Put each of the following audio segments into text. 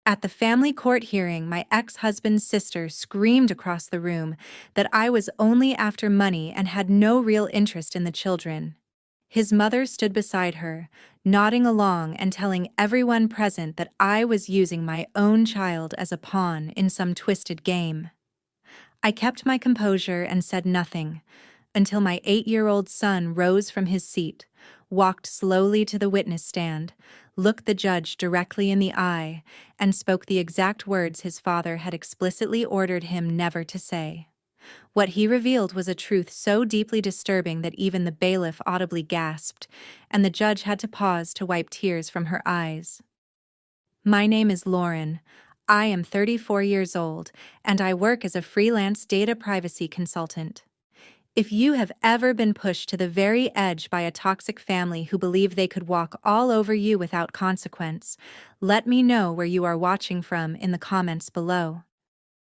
At the family court hearing, my ex-husband's sister screamed across the room that I was only after money and had no real interest in the children. His mother stood beside her, nodding along and telling everyone present that I was using my own child as a pawn in some twisted game. I kept my composure and said nothing, until my 8-year-old son rose from his seat, walked slowly to the witness stand, looked the judge directly in the eye, and spoke the exact words his father had explicitly ordered him never to say. What he revealed was a truth so deeply disturbing that even the bailiff audibly gasped, and the judge had to pause to wipe tears from her eyes. My name is Lauren. I am 34 years old, and I work as a freelance data privacy consultant. If you have ever been pushed to the very edge by a toxic family who believe they could walk all over you without consequence, let me know where you are watching from in the comments below.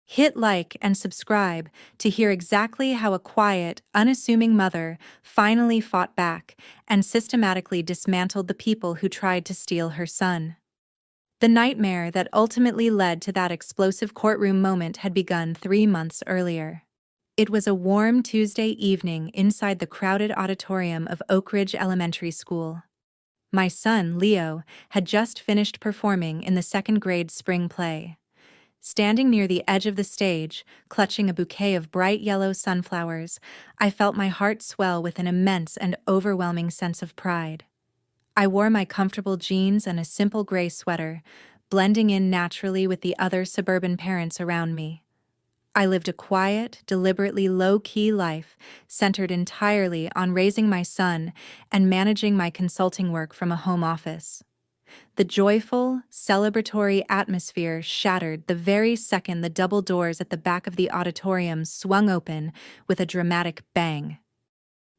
Hit like and subscribe to hear exactly how a quiet, unassuming mother finally fought back and systematically dismantled the people who tried to steal her son. The nightmare that ultimately led to that explosive courtroom moment had begun 3 months earlier. It was a warm Tuesday evening inside the crowded auditorium of Oak Ridge Elementary School. My son, Leo, had just finished performing in the second-grade spring play. Standing near the edge of the stage, clutching a bouquet of bright yellow sunflowers, I felt my heart swell with an immense and overwhelming sense of pride. I wore my comfortable jeans and a simple gray sweater, blending in naturally with the other suburban parents around me. I lived a quiet, deliberately low-key life, centered entirely on raising my son and managing my consulting work from a home office. The joyful, celebratory atmosphere shattered the very second the double doors at the back of the auditorium swung open with a dramatic bang.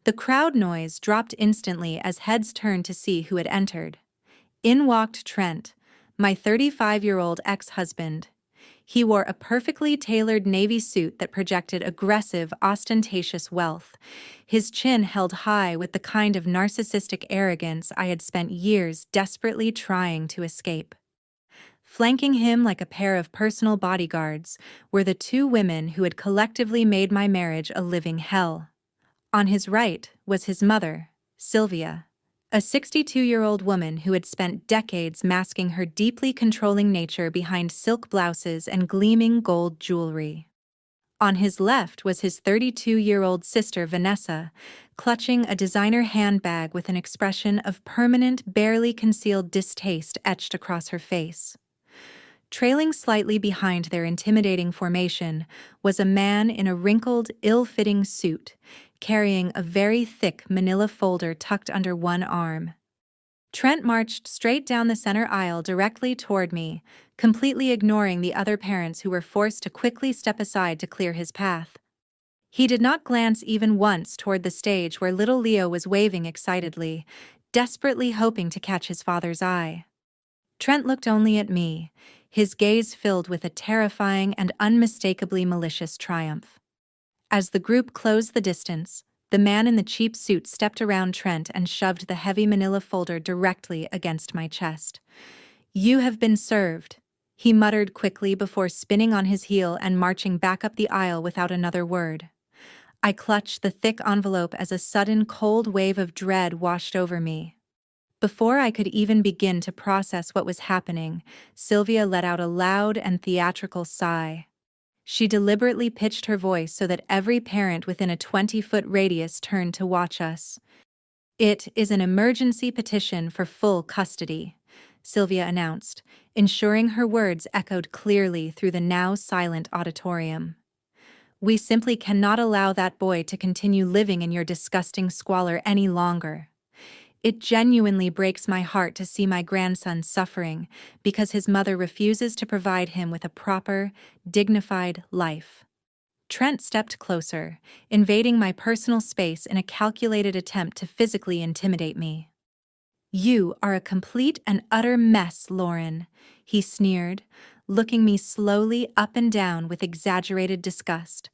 The crowd noise dropped instantly as heads turned to see who had entered. In walked Trent, my 35-year-old ex-husband. He wore a perfectly tailored navy suit that projected aggressive, ostentatious wealth, his chin held high with the kind of narcissistic arrogance I had spent years desperately trying to escape. Flanking him like a pair of personal bodyguards were the 2 women who had collectively made my marriage a living hell. On his right was his mother, Sylvia, a 62-year-old woman who had spent decades masking her deeply controlling nature behind silk blouses and gleaming gold jewelry. On his left was his 32-year-old sister, Vanessa, clutching a designer handbag with an expression of permanent, barely concealed distaste etched across her face. Trailing slightly behind their intimidating formation was a man in a wrinkled, ill-fitting suit, carrying a very thick manila folder tucked under one arm. Trent marched straight down the center aisle directly toward me, completely ignoring the other parents who were forced to quickly step aside to clear his path. He did not glance even once toward the stage where little Leo was waving excitedly, desperately hoping to catch his father's eye. Trent looked only at me, his gaze filled with a terrifying and unmistakably malicious triumph. As the group closed the distance, the man in the cheap suit stepped around Trent and shoved the heavy manila folder directly against my chest. "You have been served," he muttered quickly before spinning on his heel and marching back up the aisle without another word. I clutched the thick envelope as a sudden cold wave of dread washed over me. Before I could even begin to process what was happening, Sylvia let out a loud and theatrical sigh. She deliberately pitched her voice so that every parent within a 20-foot radius turned to watch us. "It is an emergency petition for full custody," Sylvia announced, ensuring her words echoed clearly through the now silent auditorium. "We simply cannot allow that boy to continue living in your disgusting squalor any longer. It genuinely breaks my heart to see my grandson suffering because his mother refuses to provide him with a proper, dignified life." Trent stepped closer, invading my personal space in a calculated attempt to physically intimidate me. "You are a complete and utter mess, Lauren," he sneered, looking me slowly up and down with exaggerated disgust.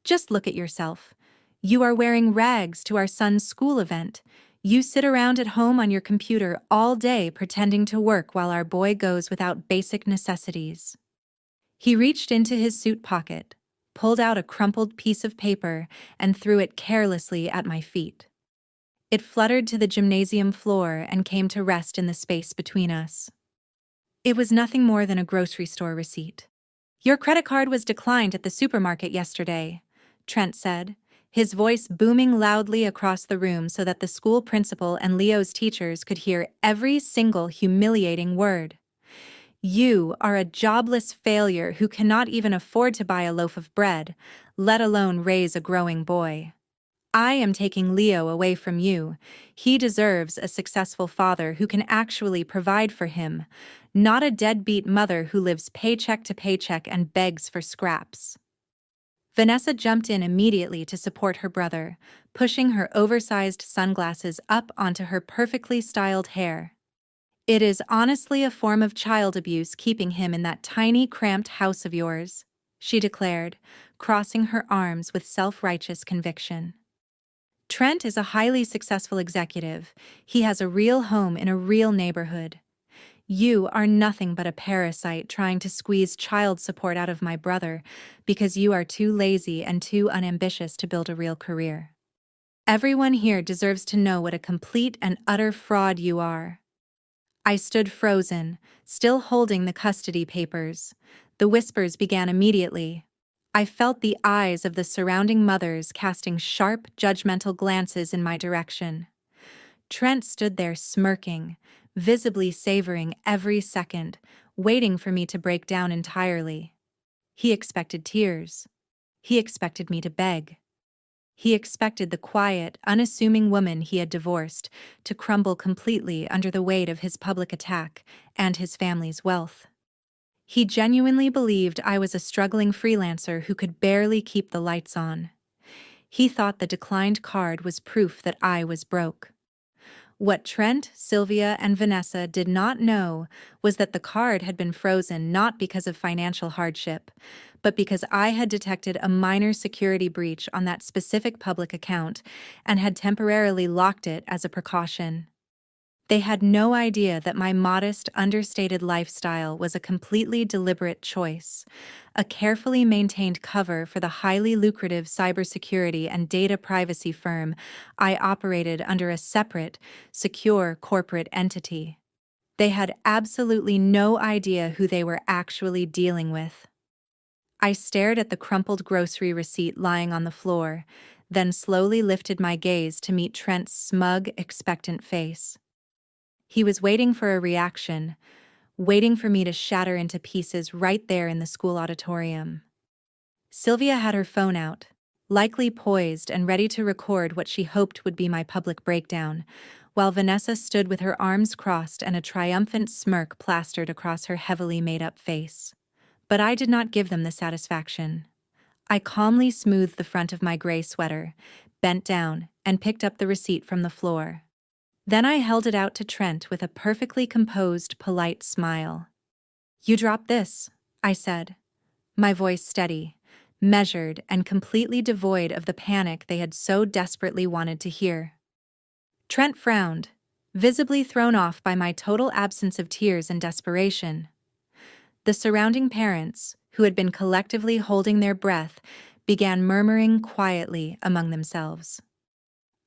"Just look at yourself. You are wearing rags to our son's school event. You sit around at home on your computer all day pretending to work while our boy goes without basic necessities." He reached into his suit pocket, pulled out a crumpled piece of paper, and threw it carelessly at my feet. It fluttered to the gymnasium floor and came to rest in the space between us. It was nothing more than a grocery store receipt. "Your credit card was declined at the supermarket yesterday," Trent said, his voice booming loudly across the room so that the school principal and Leo's teachers could hear every single humiliating word. "You are a jobless failure who cannot even afford to buy a loaf of bread, let alone raise a growing boy. I am taking Leo away from you. He deserves a successful father who can actually provide for him, not a deadbeat mother who lives paycheck to paycheck and begs for scraps." Vanessa jumped in immediately to support her brother, pushing her oversized sunglasses up onto her perfectly styled hair. "It is honestly a form of child abuse keeping him in that tiny, cramped house of yours," she declared, crossing her arms with self-righteous conviction. "Trent is a highly successful executive. He has a real home in a real neighborhood. You are nothing but a parasite trying to squeeze child support out of my brother because you are too lazy and too unambitious to build a real career. Everyone here deserves to know what a complete and utter fraud you are." I stood frozen, still holding the custody papers. The whispers began immediately. I felt the eyes of the surrounding mothers casting sharp, judgmental glances in my direction. Trent stood there smirking, visibly savoring every second, waiting for me to break down entirely. He expected tears. He expected me to beg. He expected the quiet, unassuming woman he had divorced to crumble completely under the weight of his public attack and his family's wealth. He genuinely believed I was a struggling freelancer who could barely keep the lights on. He thought the declined card was proof that I was broke. What Trent, Sylvia, and Vanessa did not know was that the card had been frozen not because of financial hardship, but because I had detected a minor security breach on that specific public account and had temporarily locked it as a precaution. They had no idea that my modest, understated lifestyle was a completely deliberate choice, a carefully maintained cover for the highly lucrative cybersecurity and data privacy firm I operated under a separate, secure corporate entity. They had absolutely no idea who they were actually dealing with. I stared at the crumpled grocery receipt lying on the floor, then slowly lifted my gaze to meet Trent's smug, expectant face. He was waiting for a reaction, waiting for me to shatter into pieces right there in the school auditorium. Sylvia had her phone out, likely poised and ready to record what she hoped would be my public breakdown, while Vanessa stood with her arms crossed and a triumphant smirk plastered across her heavily made-up face. But I did not give them the satisfaction. I calmly smoothed the front of my gray sweater, bent down, and picked up the receipt from the floor. Then I held it out to Trent with a perfectly composed, polite smile. "You dropped this," I said, my voice steady, measured, and completely devoid of the panic they had so desperately wanted to hear. Trent frowned, visibly thrown off by my total absence of tears and desperation. The surrounding parents, who had been collectively holding their breath, began murmuring quietly among themselves.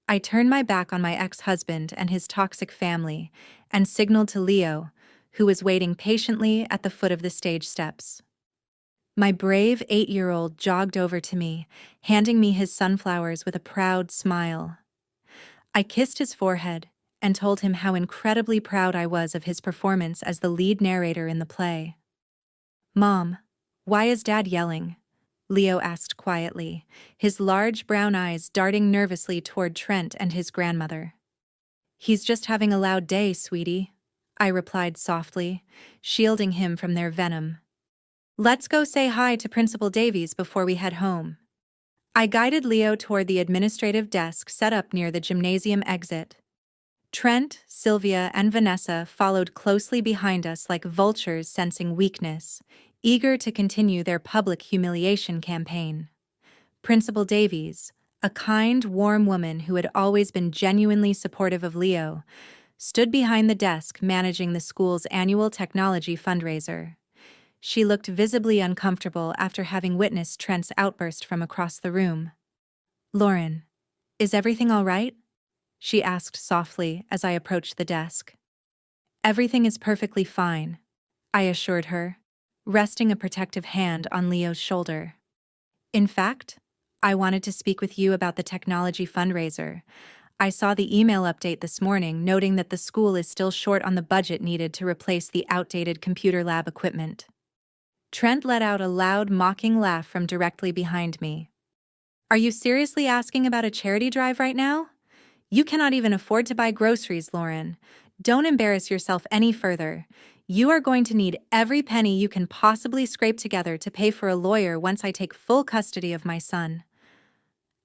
I turned my back on my ex-husband and his toxic family and signaled to Leo, who was waiting patiently at the foot of the stage steps. My brave 8-year-old jogged over to me, handing me his sunflowers with a proud smile. I kissed his forehead and told him how incredibly proud I was of his performance as the lead narrator in the play. "Mom, why is Dad yelling?" Leo asked quietly, his large brown eyes darting nervously toward Trent and his grandmother. "He's just having a loud day, sweetie," I replied softly, shielding him from their venom. "Let's go say hi to Principal Davies before we head home." I guided Leo toward the administrative desk set up near the gymnasium exit. Trent, Sylvia, and Vanessa followed closely behind us like vultures sensing weakness, eager to continue their public humiliation campaign. Principal Davies, A kind, warm woman who had always been genuinely supportive of Leo, stood behind the desk managing the school's annual technology fundraiser. She looked visibly uncomfortable after having witnessed Trent's outburst from across the room. "Lauren, is everything all right?" she asked softly as I approached the desk. "Everything is perfectly fine," I assured her, resting a protective hand on Leo's shoulder. "In fact, I wanted to speak with you about the technology fundraiser. I saw the email update this morning noting that the school is still short on the budget needed to replace the outdated computer lab equipment." Trent let out a loud, mocking laugh from directly behind me. "Are you seriously asking about a charity drive right now? You cannot even afford to buy groceries, Lauren. Don't embarrass yourself any further. You are going to need every penny you can possibly scrape together to pay for a lawyer once I take full custody of my son."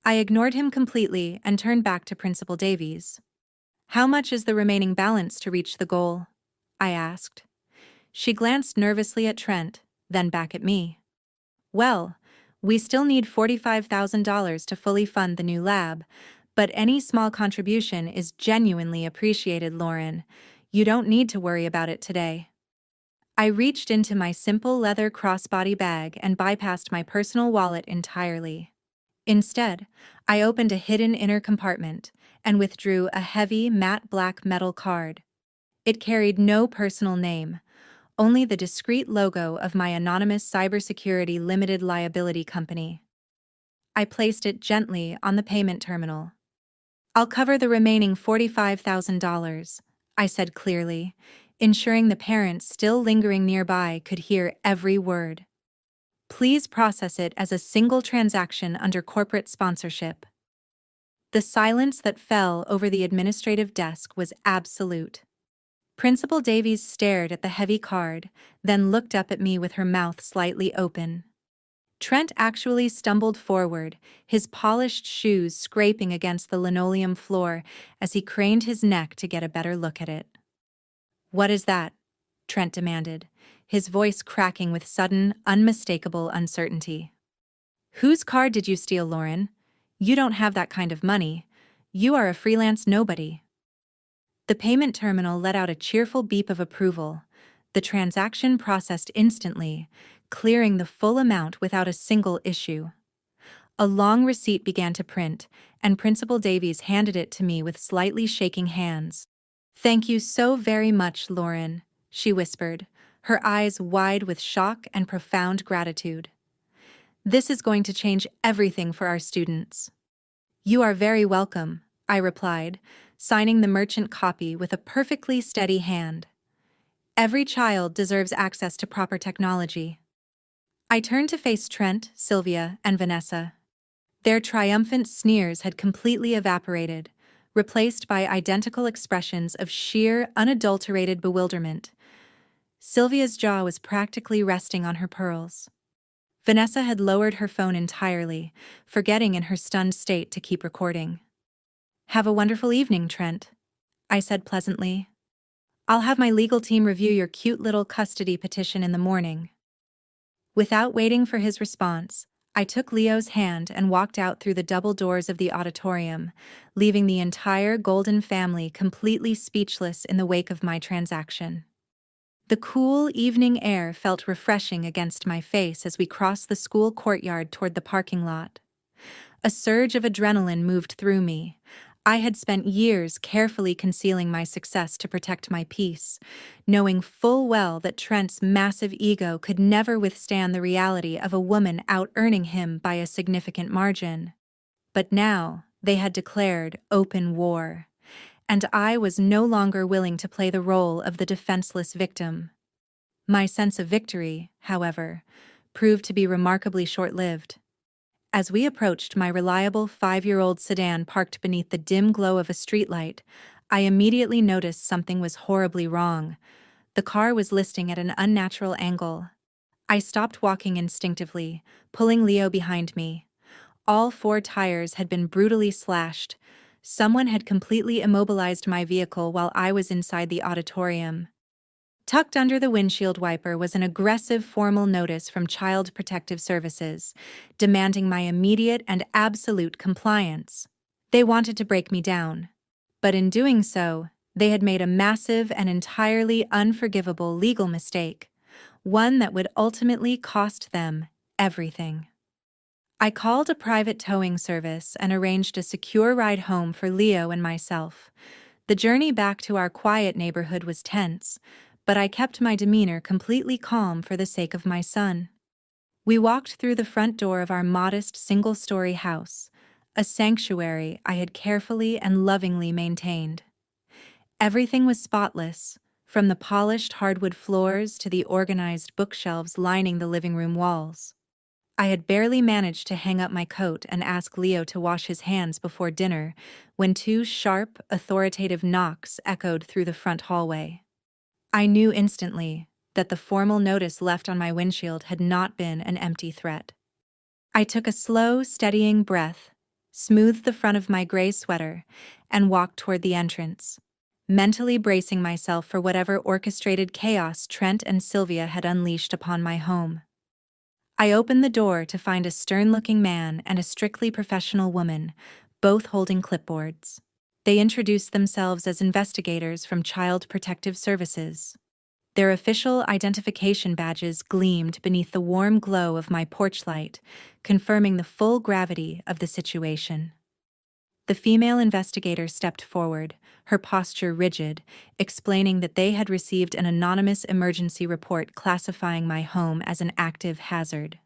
I ignored him completely and turned back to Principal Davies. "How much is the remaining balance to reach the goal?" I asked. She glanced nervously at Trent, then back at me. "Well, we still need $45,000 to fully fund the new lab, but any small contribution is genuinely appreciated, Lauren. You don't need to worry about it today." I reached into my simple leather crossbody bag and bypassed my personal wallet entirely. Instead, I opened a hidden inner compartment and withdrew a heavy, matte black metal card. It carried no personal name, only the discreet logo of my anonymous cybersecurity limited liability company. I placed it gently on the payment terminal. "I'll cover the remaining $45,000, I said clearly, ensuring the parents still lingering nearby could hear every word. "Please process it as a single transaction under corporate sponsorship." The silence that fell over the administrative desk was absolute. Principal Davies stared at the heavy card, then looked up at me with her mouth slightly open. Trent actually stumbled forward, his polished shoes scraping against the linoleum floor as he craned his neck to get a better look at it. "What is that?" Trent demanded, his voice cracking with sudden, unmistakable uncertainty. "Whose card did you steal, Lauren? You don't have that kind of money. You are a freelance nobody." The payment terminal let out a cheerful beep of approval. The transaction processed instantly, clearing the full amount without a single issue. A long receipt began to print, and Principal Davies handed it to me with slightly shaking hands. "Thank you so very much, Lauren," she whispered, her eyes wide with shock and profound gratitude. "This is going to change everything for our students." "You are very welcome," I replied, signing the merchant copy with a perfectly steady hand. "Every child deserves access to proper technology." I turned to face Trent, Sylvia, and Vanessa. Their triumphant sneers had completely evaporated, replaced by identical expressions of sheer, unadulterated bewilderment. Sylvia's jaw was practically resting on her pearls. Vanessa had lowered her phone entirely, forgetting in her stunned state to keep recording. "Have a wonderful evening, Trent," I said pleasantly. "I'll have my legal team review your cute little custody petition in the morning." Without waiting for his response, I took Leo's hand and walked out through the double doors of the auditorium, leaving the entire Golden family completely speechless in the wake of my transaction. The cool evening air felt refreshing against my face as we crossed the school courtyard toward the parking lot. A surge of adrenaline moved through me. I had spent years carefully concealing my success to protect my peace, knowing full well that Trent's massive ego could never withstand the reality of a woman out-earning him by a significant margin. But now, they had declared open war, and I was no longer willing to play the role of the defenseless victim. My sense of victory, however, proved to be remarkably short-lived. As we approached my reliable 5-year-old sedan parked beneath the dim glow of a streetlight, I immediately noticed something was horribly wrong. The car was listing at an unnatural angle. I stopped walking instinctively, pulling Leo behind me. All 4 tires had been brutally slashed. Someone had completely immobilized my vehicle while I was inside the auditorium. Tucked under the windshield wiper was an aggressive formal notice from Child Protective Services, demanding my immediate and absolute compliance. They wanted to break me down, but in doing so, they had made a massive and entirely unforgivable legal mistake, one that would ultimately cost them everything. I called a private towing service and arranged a secure ride home for Leo and myself. The journey back to our quiet neighborhood was tense, but I kept my demeanor completely calm for the sake of my son. We walked through the front door of our modest single-story house, a sanctuary I had carefully and lovingly maintained. Everything was spotless, from the polished hardwood floors to the organized bookshelves lining the living room walls. I had barely managed to hang up my coat and ask Leo to wash his hands before dinner when two sharp, authoritative knocks echoed through the front hallway. I knew instantly that the formal notice left on my windshield had not been an empty threat. I took a slow, steadying breath, smoothed the front of my gray sweater, and walked toward the entrance, mentally bracing myself for whatever orchestrated chaos Trent and Sylvia had unleashed upon my home. I opened the door to find a stern-looking man and a strictly professional woman, both holding clipboards. They introduced themselves as investigators from Child Protective Services. Their official identification badges gleamed beneath the warm glow of my porch light, confirming the full gravity of the situation. The female investigator stepped forward, her posture rigid, explaining that they had received an anonymous emergency report classifying my home as an active hazard.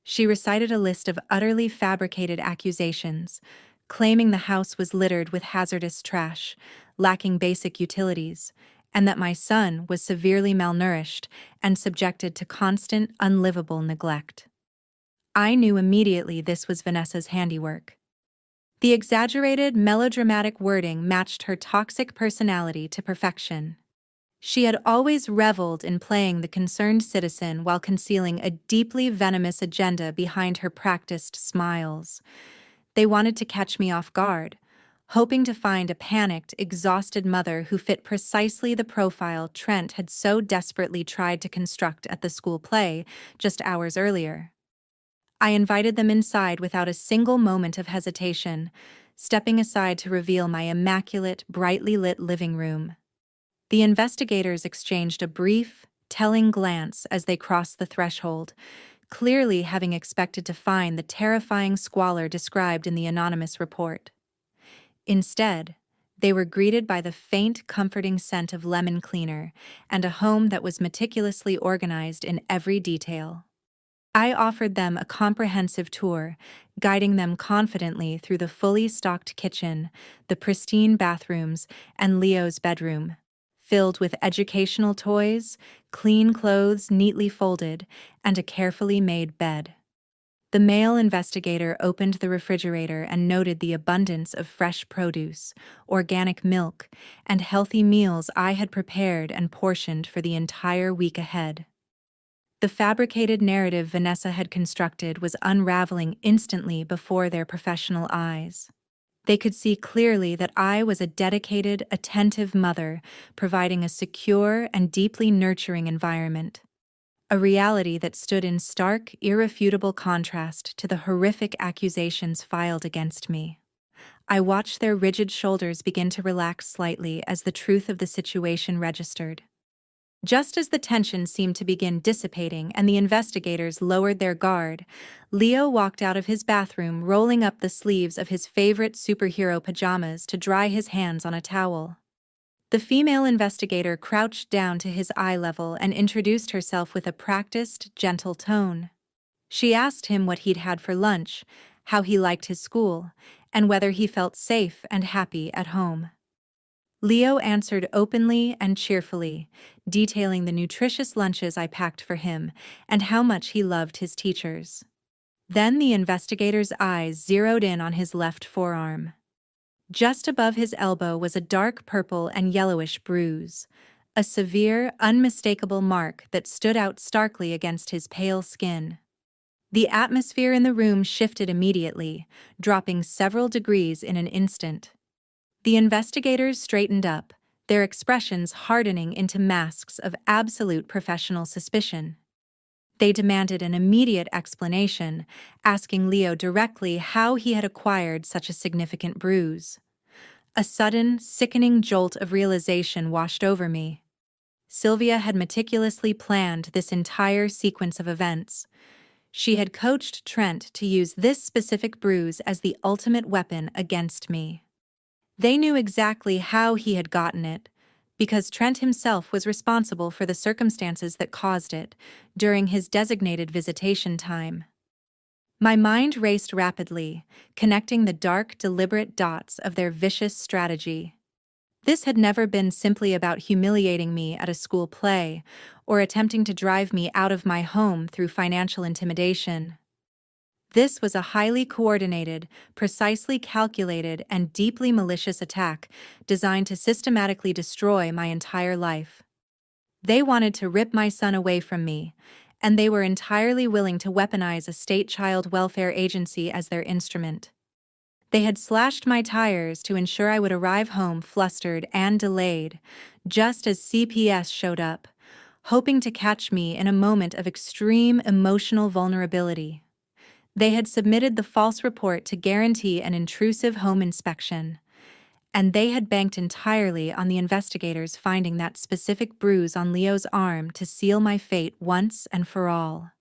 She recited a list of utterly fabricated accusations, claiming the house was littered with hazardous trash, lacking basic utilities, and that my son was severely malnourished and subjected to constant, unlivable neglect. I knew immediately this was Vanessa's handiwork. The exaggerated, melodramatic wording matched her toxic personality to perfection. She had always reveled in playing the concerned citizen while concealing a deeply venomous agenda behind her practiced smiles. They wanted to catch me off guard, hoping to find a panicked, exhausted mother who fit precisely the profile Trent had so desperately tried to construct at the school play just hours earlier. I invited them inside without a single moment of hesitation, stepping aside to reveal my immaculate, brightly lit living room. The investigators exchanged a brief, telling glance as they crossed the threshold, clearly having expected to find the terrifying squalor described in the anonymous report. Instead, they were greeted by the faint, comforting scent of lemon cleaner and a home that was meticulously organized in every detail. I offered them a comprehensive tour, guiding them confidently through the fully stocked kitchen, the pristine bathrooms, and Leo's bedroom, filled with educational toys, clean clothes neatly folded, and a carefully made bed. The male investigator opened the refrigerator and noted the abundance of fresh produce, organic milk, and healthy meals I had prepared and portioned for the entire week ahead. The fabricated narrative Vanessa had constructed was unraveling instantly before their professional eyes. They could see clearly that I was a dedicated, attentive mother, providing a secure and deeply nurturing environment. A reality that stood in stark, irrefutable contrast to the horrific accusations filed against me. I watched their rigid shoulders begin to relax slightly as the truth of the situation registered. Just as the tension seemed to begin dissipating and the investigators lowered their guard, Leo walked out of his bathroom rolling up the sleeves of his favorite superhero pajamas to dry his hands on a towel. The female investigator crouched down to his eye level and introduced herself with a practiced, gentle tone. She asked him what he'd had for lunch, how he liked his school, and whether he felt safe and happy at home. Leo answered openly and cheerfully, detailing the nutritious lunches I packed for him and how much he loved his teachers. Then the investigator's eyes zeroed in on his left forearm. Just above his elbow was a dark purple and yellowish bruise, a severe, unmistakable mark that stood out starkly against his pale skin. The atmosphere in the room shifted immediately, dropping several degrees in an instant. The investigators straightened up, their expressions hardening into masks of absolute professional suspicion. They demanded an immediate explanation, asking Leo directly how he had acquired such a significant bruise. A sudden, sickening jolt of realization washed over me. Sylvia had meticulously planned this entire sequence of events. She had coached Trent to use this specific bruise as the ultimate weapon against me. They knew exactly how he had gotten it, because Trent himself was responsible for the circumstances that caused it during his designated visitation time. My mind raced rapidly, connecting the dark, deliberate dots of their vicious strategy. This had never been simply about humiliating me at a school play or attempting to drive me out of my home through financial intimidation. This was a highly coordinated, precisely calculated, and deeply malicious attack designed to systematically destroy my entire life. They wanted to rip my son away from me, and they were entirely willing to weaponize a state child welfare agency as their instrument. They had slashed my tires to ensure I would arrive home flustered and delayed, just as CPS showed up, hoping to catch me in a moment of extreme emotional vulnerability. They had submitted the false report to guarantee an intrusive home inspection, and they had banked entirely on the investigators finding that specific bruise on Leo's arm to seal my fate once and for all.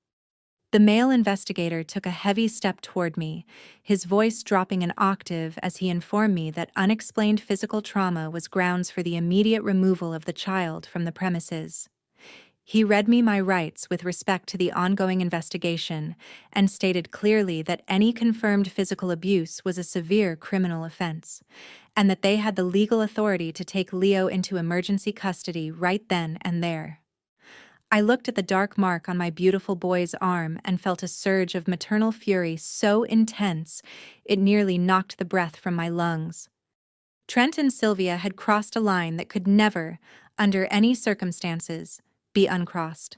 The male investigator took a heavy step toward me, his voice dropping an octave as he informed me that unexplained physical trauma was grounds for the immediate removal of the child from the premises. He read me my rights with respect to the ongoing investigation and stated clearly that any confirmed physical abuse was a severe criminal offense, and that they had the legal authority to take Leo into emergency custody right then and there. I looked at the dark mark on my beautiful boy's arm and felt a surge of maternal fury so intense it nearly knocked the breath from my lungs. Trent and Sylvia had crossed a line that could never, under any circumstances, be uncrossed.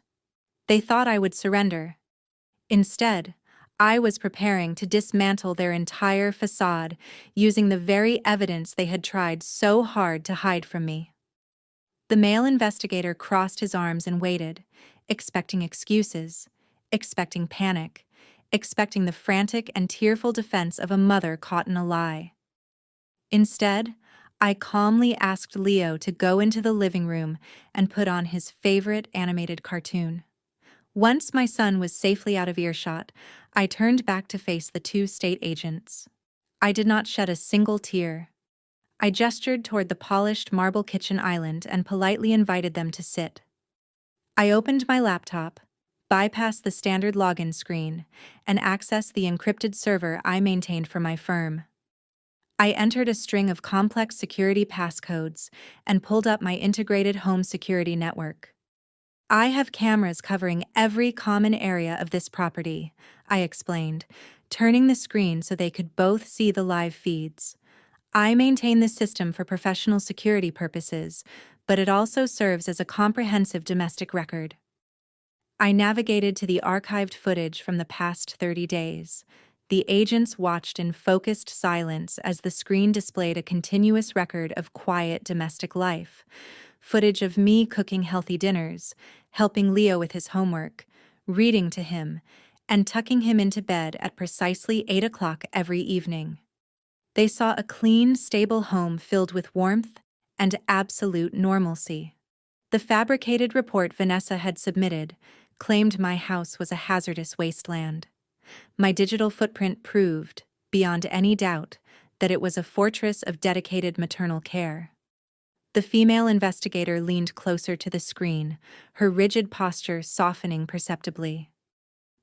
They thought I would surrender. Instead, I was preparing to dismantle their entire facade using the very evidence they had tried so hard to hide from me. The male investigator crossed his arms and waited, expecting excuses, expecting panic, expecting the frantic and tearful defense of a mother caught in a lie. Instead, I calmly asked Leo to go into the living room and put on his favorite animated cartoon. Once my son was safely out of earshot, I turned back to face the two state agents. I did not shed a single tear. I gestured toward the polished marble kitchen island and politely invited them to sit. I opened my laptop, bypassed the standard login screen, and accessed the encrypted server I maintained for my firm. I entered a string of complex security passcodes and pulled up my integrated home security network. I have cameras covering every common area of this property, I explained, turning the screen so they could both see the live feeds. I maintain this system for professional security purposes, but it also serves as a comprehensive domestic record. I navigated to the archived footage from the past 30 days. The agents watched in focused silence as the screen displayed a continuous record of quiet domestic life. Footage of me cooking healthy dinners, helping Leo with his homework, reading to him, and tucking him into bed at precisely 8 o'clock every evening. They saw a clean, stable home filled with warmth and absolute normalcy. The fabricated report Vanessa had submitted claimed my house was a hazardous wasteland. My digital footprint proved, beyond any doubt, that it was a fortress of dedicated maternal care. The female investigator leaned closer to the screen, her rigid posture softening perceptibly.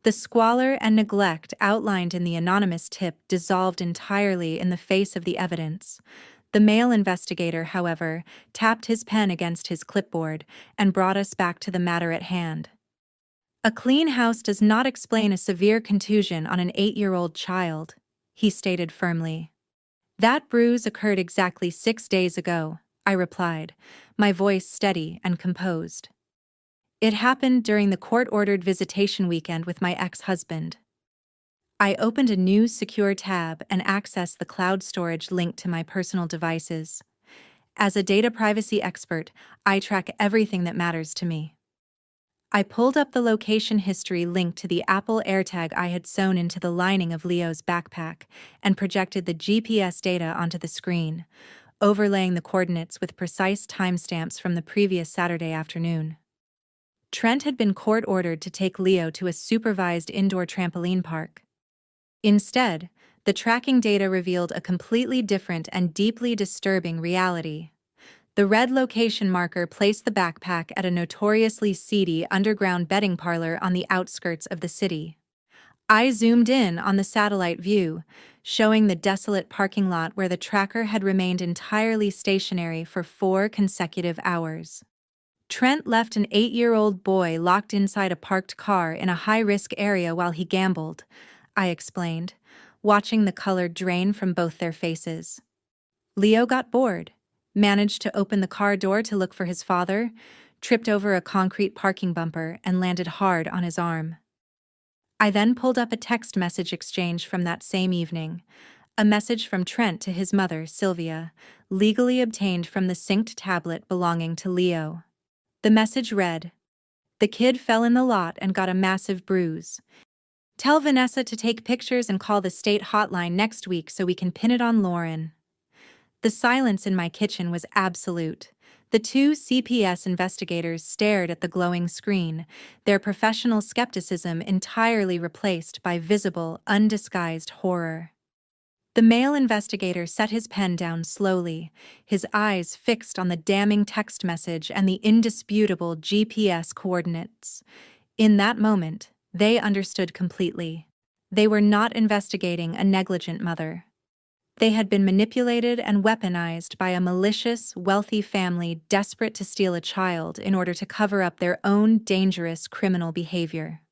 The squalor and neglect outlined in the anonymous tip dissolved entirely in the face of the evidence. The male investigator, however, tapped his pen against his clipboard and brought us back to the matter at hand. A clean house does not explain a severe contusion on an 8-year-old child, he stated firmly. That bruise occurred exactly 6 days ago, I replied, my voice steady and composed. It happened during the court-ordered visitation weekend with my ex-husband. I opened a new secure tab and accessed the cloud storage linked to my personal devices. As a data privacy expert, I track everything that matters to me. I pulled up the location history linked to the Apple AirTag I had sewn into the lining of Leo's backpack and projected the GPS data onto the screen, overlaying the coordinates with precise timestamps from the previous Saturday afternoon. Trent had been court-ordered to take Leo to a supervised indoor trampoline park. Instead, the tracking data revealed a completely different and deeply disturbing reality. The red location marker placed the backpack at a notoriously seedy underground betting parlor on the outskirts of the city. I zoomed in on the satellite view, showing the desolate parking lot where the tracker had remained entirely stationary for 4 consecutive hours. Trent left an 8-year-old boy locked inside a parked car in a high-risk area while he gambled, I explained, watching the color drain from both their faces. Leo got bored, managed to open the car door to look for his father, tripped over a concrete parking bumper, and landed hard on his arm. I then pulled up a text message exchange from that same evening, a message from Trent to his mother, Sylvia, legally obtained from the synced tablet belonging to Leo. The message read, "The kid fell in the lot and got a massive bruise. Tell Vanessa to take pictures and call the state hotline next week so we can pin it on Lauren." The silence in my kitchen was absolute. The 2 CPS investigators stared at the glowing screen, their professional skepticism entirely replaced by visible, undisguised horror. The male investigator set his pen down slowly, his eyes fixed on the damning text message and the indisputable GPS coordinates. In that moment, they understood completely. They were not investigating a negligent mother. They had been manipulated and weaponized by a malicious, wealthy family desperate to steal a child in order to cover up their own dangerous criminal behavior.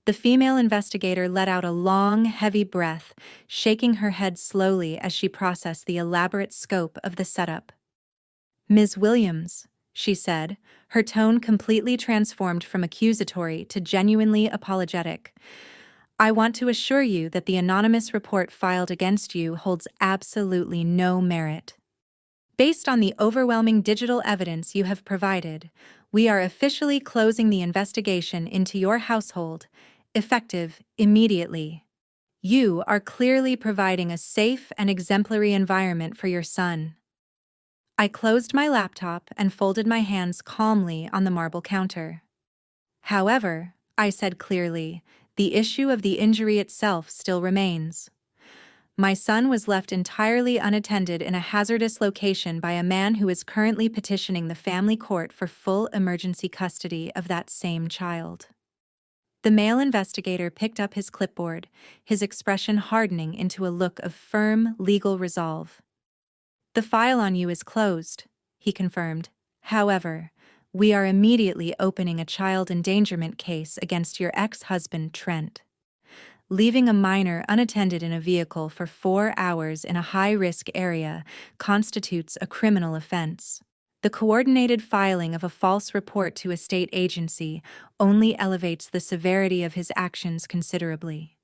The female investigator let out a long, heavy breath, shaking her head slowly as she processed the elaborate scope of the setup. "Ms. Williams," she said, her tone completely transformed from accusatory to genuinely apologetic, "I want to assure you that the anonymous report filed against you holds absolutely no merit. Based on the overwhelming digital evidence you have provided, we are officially closing the investigation into your household, effective immediately. You are clearly providing a safe and exemplary environment for your son." I closed my laptop and folded my hands calmly on the marble counter. "However," I said clearly, "the issue of the injury itself still remains. My son was left entirely unattended in a hazardous location by a man who is currently petitioning the family court for full emergency custody of that same child." The male investigator picked up his clipboard, his expression hardening into a look of firm, legal resolve. "The file on you is closed," he confirmed. "However, we are immediately opening a child endangerment case against your ex-husband, Trent. Leaving a minor unattended in a vehicle for 4 hours in a high-risk area constitutes a criminal offense. The coordinated filing of a false report to a state agency only elevates the severity of his actions considerably.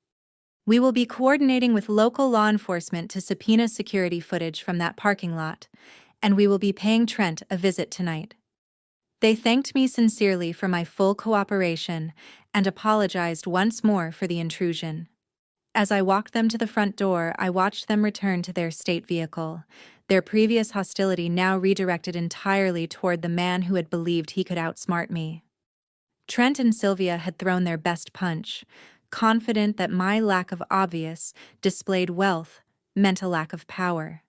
We will be coordinating with local law enforcement to subpoena security footage from that parking lot, and we will be paying Trent a visit tonight." They thanked me sincerely for my full cooperation and apologized once more for the intrusion. As I walked them to the front door, I watched them return to their state vehicle, their previous hostility now redirected entirely toward the man who had believed he could outsmart me. Trent and Sylvia had thrown their best punch, confident that my lack of obvious, displayed wealth meant a lack of power.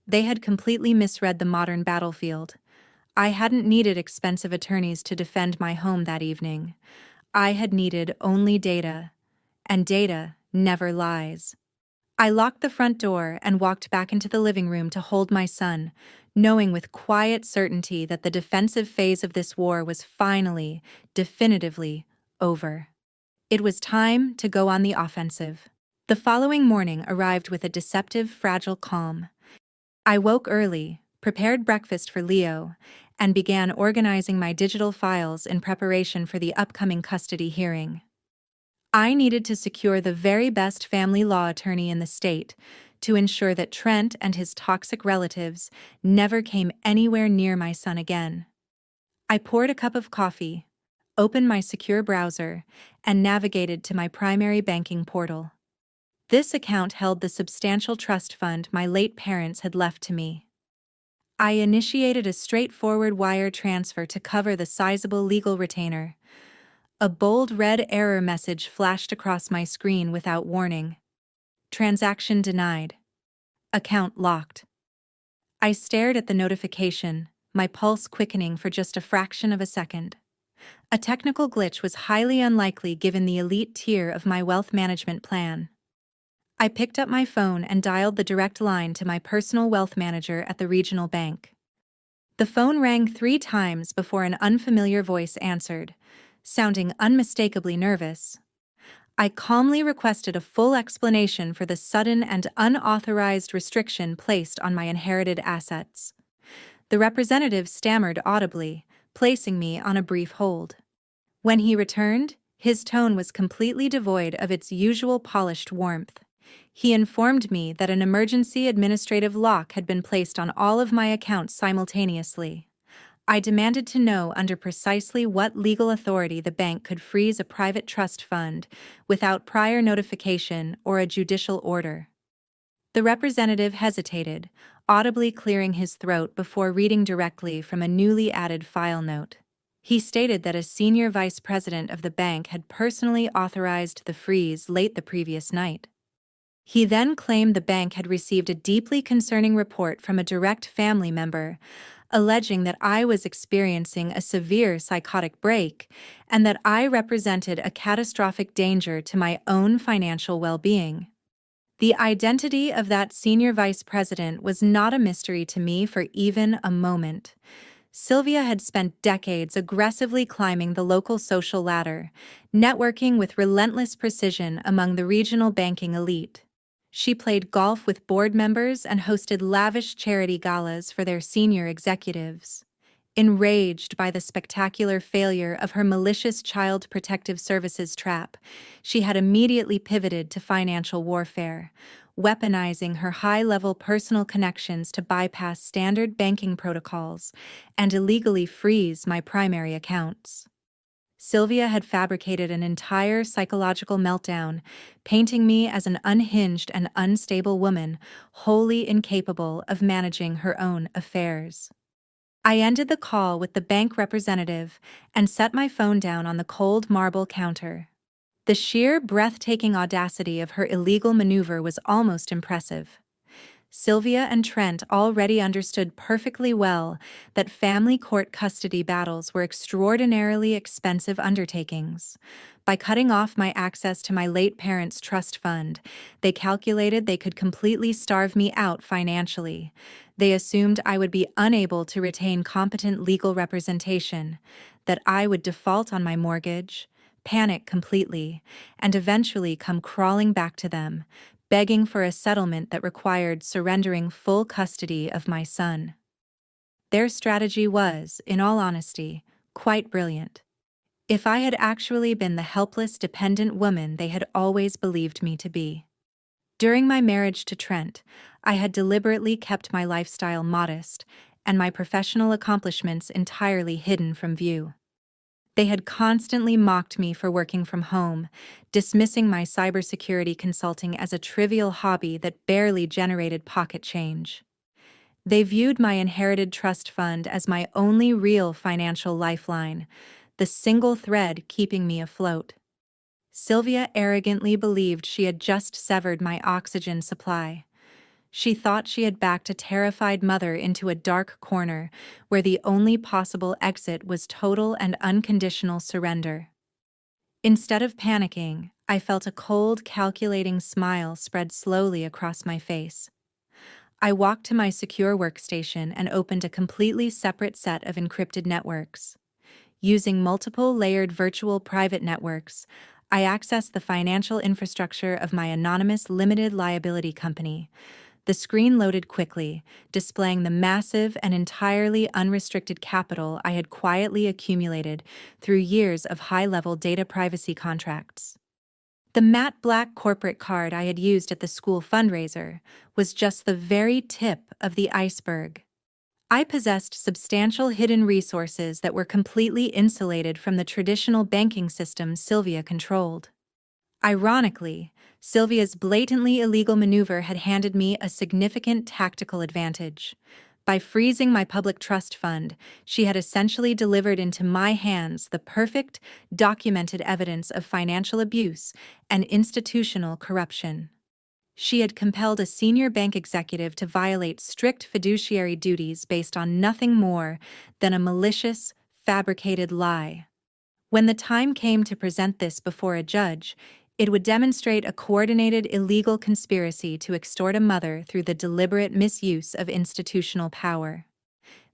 They had completely misread the modern battlefield. I hadn't needed expensive attorneys to defend my home that evening. I had needed only data, and data never lies. I locked the front door and walked back into the living room to hold my son, knowing with quiet certainty that the defensive phase of this war was finally, definitively, over. It was time to go on the offensive. The following morning arrived with a deceptive, fragile calm. I woke early, prepared breakfast for Leo, and began organizing my digital files in preparation for the upcoming custody hearing. I needed to secure the very best family law attorney in the state to ensure that Trent and his toxic relatives never came anywhere near my son again. I poured a cup of coffee, opened my secure browser, and navigated to my primary banking portal. This account held the substantial trust fund my late parents had left to me. I initiated a straightforward wire transfer to cover the sizable legal retainer. A bold red error message flashed across my screen without warning. Transaction denied. Account locked. I stared at the notification, my pulse quickening for just a fraction of a second. A technical glitch was highly unlikely given the elite tier of my wealth management plan. I picked up my phone and dialed the direct line to my personal wealth manager at the regional bank. The phone rang 3 times before an unfamiliar voice answered, sounding unmistakably nervous. I calmly requested a full explanation for the sudden and unauthorized restriction placed on my inherited assets. The representative stammered audibly, placing me on a brief hold. When he returned, his tone was completely devoid of its usual polished warmth. He informed me that an emergency administrative lock had been placed on all of my accounts simultaneously. I demanded to know under precisely what legal authority the bank could freeze a private trust fund without prior notification or a judicial order. The representative hesitated, audibly clearing his throat before reading directly from a newly added file note. He stated that a senior vice president of the bank had personally authorized the freeze late the previous night. He then claimed the bank had received a deeply concerning report from a direct family member, alleging that I was experiencing a severe psychotic break and that I represented a catastrophic danger to my own financial well-being. The identity of that senior vice president was not a mystery to me for even a moment. Sylvia had spent decades aggressively climbing the local social ladder, networking with relentless precision among the regional banking elite. She played golf with board members and hosted lavish charity galas for their senior executives. Enraged by the spectacular failure of her malicious Child Protective Services trap, she had immediately pivoted to financial warfare, weaponizing her high-level personal connections to bypass standard banking protocols and illegally freeze my primary accounts. Sylvia had fabricated an entire psychological meltdown, painting me as an unhinged and unstable woman, wholly incapable of managing her own affairs. I ended the call with the bank representative and set my phone down on the cold marble counter. The sheer, breathtaking audacity of her illegal maneuver was almost impressive. Sylvia and Trent already understood perfectly well that family court custody battles were extraordinarily expensive undertakings. By cutting off my access to my late parents' trust fund, they calculated they could completely starve me out financially. They assumed I would be unable to retain competent legal representation, that I would default on my mortgage, panic completely, and eventually come crawling back to them, begging for a settlement that required surrendering full custody of my son. Their strategy was, in all honesty, quite brilliant. If I had actually been the helpless, dependent woman they had always believed me to be. During my marriage to Trent, I had deliberately kept my lifestyle modest and my professional accomplishments entirely hidden from view. They had constantly mocked me for working from home, dismissing my cybersecurity consulting as a trivial hobby that barely generated pocket change. They viewed my inherited trust fund as my only real financial lifeline, the single thread keeping me afloat. Sylvia arrogantly believed she had just severed my oxygen supply. She thought she had backed a terrified mother into a dark corner where the only possible exit was total and unconditional surrender. Instead of panicking, I felt a cold, calculating smile spread slowly across my face. I walked to my secure workstation and opened a completely separate set of encrypted networks. Using multiple layered virtual private networks, I accessed the financial infrastructure of my anonymous limited liability company. The screen loaded quickly, displaying the massive and entirely unrestricted capital I had quietly accumulated through years of high-level data privacy contracts. The matte black corporate card I had used at the school fundraiser was just the very tip of the iceberg. I possessed substantial hidden resources that were completely insulated from the traditional banking system Sylvia controlled. Ironically, Sylvia's blatantly illegal maneuver had handed me a significant tactical advantage. By freezing my public trust fund, she had essentially delivered into my hands the perfect, documented evidence of financial abuse and institutional corruption. She had compelled a senior bank executive to violate strict fiduciary duties based on nothing more than a malicious, fabricated lie. When the time came to present this before a judge, it would demonstrate a coordinated illegal conspiracy to extort a mother through the deliberate misuse of institutional power.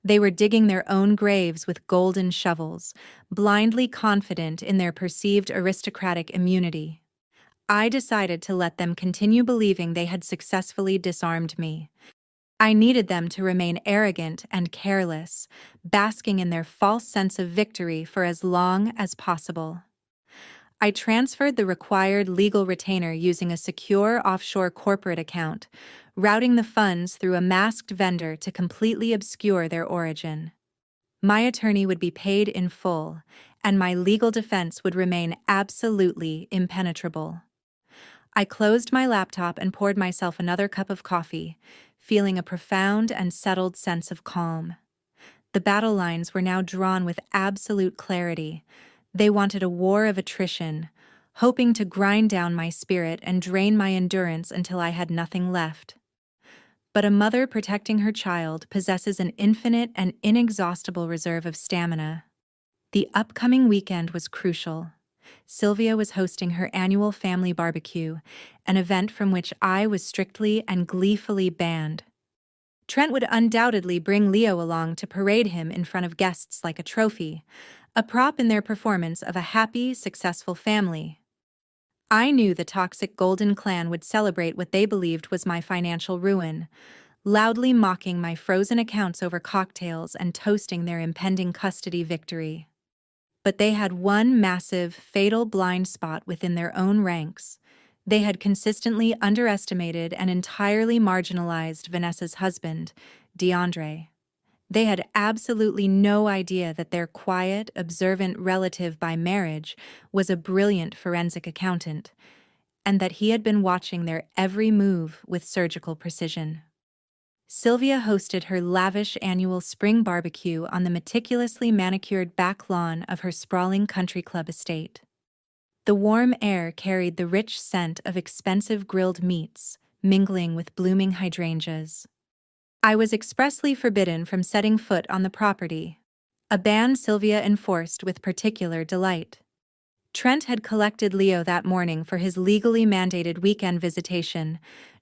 They were digging their own graves with golden shovels, blindly confident in their perceived aristocratic immunity. I decided to let them continue believing they had successfully disarmed me. I needed them to remain arrogant and careless, basking in their false sense of victory for as long as possible. I transferred the required legal retainer using a secure offshore corporate account, routing the funds through a masked vendor to completely obscure their origin. My attorney would be paid in full, and my legal defense would remain absolutely impenetrable. I closed my laptop and poured myself another cup of coffee, feeling a profound and settled sense of calm. The battle lines were now drawn with absolute clarity. They wanted a war of attrition, hoping to grind down my spirit and drain my endurance until I had nothing left. But a mother protecting her child possesses an infinite and inexhaustible reserve of stamina. The upcoming weekend was crucial. Sylvia was hosting her annual family barbecue, an event from which I was strictly and gleefully banned. Trent would undoubtedly bring Leo along to parade him in front of guests like a trophy, a prop in their performance of a happy, successful family. I knew the toxic Golden Clan would celebrate what they believed was my financial ruin, loudly mocking my frozen accounts over cocktails and toasting their impending custody victory. But they had one massive, fatal blind spot within their own ranks. They had consistently underestimated and entirely marginalized Vanessa's husband, DeAndre. They had absolutely no idea that their quiet, observant relative by marriage was a brilliant forensic accountant, and that he had been watching their every move with surgical precision. Sylvia hosted her lavish annual spring barbecue on the meticulously manicured back lawn of her sprawling country club estate. The warm air carried the rich scent of expensive grilled meats, mingling with blooming hydrangeas. I was expressly forbidden from setting foot on the property, a ban Sylvia enforced with particular delight. Trent had collected Leo that morning for his legally mandated weekend visitation,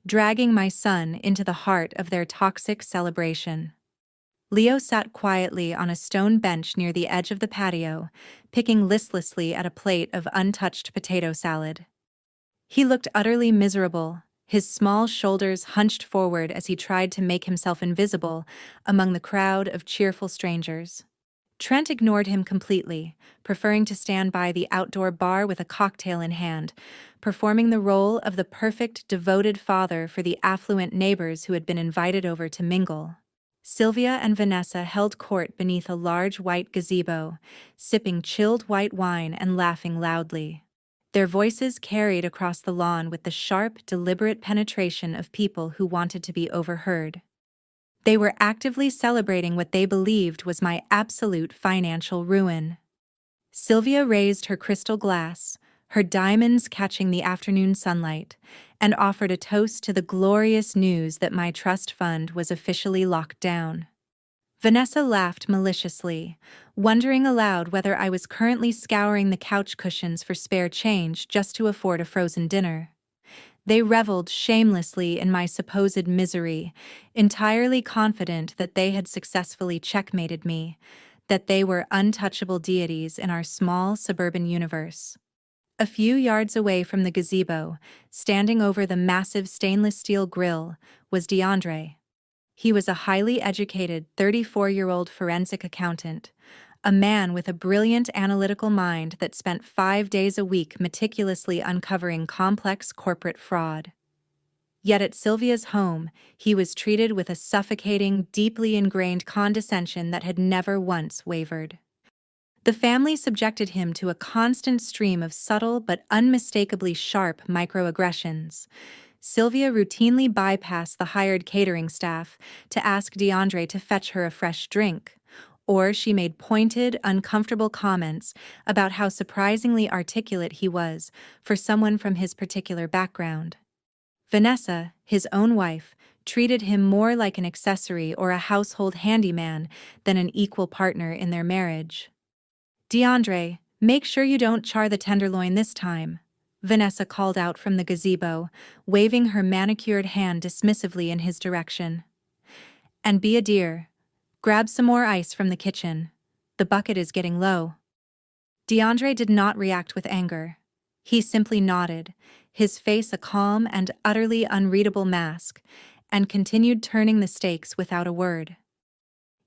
dragging my son into the heart of their toxic celebration. Leo sat quietly on a stone bench near the edge of the patio, picking listlessly at a plate of untouched potato salad. He looked utterly miserable, his small shoulders hunched forward as he tried to make himself invisible among the crowd of cheerful strangers. Trent ignored him completely, preferring to stand by the outdoor bar with a cocktail in hand, performing the role of the perfect, devoted father for the affluent neighbors who had been invited over to mingle. Sylvia and Vanessa held court beneath a large white gazebo, sipping chilled white wine and laughing loudly. Their voices carried across the lawn with the sharp, deliberate penetration of people who wanted to be overheard. They were actively celebrating what they believed was my absolute financial ruin. Sylvia raised her crystal glass, her diamonds catching the afternoon sunlight, and offered a toast to the glorious news that my trust fund was officially locked down. Vanessa laughed maliciously, wondering aloud whether I was currently scouring the couch cushions for spare change just to afford a frozen dinner. They reveled shamelessly in my supposed misery, entirely confident that they had successfully checkmated me, that they were untouchable deities in our small suburban universe. A few yards away from the gazebo, standing over the massive stainless steel grill, was DeAndre. He was a highly educated 34-year-old forensic accountant, a man with a brilliant analytical mind that spent 5 days a week meticulously uncovering complex corporate fraud. Yet at Sylvia's home, he was treated with a suffocating, deeply ingrained condescension that had never once wavered. The family subjected him to a constant stream of subtle but unmistakably sharp microaggressions. Sylvia routinely bypassed the hired catering staff to ask DeAndre to fetch her a fresh drink, or she made pointed, uncomfortable comments about how surprisingly articulate he was for someone from his particular background. Vanessa, his own wife, treated him more like an accessory or a household handyman than an equal partner in their marriage. DeAndre, make sure you don't char the tenderloin this time, Vanessa called out from the gazebo, waving her manicured hand dismissively in his direction. And be a dear. Grab some more ice from the kitchen. The bucket is getting low. DeAndre did not react with anger. He simply nodded, his face a calm and utterly unreadable mask, and continued turning the steaks without a word.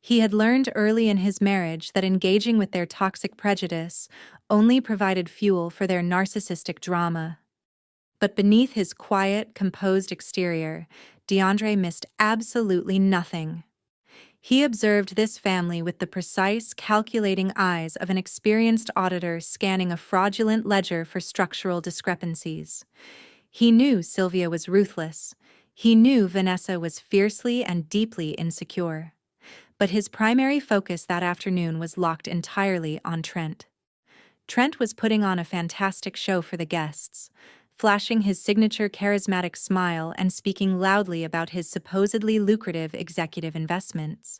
He had learned early in his marriage that engaging with their toxic prejudice only provided fuel for their narcissistic drama. But beneath his quiet, composed exterior, DeAndre missed absolutely nothing. He observed this family with the precise, calculating eyes of an experienced auditor scanning a fraudulent ledger for structural discrepancies. He knew Sylvia was ruthless. He knew Vanessa was fiercely and deeply insecure. But his primary focus that afternoon was locked entirely on Trent. Trent was putting on a fantastic show for the guests, flashing his signature charismatic smile and speaking loudly about his supposedly lucrative executive investments.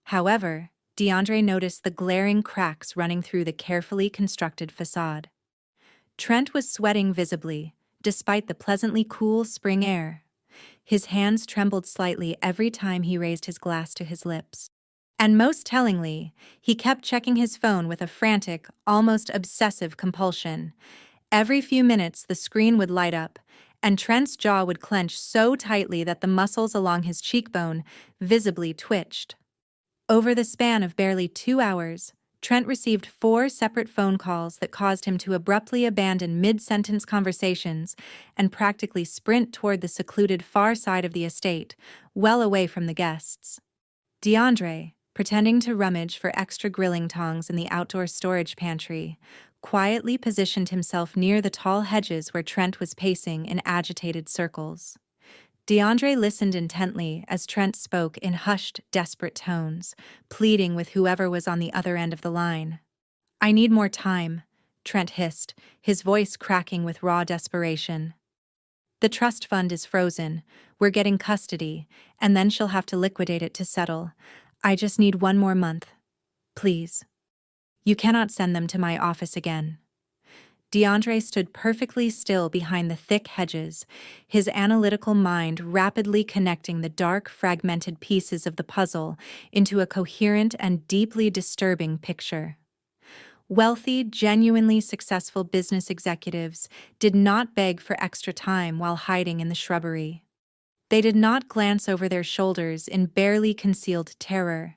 However, DeAndre noticed the glaring cracks running through the carefully constructed facade. Trent was sweating visibly, despite the pleasantly cool spring air. His hands trembled slightly every time he raised his glass to his lips. And most tellingly, he kept checking his phone with a frantic, almost obsessive compulsion. Every few minutes the screen would light up, and Trent's jaw would clench so tightly that the muscles along his cheekbone visibly twitched. Over the span of barely 2 hours, Trent received 4 separate phone calls that caused him to abruptly abandon mid-sentence conversations and practically sprint toward the secluded far side of the estate, well away from the guests. DeAndre, pretending to rummage for extra grilling tongs in the outdoor storage pantry, quietly positioned himself near the tall hedges where Trent was pacing in agitated circles. DeAndre listened intently as Trent spoke in hushed, desperate tones, pleading with whoever was on the other end of the line. "I need more time," Trent hissed, his voice cracking with raw desperation. "The trust fund is frozen. We're getting custody, and then she'll have to liquidate it to settle. I just need 1 more month. Please. You cannot send them to my office again." DeAndre stood perfectly still behind the thick hedges, his analytical mind rapidly connecting the dark, fragmented pieces of the puzzle into a coherent and deeply disturbing picture. Wealthy, genuinely successful business executives did not beg for extra time while hiding in the shrubbery. They did not glance over their shoulders in barely concealed terror,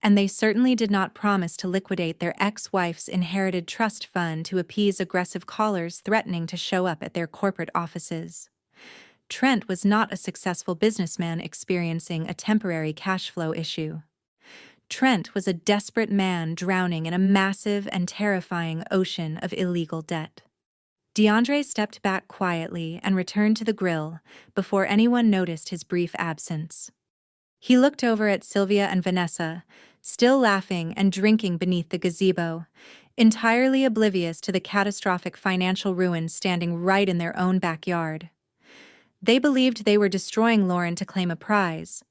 and they certainly did not promise to liquidate their ex-wife's inherited trust fund to appease aggressive callers threatening to show up at their corporate offices. Trent was not a successful businessman experiencing a temporary cash flow issue. Trent was a desperate man drowning in a massive and terrifying ocean of illegal debt. DeAndre stepped back quietly and returned to the grill before anyone noticed his brief absence. He looked over at Sylvia and Vanessa, still laughing and drinking beneath the gazebo, entirely oblivious to the catastrophic financial ruin standing right in their own backyard. They believed they were destroying Lauren to claim a prize.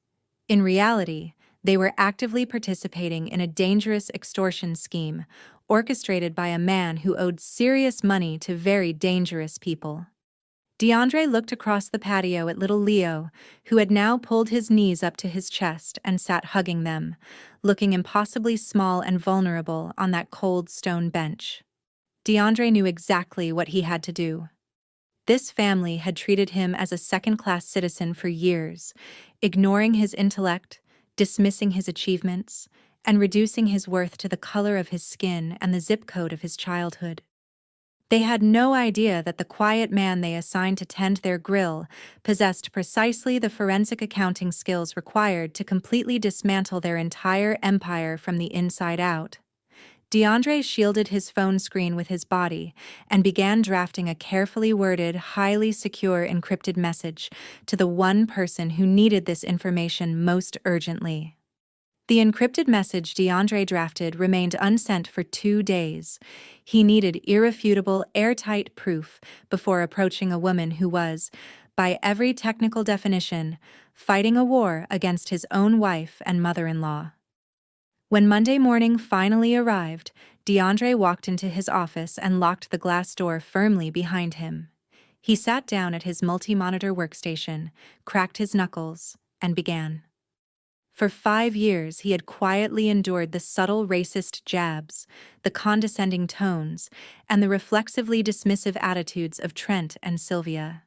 In reality, they were actively participating in a dangerous extortion scheme orchestrated by a man who owed serious money to very dangerous people. DeAndre looked across the patio at little Leo, who had now pulled his knees up to his chest and sat hugging them, looking impossibly small and vulnerable on that cold stone bench. DeAndre knew exactly what he had to do. This family had treated him as a second-class citizen for years, ignoring his intellect, dismissing his achievements, and reducing his worth to the color of his skin and the zip code of his childhood. They had no idea that the quiet man they assigned to tend their grill possessed precisely the forensic accounting skills required to completely dismantle their entire empire from the inside out. DeAndre shielded his phone screen with his body and began drafting a carefully worded, highly secure encrypted message to the one person who needed this information most urgently. The encrypted message DeAndre drafted remained unsent for 2 days. He needed irrefutable, airtight proof before approaching a woman who was, by every technical definition, fighting a war against his own wife and mother-in-law. When Monday morning finally arrived, DeAndre walked into his office and locked the glass door firmly behind him. He sat down at his multi-monitor workstation, cracked his knuckles, and began. For 5 years, he had quietly endured the subtle racist jabs, the condescending tones, and the reflexively dismissive attitudes of Trent and Sylvia.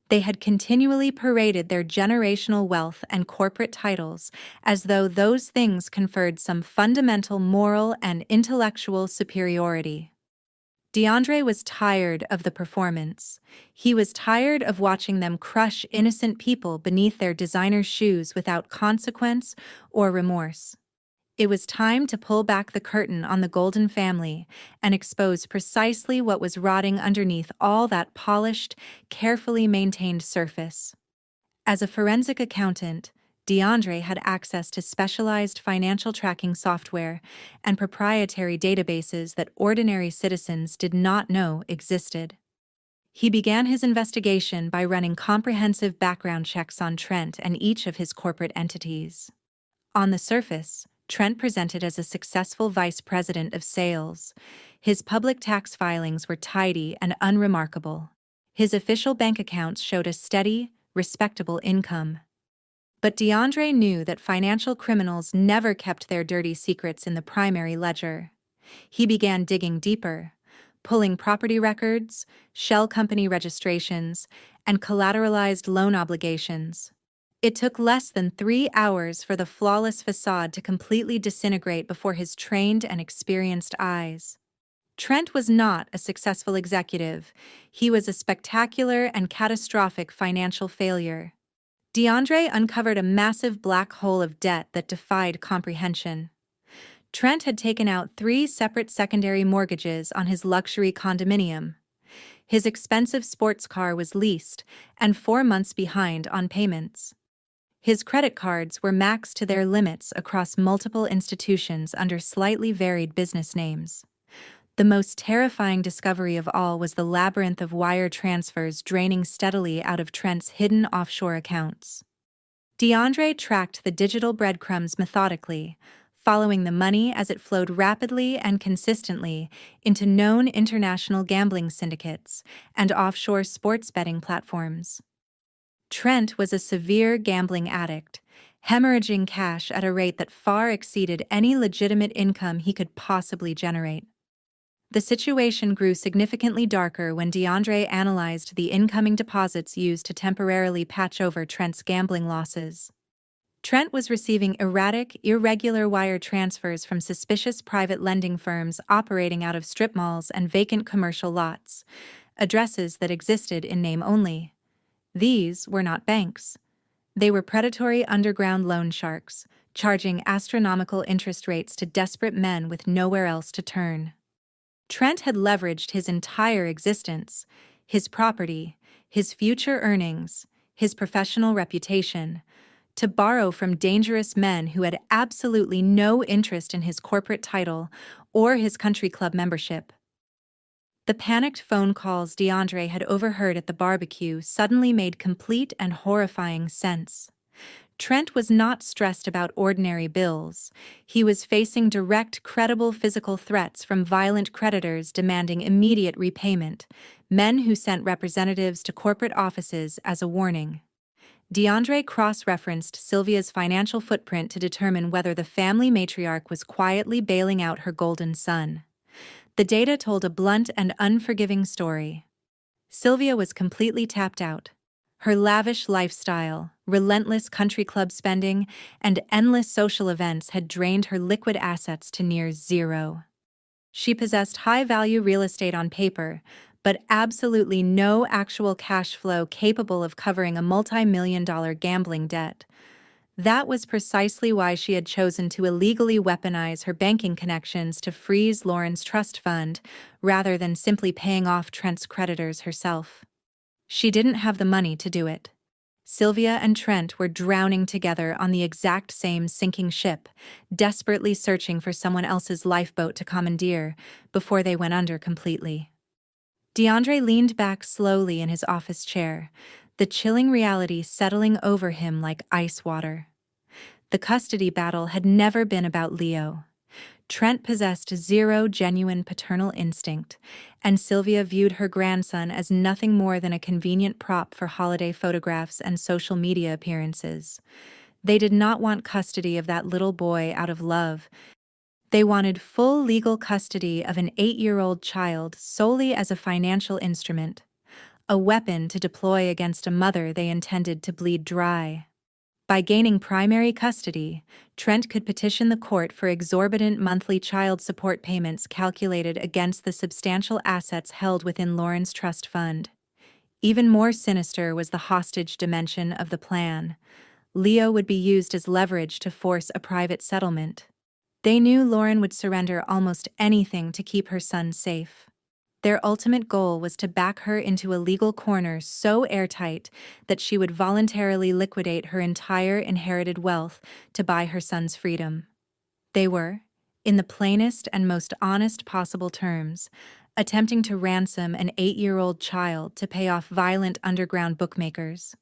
They had continually paraded their generational wealth and corporate titles as though those things conferred some fundamental moral and intellectual superiority. DeAndre was tired of the performance. He was tired of watching them crush innocent people beneath their designer shoes without consequence or remorse. It was time to pull back the curtain on the Golden family and expose precisely what was rotting underneath all that polished, carefully maintained surface. As a forensic accountant, DeAndre had access to specialized financial tracking software and proprietary databases that ordinary citizens did not know existed. He began his investigation by running comprehensive background checks on Trent and each of his corporate entities. On the surface, Trent presented as a successful vice president of sales. His public tax filings were tidy and unremarkable. His official bank accounts showed a steady, respectable income. But DeAndre knew that financial criminals never kept their dirty secrets in the primary ledger. He began digging deeper, pulling property records, shell company registrations, and collateralized loan obligations. It took less than 3 hours for the flawless facade to completely disintegrate before his trained and experienced eyes. Trent was not a successful executive. He was a spectacular and catastrophic financial failure. DeAndre uncovered a massive black hole of debt that defied comprehension. Trent had taken out 3 separate secondary mortgages on his luxury condominium. His expensive sports car was leased and 4 months behind on payments. His credit cards were maxed to their limits across multiple institutions under slightly varied business names. The most terrifying discovery of all was the labyrinth of wire transfers draining steadily out of Trent's hidden offshore accounts. DeAndre tracked the digital breadcrumbs methodically, following the money as it flowed rapidly and consistently into known international gambling syndicates and offshore sports betting platforms. Trent was a severe gambling addict, hemorrhaging cash at a rate that far exceeded any legitimate income he could possibly generate. The situation grew significantly darker when DeAndre analyzed the incoming deposits used to temporarily patch over Trent's gambling losses. Trent was receiving erratic, irregular wire transfers from suspicious private lending firms operating out of strip malls and vacant commercial lots, addresses that existed in name only. These were not banks. They were predatory underground loan sharks, charging astronomical interest rates to desperate men with nowhere else to turn. Trent had leveraged his entire existence, his property, his future earnings, his professional reputation, to borrow from dangerous men who had absolutely no interest in his corporate title or his country club membership. The panicked phone calls DeAndre had overheard at the barbecue suddenly made complete and horrifying sense. Trent was not stressed about ordinary bills. He was facing direct, credible physical threats from violent creditors demanding immediate repayment, men who sent representatives to corporate offices as a warning. DeAndre cross-referenced Sylvia's financial footprint to determine whether the family matriarch was quietly bailing out her golden son. The data told a blunt and unforgiving story. Sylvia was completely tapped out. Her lavish lifestyle, relentless country club spending, and endless social events had drained her liquid assets to near zero. She possessed high-value real estate on paper, but absolutely no actual cash flow capable of covering a multi-million-dollar gambling debt. That was precisely why she had chosen to illegally weaponize her banking connections to freeze Lauren's trust fund, rather than simply paying off Trent's creditors herself. She didn't have the money to do it. Sylvia and Trent were drowning together on the exact same sinking ship, desperately searching for someone else's lifeboat to commandeer before they went under completely. DeAndre leaned back slowly in his office chair, the chilling reality settling over him like ice water. The custody battle had never been about Leo. Trent possessed zero genuine paternal instinct, and Sylvia viewed her grandson as nothing more than a convenient prop for holiday photographs and social media appearances. They did not want custody of that little boy out of love. They wanted full legal custody of an 8-year-old child solely as a financial instrument, a weapon to deploy against a mother they intended to bleed dry. By gaining primary custody, Trent could petition the court for exorbitant monthly child support payments calculated against the substantial assets held within Lauren's trust fund. Even more sinister was the hostage dimension of the plan. Leo would be used as leverage to force a private settlement. They knew Lauren would surrender almost anything to keep her son safe. Their ultimate goal was to back her into a legal corner so airtight that she would voluntarily liquidate her entire inherited wealth to buy her son's freedom. They were, in the plainest and most honest possible terms, attempting to ransom an 8-year-old child to pay off violent underground bookmakers.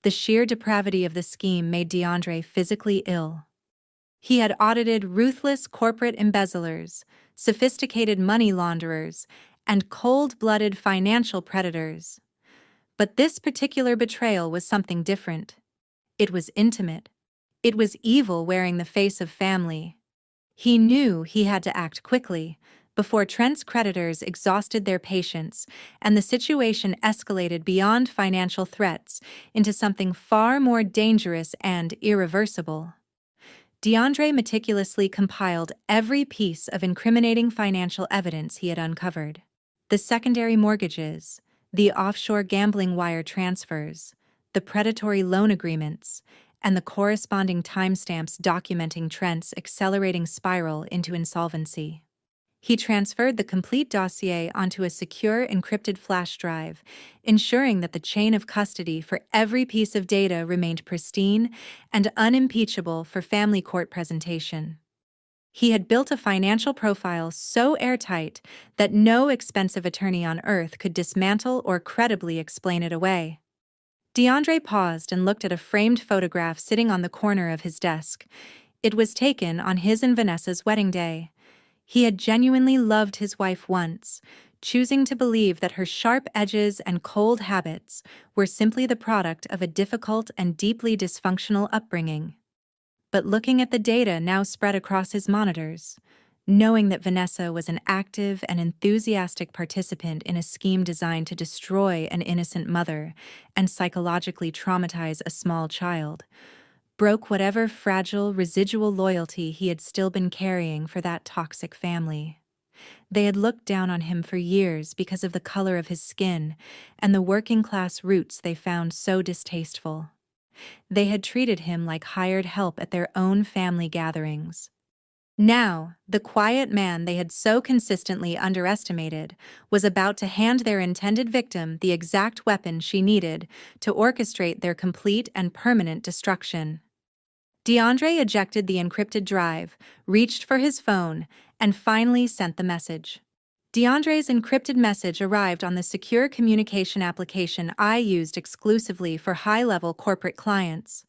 The sheer depravity of the scheme made DeAndre physically ill. He had audited ruthless corporate embezzlers, sophisticated money launderers, and cold-blooded financial predators. But this particular betrayal was something different. It was intimate. It was evil wearing the face of family. He knew he had to act quickly, before Trent's creditors exhausted their patience and the situation escalated beyond financial threats into something far more dangerous and irreversible. DeAndre meticulously compiled every piece of incriminating financial evidence he had uncovered. The secondary mortgages, the offshore gambling wire transfers, the predatory loan agreements, and the corresponding timestamps documenting Trent's accelerating spiral into insolvency. He transferred the complete dossier onto a secure encrypted flash drive, ensuring that the chain of custody for every piece of data remained pristine and unimpeachable for family court presentation. He had built a financial profile so airtight that no expensive attorney on earth could dismantle or credibly explain it away. DeAndre paused and looked at a framed photograph sitting on the corner of his desk. It was taken on his and Vanessa's wedding day. He had genuinely loved his wife once, choosing to believe that her sharp edges and cold habits were simply the product of a difficult and deeply dysfunctional upbringing. But looking at the data now spread across his monitors, knowing that Vanessa was an active and enthusiastic participant in a scheme designed to destroy an innocent mother and psychologically traumatize a small child, broke whatever fragile residual loyalty he had still been carrying for that toxic family. They had looked down on him for years because of the color of his skin and the working-class roots they found so distasteful. They had treated him like hired help at their own family gatherings. Now, the quiet man they had so consistently underestimated was about to hand their intended victim the exact weapon she needed to orchestrate their complete and permanent destruction. DeAndre ejected the encrypted drive, reached for his phone, and finally sent the message. DeAndre's encrypted message arrived on the secure communication application I used exclusively for high-level corporate clients.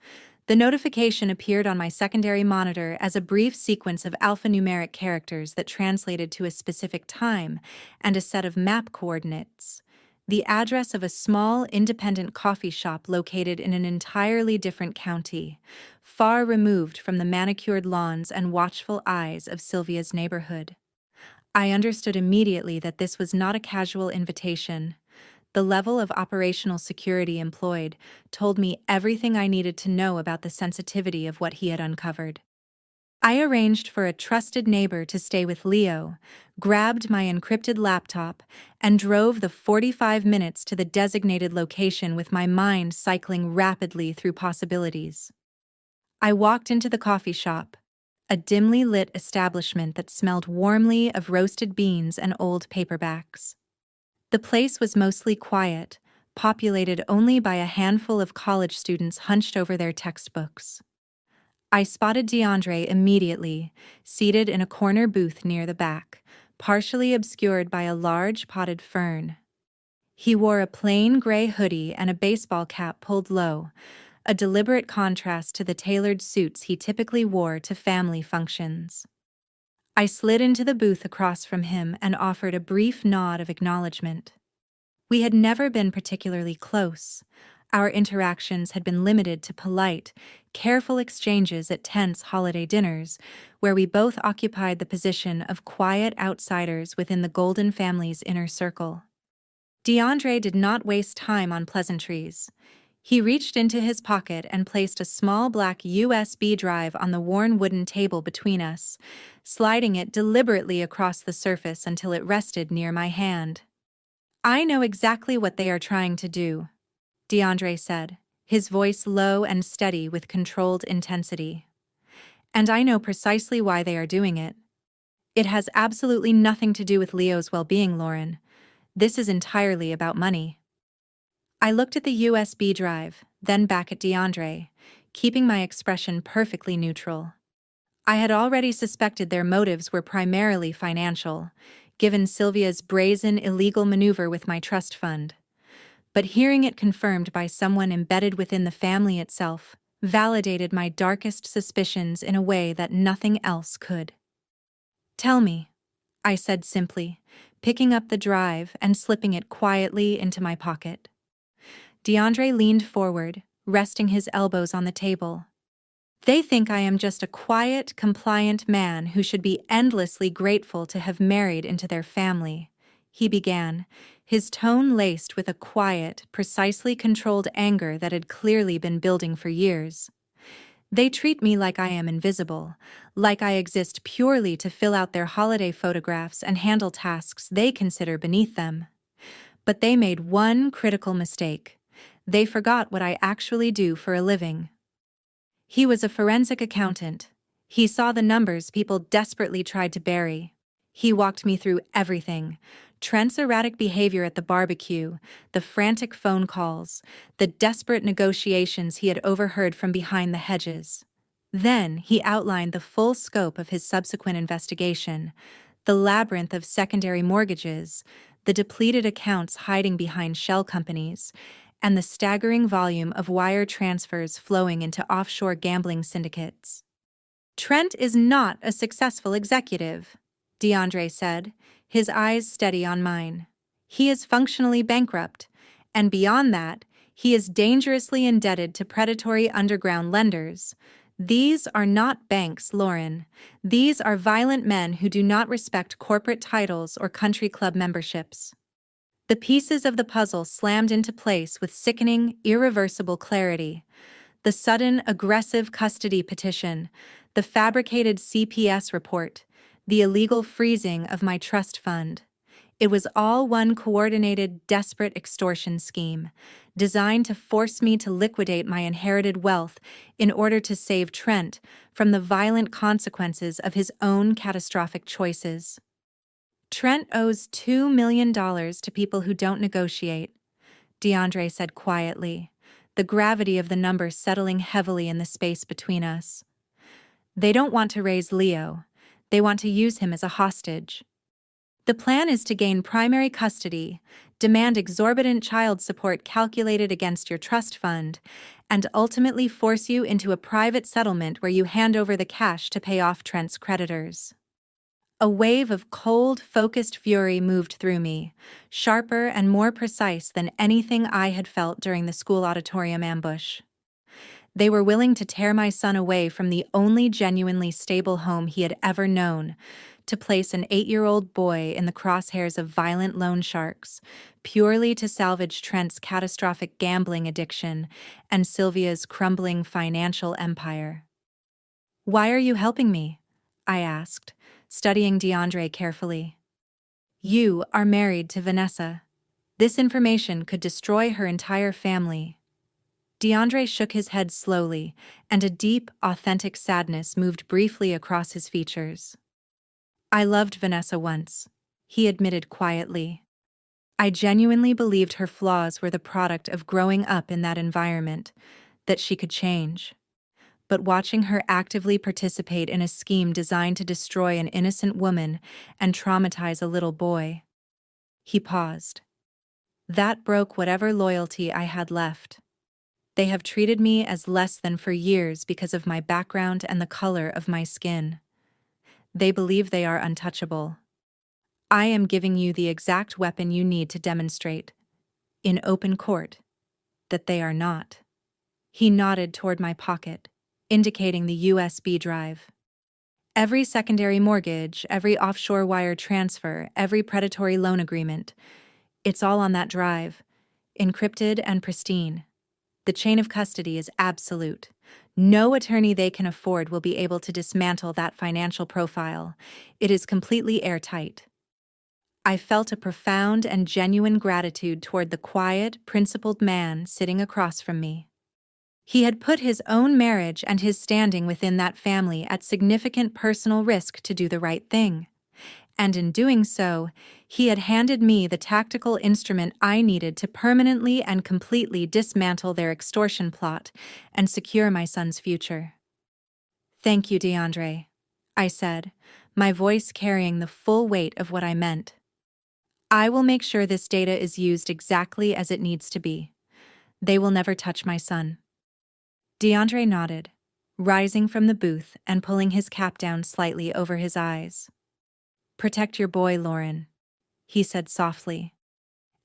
The notification appeared on my secondary monitor as a brief sequence of alphanumeric characters that translated to a specific time and a set of map coordinates. The address of a small, independent coffee shop located in an entirely different county, far removed from the manicured lawns and watchful eyes of Sylvia's neighborhood. I understood immediately that this was not a casual invitation. The level of operational security employed told me everything I needed to know about the sensitivity of what he had uncovered. I arranged for a trusted neighbor to stay with Leo, grabbed my encrypted laptop, and drove the 45 minutes to the designated location with my mind cycling rapidly through possibilities. I walked into the coffee shop, a dimly lit establishment that smelled warmly of roasted beans and old paperbacks. The place was mostly quiet, populated only by a handful of college students hunched over their textbooks. I spotted DeAndre immediately, seated in a corner booth near the back, partially obscured by a large potted fern. He wore a plain gray hoodie and a baseball cap pulled low, a deliberate contrast to the tailored suits he typically wore to family functions. I slid into the booth across from him and offered a brief nod of acknowledgement. We had never been particularly close. Our interactions had been limited to polite, careful exchanges at tense holiday dinners, where we both occupied the position of quiet outsiders within the Golden family's inner circle. DeAndre did not waste time on pleasantries. He reached into his pocket and placed a small black USB drive on the worn wooden table between us, sliding it deliberately across the surface until it rested near my hand. "I know exactly what they are trying to do," DeAndre said, his voice low and steady with controlled intensity. "And I know precisely why they are doing it. It has absolutely nothing to do with Leo's well-being, Lauren. This is entirely about money." I looked at the USB drive, then back at DeAndre, keeping my expression perfectly neutral. I had already suspected their motives were primarily financial, given Sylvia's brazen illegal maneuver with my trust fund. But hearing it confirmed by someone embedded within the family itself validated my darkest suspicions in a way that nothing else could. "Tell me," I said simply, picking up the drive and slipping it quietly into my pocket. DeAndre leaned forward, resting his elbows on the table. "They think I am just a quiet, compliant man who should be endlessly grateful to have married into their family," he began, his tone laced with a quiet, precisely controlled anger that had clearly been building for years. "They treat me like I am invisible, like I exist purely to fill out their holiday photographs and handle tasks they consider beneath them. But they made one critical mistake. They forgot what I actually do for a living." He was a forensic accountant. He saw the numbers people desperately tried to bury. He walked me through everything: Trent's erratic behavior at the barbecue, the frantic phone calls, the desperate negotiations he had overheard from behind the hedges. Then he outlined the full scope of his subsequent investigation: the labyrinth of secondary mortgages, the depleted accounts hiding behind shell companies, and the staggering volume of wire transfers flowing into offshore gambling syndicates. "Trent is not a successful executive," DeAndre said, his eyes steady on mine. "He is functionally bankrupt, and beyond that, he is dangerously indebted to predatory underground lenders. These are not banks, Lauren. These are violent men who do not respect corporate titles or country club memberships." The pieces of the puzzle slammed into place with sickening, irreversible clarity. The sudden, aggressive custody petition, the fabricated CPS report, the illegal freezing of my trust fund. It was all one coordinated, desperate extortion scheme, designed to force me to liquidate my inherited wealth in order to save Trent from the violent consequences of his own catastrophic choices. "Trent owes $2 million to people who don't negotiate," DeAndre said quietly, the gravity of the number settling heavily in the space between us. "They don't want to raise Leo. They want to use him as a hostage. The plan is to gain primary custody, demand exorbitant child support calculated against your trust fund, and ultimately force you into a private settlement where you hand over the cash to pay off Trent's creditors." A wave of cold, focused fury moved through me, sharper and more precise than anything I had felt during the school auditorium ambush. They were willing to tear my son away from the only genuinely stable home he had ever known, to place an 8-year-old boy in the crosshairs of violent loan sharks, purely to salvage Trent's catastrophic gambling addiction and Sylvia's crumbling financial empire. "Why are you helping me?" I asked, studying DeAndre carefully. "You are married to Vanessa. This information could destroy her entire family." DeAndre shook his head slowly, and a deep, authentic sadness moved briefly across his features. "I loved Vanessa once," he admitted quietly. "I genuinely believed her flaws were the product of growing up in that environment, that she could change. But watching her actively participate in a scheme designed to destroy an innocent woman and traumatize a little boy." He paused. "That broke whatever loyalty I had left. They have treated me as less than for years because of my background and the color of my skin. They believe they are untouchable. I am giving you the exact weapon you need to demonstrate, in open court, that they are not." He nodded toward my pocket, indicating the USB drive. "Every secondary mortgage, every offshore wire transfer, every predatory loan agreement, it's all on that drive, encrypted and pristine. The chain of custody is absolute. No attorney they can afford will be able to dismantle that financial profile. It is completely airtight." I felt a profound and genuine gratitude toward the quiet, principled man sitting across from me. He had put his own marriage and his standing within that family at significant personal risk to do the right thing. And in doing so, he had handed me the tactical instrument I needed to permanently and completely dismantle their extortion plot and secure my son's future. "Thank you, DeAndre," I said, my voice carrying the full weight of what I meant. "I will make sure this data is used exactly as it needs to be. They will never touch my son." DeAndre nodded, rising from the booth and pulling his cap down slightly over his eyes. "Protect your boy, Lauren," he said softly.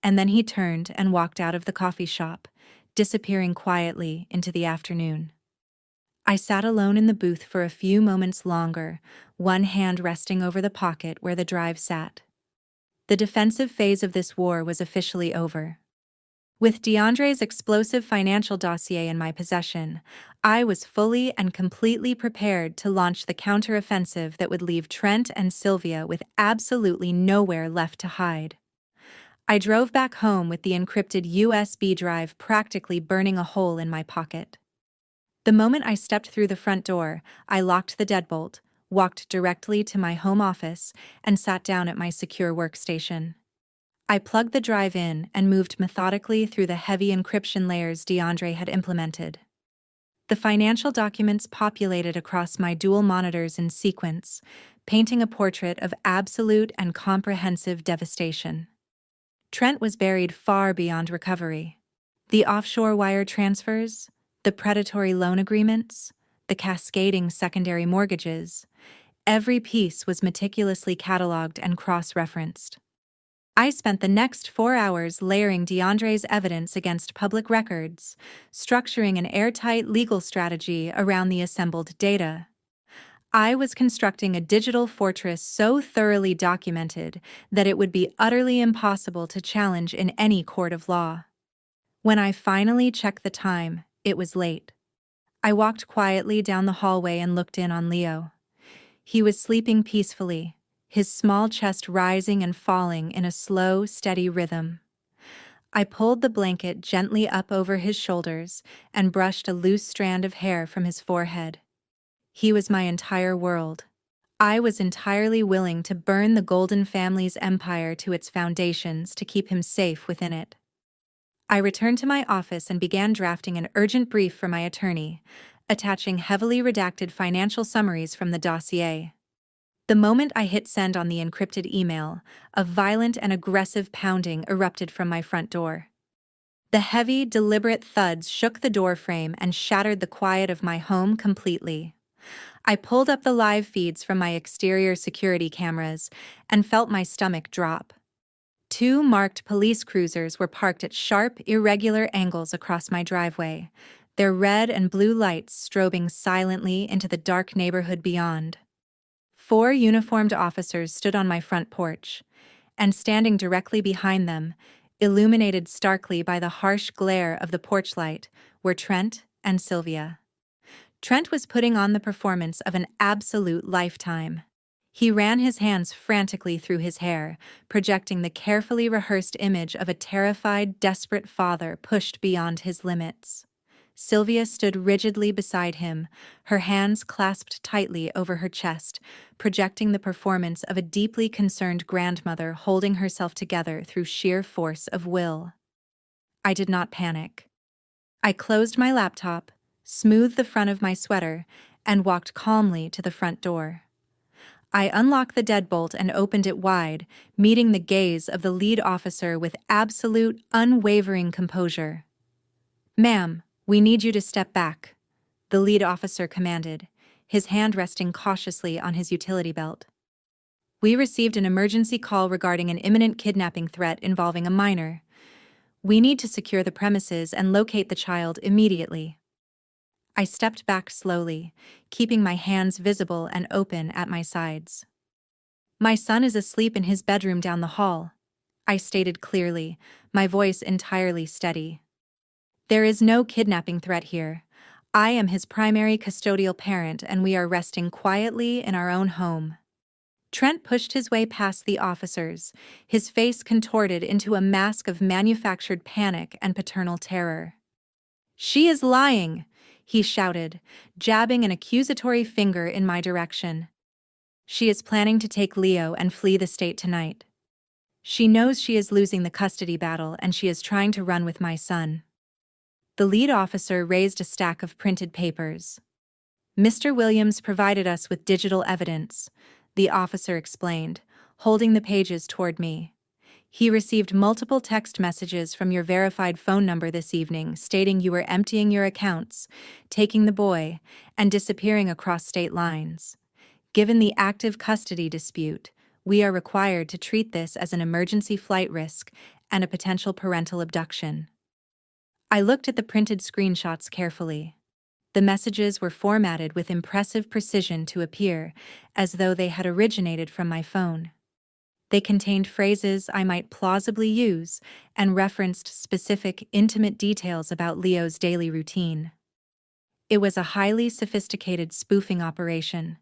And then he turned and walked out of the coffee shop, disappearing quietly into the afternoon. I sat alone in the booth for a few moments longer, one hand resting over the pocket where the drive sat. The defensive phase of this war was officially over. With DeAndre's explosive financial dossier in my possession, I was fully and completely prepared to launch the counteroffensive that would leave Trent and Sylvia with absolutely nowhere left to hide. I drove back home with the encrypted USB drive practically burning a hole in my pocket. The moment I stepped through the front door, I locked the deadbolt, walked directly to my home office, and sat down at my secure workstation. I plugged the drive in and moved methodically through the heavy encryption layers DeAndre had implemented. The financial documents populated across my dual monitors in sequence, painting a portrait of absolute and comprehensive devastation. Trent was buried far beyond recovery. The offshore wire transfers, the predatory loan agreements, the cascading secondary mortgages, every piece was meticulously cataloged and cross-referenced. I spent the next 4 hours layering DeAndre's evidence against public records, structuring an airtight legal strategy around the assembled data. I was constructing a digital fortress so thoroughly documented that it would be utterly impossible to challenge in any court of law. When I finally checked the time, it was late. I walked quietly down the hallway and looked in on Leo. He was sleeping peacefully, his small chest rising and falling in a slow, steady rhythm. I pulled the blanket gently up over his shoulders and brushed a loose strand of hair from his forehead. He was my entire world. I was entirely willing to burn the Golden family's empire to its foundations to keep him safe within it. I returned to my office and began drafting an urgent brief for my attorney, attaching heavily redacted financial summaries from the dossier. The moment I hit send on the encrypted email, a violent and aggressive pounding erupted from my front door. The heavy, deliberate thuds shook the door frame and shattered the quiet of my home completely. I pulled up the live feeds from my exterior security cameras and felt my stomach drop. 2 marked police cruisers were parked at sharp, irregular angles across my driveway, their red and blue lights strobing silently into the dark neighborhood beyond. 4 uniformed officers stood on my front porch, and standing directly behind them, illuminated starkly by the harsh glare of the porch light, were Trent and Sylvia. Trent was putting on the performance of an absolute lifetime. He ran his hands frantically through his hair, projecting the carefully rehearsed image of a terrified, desperate father pushed beyond his limits. Sylvia stood rigidly beside him, her hands clasped tightly over her chest, projecting the performance of a deeply concerned grandmother holding herself together through sheer force of will. I did not panic. I closed my laptop, smoothed the front of my sweater, and walked calmly to the front door. I unlocked the deadbolt and opened it wide, meeting the gaze of the lead officer with absolute, unwavering composure. "Ma'am, we need you to step back," the lead officer commanded, his hand resting cautiously on his utility belt. "We received an emergency call regarding an imminent kidnapping threat involving a minor. We need to secure the premises and locate the child immediately." I stepped back slowly, keeping my hands visible and open at my sides. "My son is asleep in his bedroom down the hall," I stated clearly, my voice entirely steady. "There is no kidnapping threat here. I am his primary custodial parent and we are resting quietly in our own home." Trent pushed his way past the officers, his face contorted into a mask of manufactured panic and paternal terror. "She is lying!" he shouted, jabbing an accusatory finger in my direction. "She is planning to take Leo and flee the state tonight. She knows she is losing the custody battle and she is trying to run with my son." The lead officer raised a stack of printed papers. "Mr. Williams provided us with digital evidence," the officer explained, holding the pages toward me. "He received multiple text messages from your verified phone number this evening stating you were emptying your accounts, taking the boy, and disappearing across state lines. Given the active custody dispute, we are required to treat this as an emergency flight risk and a potential parental abduction." I looked at the printed screenshots carefully. The messages were formatted with impressive precision to appear as though they had originated from my phone. They contained phrases I might plausibly use and referenced specific, intimate details about Leo's daily routine. It was a highly sophisticated spoofing operation.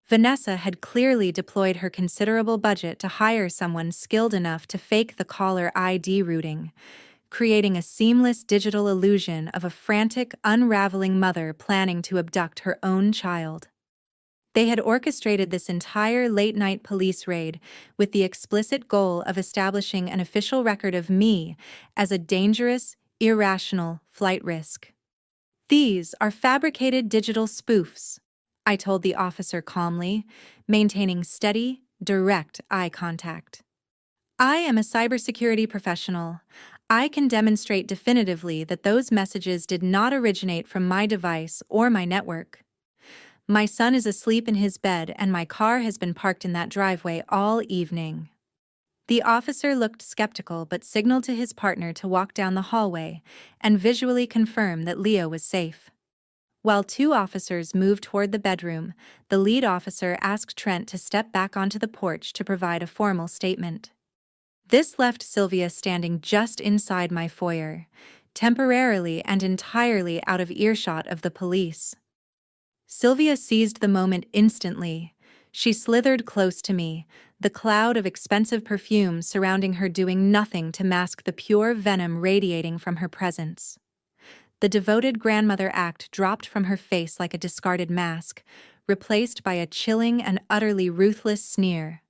Vanessa had clearly deployed her considerable budget to hire someone skilled enough to fake the caller ID routing, creating a seamless digital illusion of a frantic, unraveling mother planning to abduct her own child. They had orchestrated this entire late-night police raid with the explicit goal of establishing an official record of me as a dangerous, irrational flight risk. "These are fabricated digital spoofs," I told the officer calmly, maintaining steady, direct eye contact. "I am a cybersecurity professional. I can demonstrate definitively that those messages did not originate from my device or my network. My son is asleep in his bed and my car has been parked in that driveway all evening." The officer looked skeptical but signaled to his partner to walk down the hallway and visually confirm that Leo was safe. While 2 officers moved toward the bedroom, the lead officer asked Trent to step back onto the porch to provide a formal statement. This left Sylvia standing just inside my foyer, temporarily and entirely out of earshot of the police. Sylvia seized the moment instantly. She slithered close to me, the cloud of expensive perfume surrounding her doing nothing to mask the pure venom radiating from her presence. The devoted grandmother act dropped from her face like a discarded mask, replaced by a chilling and utterly ruthless sneer.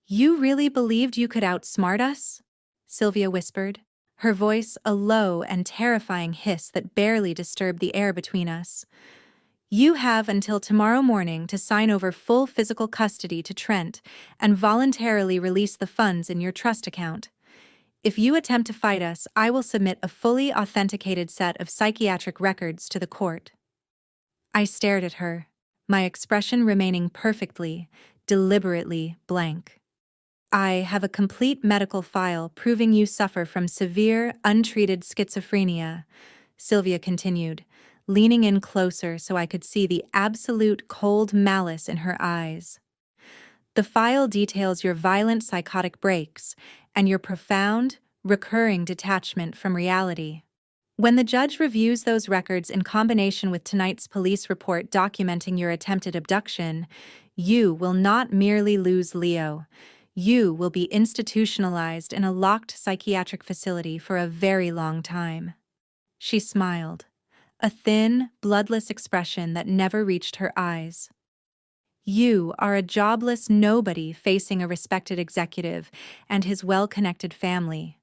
"You really believed you could outsmart us?" Sylvia whispered, her voice a low and terrifying hiss that barely disturbed the air between us. "You have until tomorrow morning to sign over full physical custody to Trent and voluntarily release the funds in your trust account. If you attempt to fight us, I will submit a fully authenticated set of psychiatric records to the court." I stared at her, my expression remaining perfectly, deliberately blank. "I have a complete medical file proving you suffer from severe, untreated schizophrenia," Sylvia continued, leaning in closer so I could see the absolute cold malice in her eyes. The file details your violent psychotic breaks and your profound, recurring detachment from reality. When the judge reviews those records in combination with tonight's police report documenting your attempted abduction, you will not merely lose Leo. You will be institutionalized in a locked psychiatric facility for a very long time. She smiled, a thin, bloodless expression that never reached her eyes. You are a jobless nobody facing a respected executive and his well-connected family.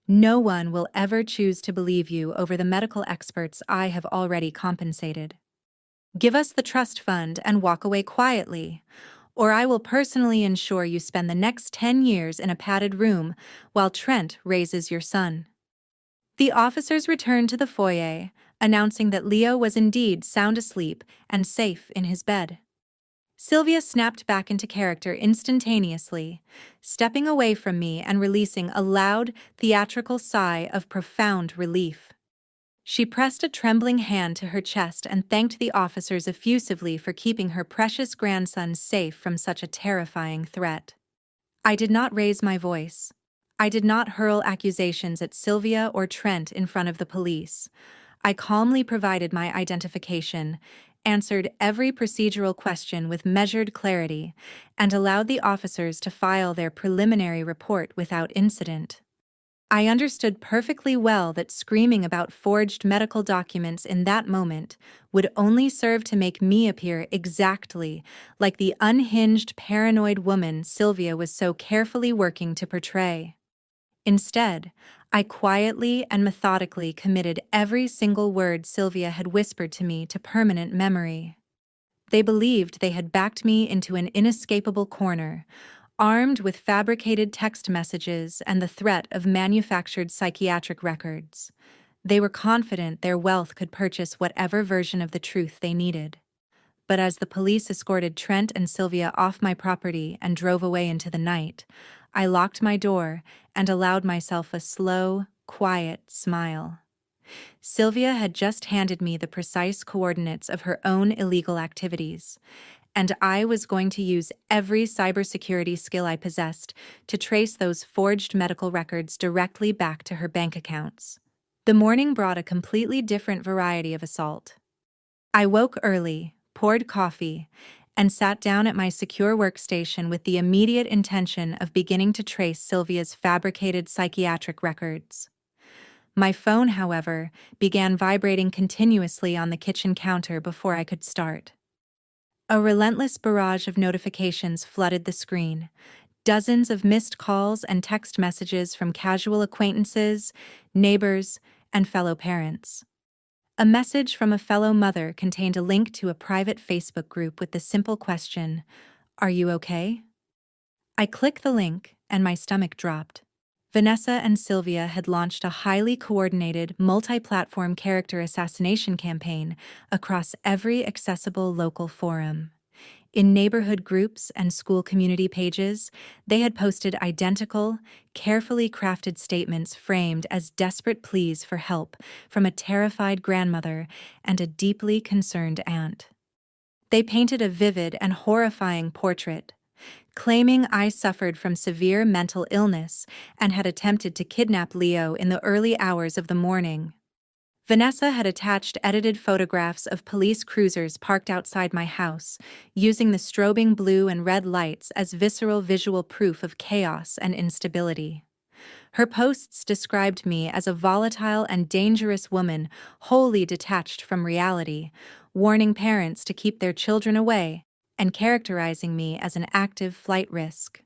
No one will ever choose to believe you over the medical experts I have already compensated. Give us the trust fund and walk away quietly, or I will personally ensure you spend the next 10 years in a padded room while Trent raises your son. The officers returned to the foyer, announcing that Leo was indeed sound asleep and safe in his bed. Sylvia snapped back into character instantaneously, stepping away from me and releasing a loud, theatrical sigh of profound relief. She pressed a trembling hand to her chest and thanked the officers effusively for keeping her precious grandson safe from such a terrifying threat. I did not raise my voice. I did not hurl accusations at Sylvia or Trent in front of the police. I calmly provided my identification, answered every procedural question with measured clarity, and allowed the officers to file their preliminary report without incident. I understood perfectly well that screaming about forged medical documents in that moment would only serve to make me appear exactly like the unhinged, paranoid woman Sylvia was so carefully working to portray. Instead, I quietly and methodically committed every single word Sylvia had whispered to me to permanent memory. They believed they had backed me into an inescapable corner, armed with fabricated text messages and the threat of manufactured psychiatric records. They were confident their wealth could purchase whatever version of the truth they needed. But as the police escorted Trent and Sylvia off my property and drove away into the night, I locked my door and allowed myself a slow, quiet smile. Sylvia had just handed me the precise coordinates of her own illegal activities, and I was going to use every cybersecurity skill I possessed to trace those forged medical records directly back to her bank accounts. The morning brought a completely different variety of assault. I woke early, poured coffee, and sat down at my secure workstation with the immediate intention of beginning to trace Sylvia's fabricated psychiatric records. My phone, however, began vibrating continuously on the kitchen counter before I could start. A relentless barrage of notifications flooded the screen, dozens of missed calls and text messages from casual acquaintances, neighbors, and fellow parents. A message from a fellow mother contained a link to a private Facebook group with the simple question, "Are you okay?" I clicked the link, and my stomach dropped. Vanessa and Sylvia had launched a highly coordinated, multi-platform character assassination campaign across every accessible local forum. In neighborhood groups and school community pages, they had posted identical, carefully crafted statements framed as desperate pleas for help from a terrified grandmother and a deeply concerned aunt. They painted a vivid and horrifying portrait, claiming I suffered from severe mental illness and had attempted to kidnap Leo in the early hours of the morning. Vanessa had attached edited photographs of police cruisers parked outside my house, using the strobing blue and red lights as visceral visual proof of chaos and instability. Her posts described me as a volatile and dangerous woman wholly detached from reality, warning parents to keep their children away, and characterizing me as an active flight risk.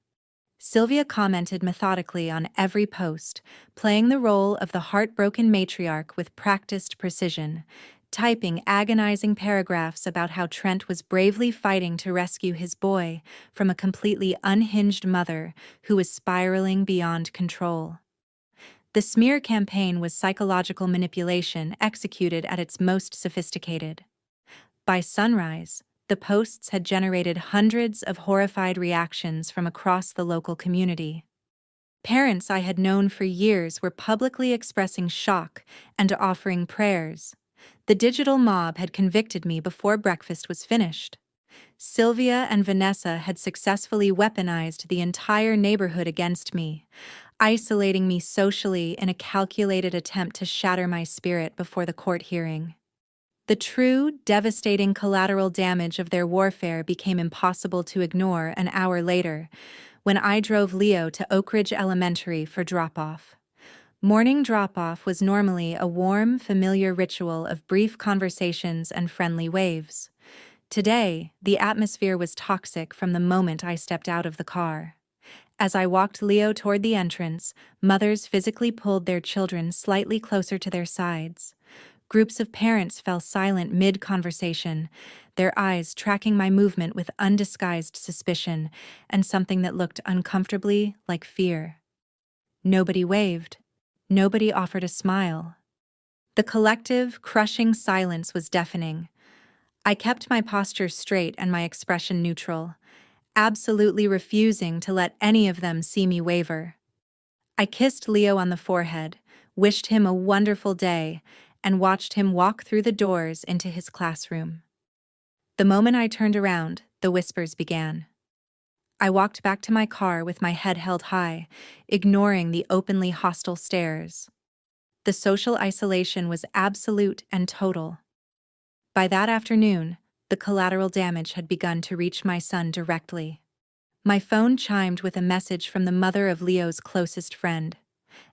Sylvia commented methodically on every post, playing the role of the heartbroken matriarch with practiced precision, typing agonizing paragraphs about how Trent was bravely fighting to rescue his boy from a completely unhinged mother who was spiraling beyond control. The smear campaign was psychological manipulation executed at its most sophisticated. By sunrise, the posts had generated hundreds of horrified reactions from across the local community. Parents I had known for years were publicly expressing shock and offering prayers, The digital mob had convicted me before breakfast was finished. Sylvia and Vanessa had successfully weaponized the entire neighborhood against me, isolating me socially in a calculated attempt to shatter my spirit before the court hearing. The true, devastating collateral damage of their warfare became impossible to ignore an hour later, when I drove Leo to Oak Ridge Elementary for drop-off. Morning drop-off was normally a warm, familiar ritual of brief conversations and friendly waves. Today, the atmosphere was toxic from the moment I stepped out of the car. As I walked Leo toward the entrance, mothers physically pulled their children slightly closer to their sides. Groups of parents fell silent mid-conversation, their eyes tracking my movement with undisguised suspicion and something that looked uncomfortably like fear. Nobody waved. Nobody offered a smile. The collective, crushing silence was deafening. I kept my posture straight and my expression neutral, absolutely refusing to let any of them see me waver. I kissed Leo on the forehead, wished him a wonderful day, and watched him walk through the doors into his classroom. The moment I turned around, the whispers began. I walked back to my car with my head held high, ignoring the openly hostile stares. The social isolation was absolute and total. By that afternoon, the collateral damage had begun to reach my son directly. My phone chimed with a message from the mother of Leo's closest friend.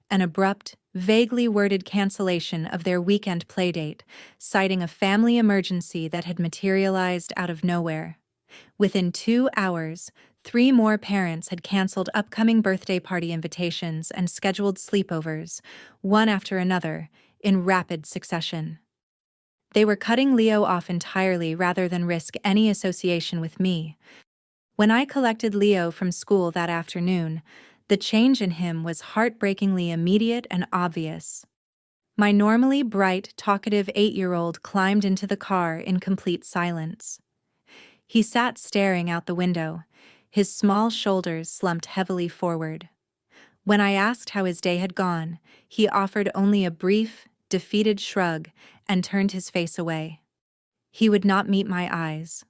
An abrupt, vaguely worded cancellation of their weekend playdate, citing a family emergency that had materialized out of nowhere. Within 2 hours, 3 more parents had canceled upcoming birthday party invitations and scheduled sleepovers, one after another, in rapid succession. They were cutting Leo off entirely rather than risk any association with me. When I collected Leo from school that afternoon, the change in him was heartbreakingly immediate and obvious. My normally bright, talkative 8-year-old climbed into the car in complete silence. He sat staring out the window, his small shoulders slumped heavily forward. When I asked how his day had gone, he offered only a brief, defeated shrug and turned his face away. He would not meet my eyes.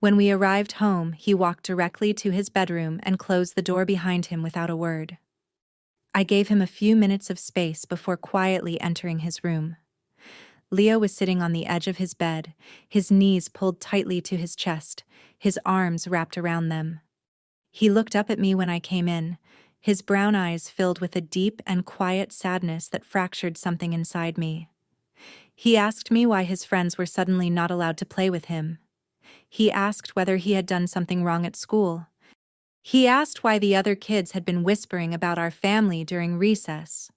When we arrived home, he walked directly to his bedroom and closed the door behind him without a word. I gave him a few minutes of space before quietly entering his room. Leo was sitting on the edge of his bed, his knees pulled tightly to his chest, his arms wrapped around them. He looked up at me when I came in, his brown eyes filled with a deep and quiet sadness that fractured something inside me. He asked me why his friends were suddenly not allowed to play with him. He asked whether he had done something wrong at school. He asked why the other kids had been whispering about our family during recess.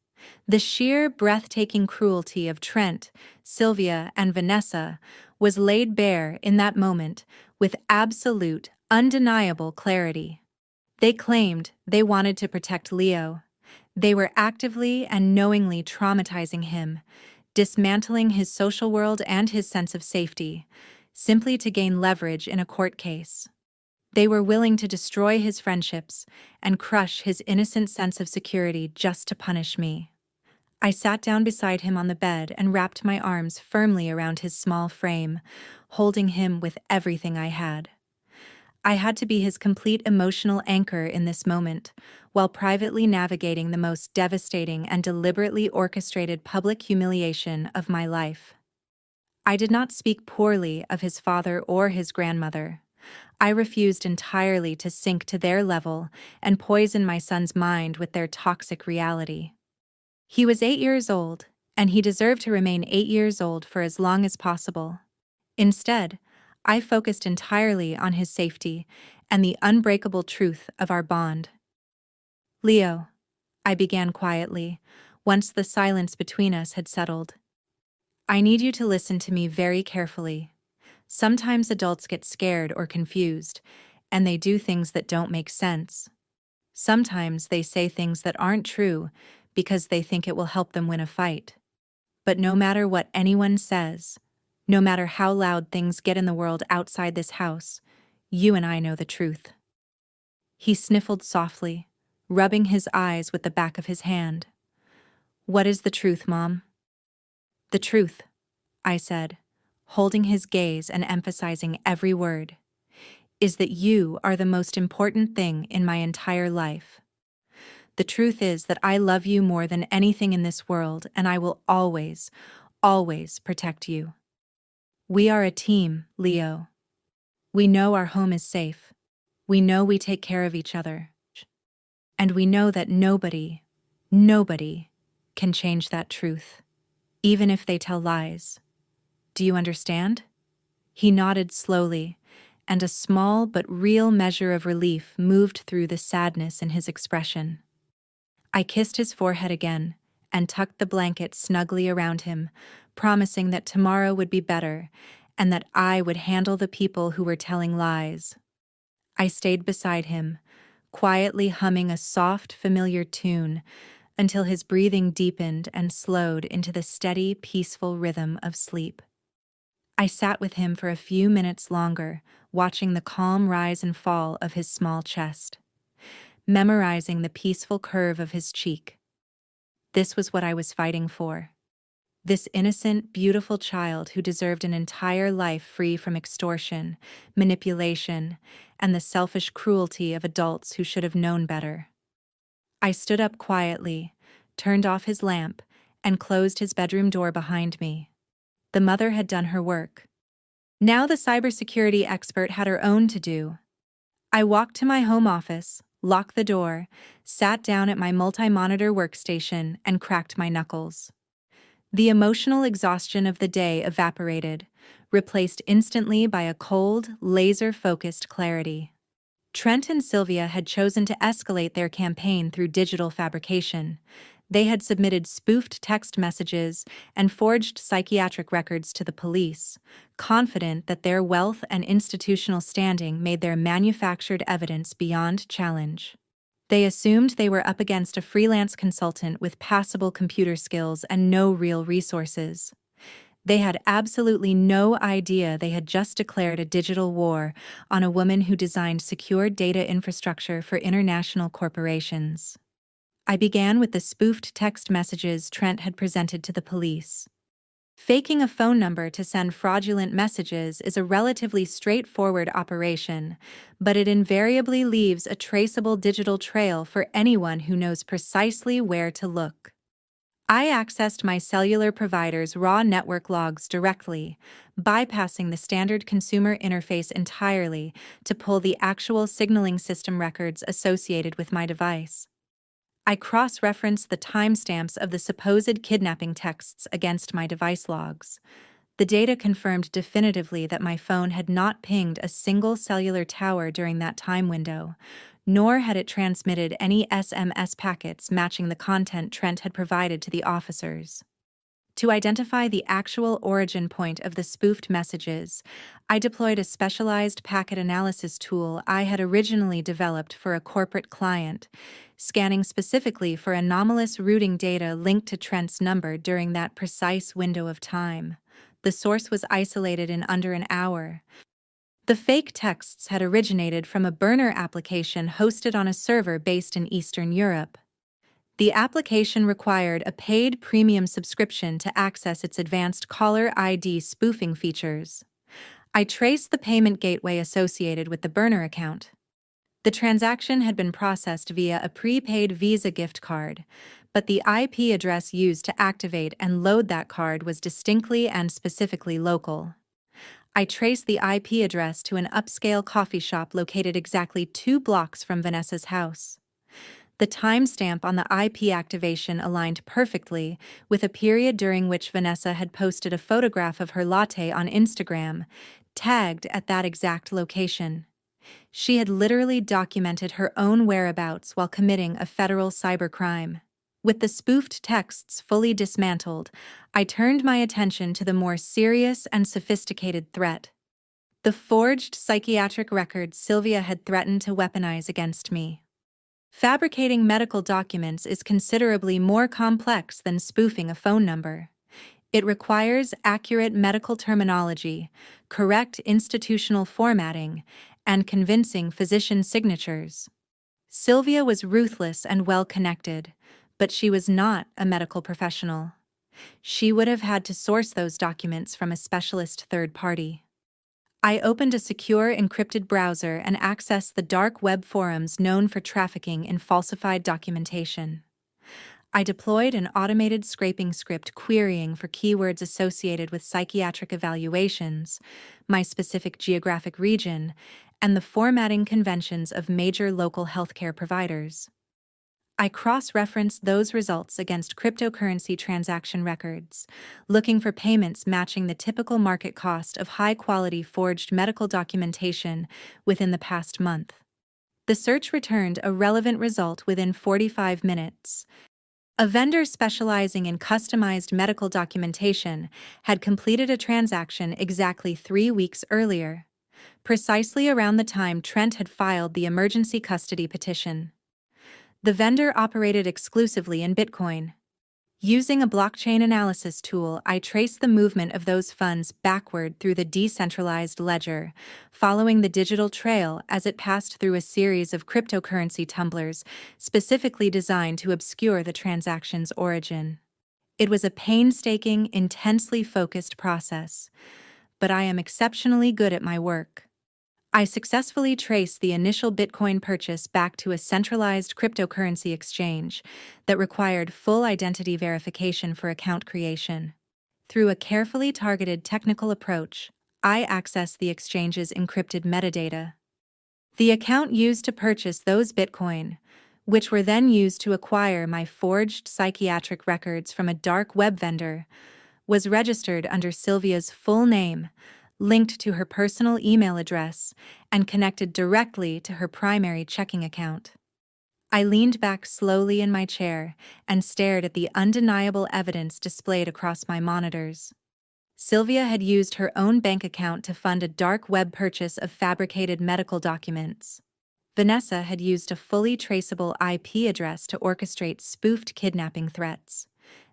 The sheer, breathtaking cruelty of Trent, Sylvia, and Vanessa was laid bare in that moment with absolute, undeniable clarity. They claimed they wanted to protect Leo. They were actively and knowingly traumatizing him, dismantling his social world and his sense of safety, simply to gain leverage in a court case. They were willing to destroy his friendships and crush his innocent sense of security just to punish me. I sat down beside him on the bed and wrapped my arms firmly around his small frame, holding him with everything I had. I had to be his complete emotional anchor in this moment, while privately navigating the most devastating and deliberately orchestrated public humiliation of my life. I did not speak poorly of his father or his grandmother. I refused entirely to sink to their level and poison my son's mind with their toxic reality. He was 8 years old, and he deserved to remain 8 years old for as long as possible. Instead, I focused entirely on his safety and the unbreakable truth of our bond. Leo, I began quietly, once the silence between us had settled. I need you to listen to me very carefully. Sometimes adults get scared or confused, and they do things that don't make sense. Sometimes they say things that aren't true because they think it will help them win a fight. But no matter what anyone says, no matter how loud things get in the world outside this house, you and I know the truth. He sniffled softly, rubbing his eyes with the back of his hand. What is the truth, Mom? The truth, I said, holding his gaze and emphasizing every word, is that you are the most important thing in my entire life. The truth is that I love you more than anything in this world, and I will always, always protect you. We are a team, Leo. We know our home is safe. We know we take care of each other. And we know that nobody can change that truth, even if they tell lies. Do you understand? He nodded slowly, and a small but real measure of relief moved through the sadness in his expression. I kissed his forehead again and tucked the blanket snugly around him, promising that tomorrow would be better and that I would handle the people who were telling lies. I stayed beside him, quietly humming a soft, familiar tune until his breathing deepened and slowed into the steady, peaceful rhythm of sleep. I sat with him for a few minutes longer, watching the calm rise and fall of his small chest, memorizing the peaceful curve of his cheek. This was what I was fighting for. This innocent, beautiful child who deserved an entire life free from extortion, manipulation, and the selfish cruelty of adults who should have known better. I stood up quietly, turned off his lamp, and closed his bedroom door behind me. The mother had done her work. Now the cybersecurity expert had her own to do. I walked to my home office, locked the door, sat down at my multi-monitor workstation, and cracked my knuckles. The emotional exhaustion of the day evaporated, replaced instantly by a cold, laser-focused clarity. Trent and Sylvia had chosen to escalate their campaign through digital fabrication. They had submitted spoofed text messages and forged psychiatric records to the police, confident that their wealth and institutional standing made their manufactured evidence beyond challenge. They assumed they were up against a freelance consultant with passable computer skills and no real resources. They had absolutely no idea they had just declared a digital war on a woman who designed secure data infrastructure for international corporations. I began with the spoofed text messages Trent had presented to the police. Faking a phone number to send fraudulent messages is a relatively straightforward operation, but it invariably leaves a traceable digital trail for anyone who knows precisely where to look. I accessed my cellular provider's raw network logs directly, bypassing the standard consumer interface entirely to pull the actual signaling system records associated with my device. I cross-referenced the timestamps of the supposed kidnapping texts against my device logs. The data confirmed definitively that my phone had not pinged a single cellular tower during that time window, nor had it transmitted any SMS packets matching the content Trent had provided to the officers. To identify the actual origin point of the spoofed messages, I deployed a specialized packet analysis tool I had originally developed for a corporate client, scanning specifically for anomalous routing data linked to Trent's number during that precise window of time. The source was isolated in under an hour. The fake texts had originated from a burner application hosted on a server based in Eastern Europe. The application required a paid premium subscription to access its advanced caller ID spoofing features. I traced the payment gateway associated with the burner account. The transaction had been processed via a prepaid Visa gift card, but the IP address used to activate and load that card was distinctly and specifically local. I traced the IP address to an upscale coffee shop located exactly 2 blocks from Vanessa's house. The timestamp on the IP activation aligned perfectly with a period during which Vanessa had posted a photograph of her latte on Instagram, tagged at that exact location. She had literally documented her own whereabouts while committing a federal cybercrime. With the spoofed texts fully dismantled, I turned my attention to the more serious and sophisticated threat. The forged psychiatric records Sylvia had threatened to weaponize against me. Fabricating medical documents is considerably more complex than spoofing a phone number. It requires accurate medical terminology, correct institutional formatting, and convincing physician signatures. Sylvia was ruthless and well-connected, but she was not a medical professional. She would have had to source those documents from a specialist third party. I opened a secure encrypted browser and accessed the dark web forums known for trafficking in falsified documentation. I deployed an automated scraping script querying for keywords associated with psychiatric evaluations, my specific geographic region, and the formatting conventions of major local healthcare providers. I cross-referenced those results against cryptocurrency transaction records, looking for payments matching the typical market cost of high-quality forged medical documentation within the past month. The search returned a relevant result within 45 minutes. A vendor specializing in customized medical documentation had completed a transaction exactly 3 weeks earlier, precisely around the time Trent had filed the emergency custody petition. The vendor operated exclusively in Bitcoin. Using a blockchain analysis tool, I traced the movement of those funds backward through the decentralized ledger, following the digital trail as it passed through a series of cryptocurrency tumblers specifically designed to obscure the transaction's origin. It was a painstaking, intensely focused process, but I am exceptionally good at my work. I successfully traced the initial Bitcoin purchase back to a centralized cryptocurrency exchange that required full identity verification for account creation. Through a carefully targeted technical approach, I accessed the exchange's encrypted metadata. The account used to purchase those Bitcoin, which were then used to acquire my forged psychiatric records from a dark web vendor, was registered under Sylvia's full name, linked to her personal email address, and connected directly to her primary checking account. I leaned back slowly in my chair and stared at the undeniable evidence displayed across my monitors. Sylvia had used her own bank account to fund a dark web purchase of fabricated medical documents. Vanessa had used a fully traceable IP address to orchestrate spoofed kidnapping threats.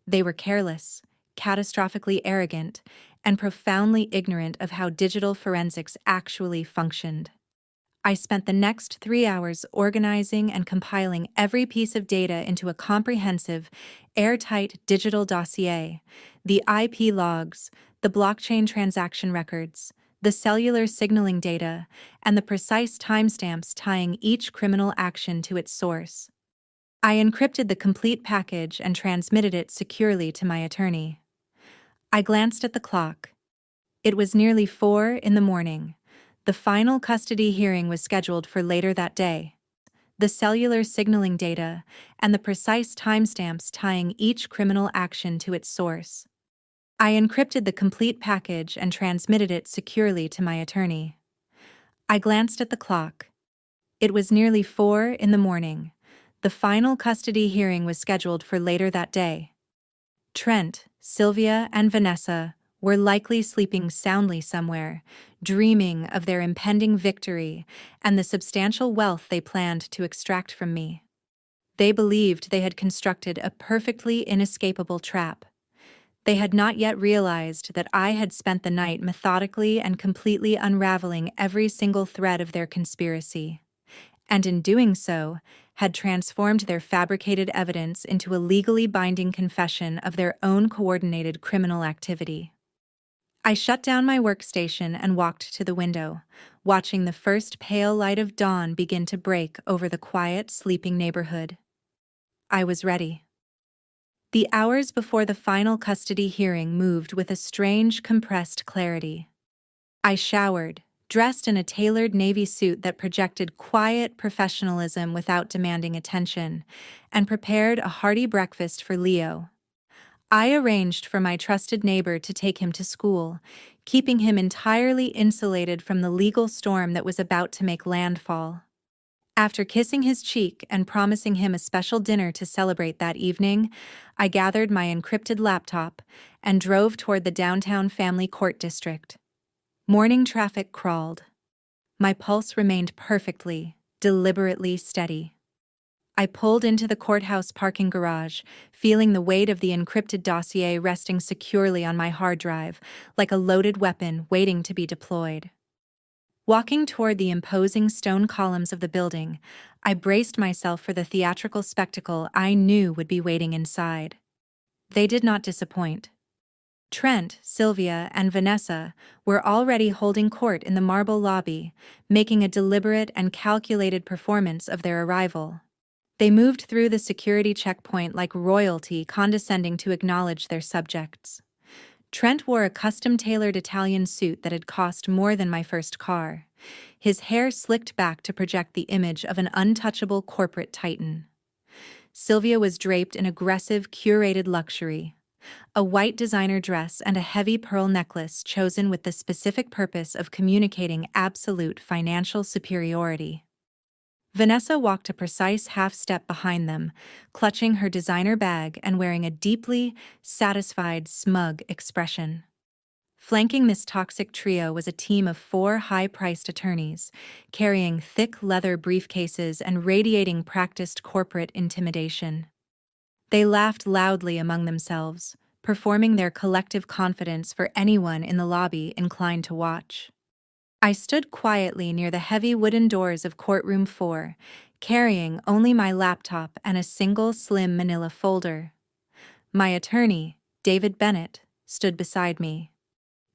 They were careless, catastrophically arrogant, and profoundly ignorant of how digital forensics actually functioned. I spent the next 3 hours organizing and compiling every piece of data into a comprehensive, airtight digital dossier: the IP logs, the blockchain transaction records, the cellular signaling data, and the precise timestamps tying each criminal action to its source. I encrypted the complete package and transmitted it securely to my attorney. I glanced at the clock. It was nearly 4 in the morning. The final custody hearing was scheduled for later that day. The cellular signaling data and the precise timestamps tying each criminal action to its source. I encrypted the complete package and transmitted it securely to my attorney. I glanced at the clock. It was nearly 4 in the morning. The final custody hearing was scheduled for later that day. Trent, Sylvia, and Vanessa were likely sleeping soundly somewhere, dreaming of their impending victory and the substantial wealth they planned to extract from me. They believed they had constructed a perfectly inescapable trap. They had not yet realized that I had spent the night methodically and completely unraveling every single thread of their conspiracy, and in doing so, had transformed their fabricated evidence into a legally binding confession of their own coordinated criminal activity. I shut down my workstation and walked to the window, watching the first pale light of dawn begin to break over the quiet, sleeping neighborhood. I was ready. The hours before the final custody hearing moved with a strange, compressed clarity. I showered, dressed in a tailored navy suit that projected quiet professionalism without demanding attention, and prepared a hearty breakfast for Leo. I arranged for my trusted neighbor to take him to school, keeping him entirely insulated from the legal storm that was about to make landfall. After kissing his cheek and promising him a special dinner to celebrate that evening, I gathered my encrypted laptop and drove toward the downtown family court district. Morning traffic crawled. My pulse remained perfectly, deliberately steady. I pulled into the courthouse parking garage, feeling the weight of the encrypted dossier resting securely on my hard drive, like a loaded weapon waiting to be deployed. Walking toward the imposing stone columns of the building, I braced myself for the theatrical spectacle I knew would be waiting inside. They did not disappoint. Trent, Sylvia, and Vanessa were already holding court in the marble lobby, making a deliberate and calculated performance of their arrival. They moved through the security checkpoint like royalty, condescending to acknowledge their subjects. Trent wore a custom-tailored Italian suit that had cost more than my first car, his hair slicked back to project the image of an untouchable corporate titan. Sylvia was draped in aggressive, curated luxury, a white designer dress and a heavy pearl necklace chosen with the specific purpose of communicating absolute financial superiority. Vanessa walked a precise half-step behind them, clutching her designer bag and wearing a deeply satisfied, smug expression. Flanking this toxic trio was a team of 4 high-priced attorneys, carrying thick leather briefcases and radiating practiced corporate intimidation. They laughed loudly among themselves, performing their collective confidence for anyone in the lobby inclined to watch. I stood quietly near the heavy wooden doors of Courtroom 4, carrying only my laptop and a single slim manila folder. My attorney, David Bennett, stood beside me.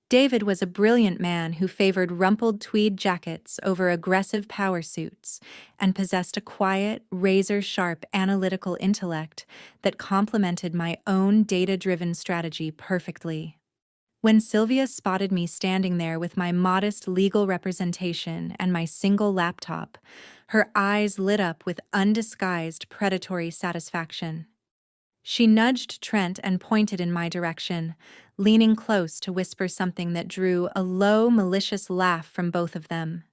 David was a brilliant man who favored rumpled tweed jackets over aggressive power suits and possessed a quiet, razor-sharp analytical intellect that complemented my own data-driven strategy perfectly. When Sylvia spotted me standing there with my modest legal representation and my single laptop, her eyes lit up with undisguised predatory satisfaction. She nudged Trent and pointed in my direction, leaning close to whisper something that drew a low, malicious laugh from both of them.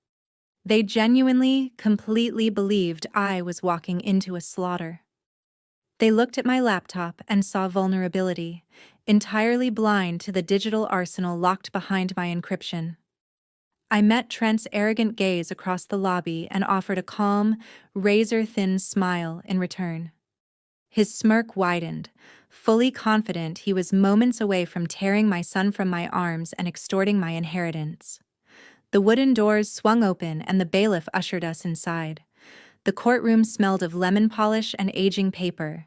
They genuinely, completely believed I was walking into a slaughter. They looked at my laptop and saw vulnerability, entirely blind to the digital arsenal locked behind my encryption. I met Trent's arrogant gaze across the lobby and offered a calm, razor-thin smile in return. His smirk widened, fully confident he was moments away from tearing my son from my arms and extorting my inheritance. The wooden doors swung open and the bailiff ushered us inside. The courtroom smelled of lemon polish and aging paper.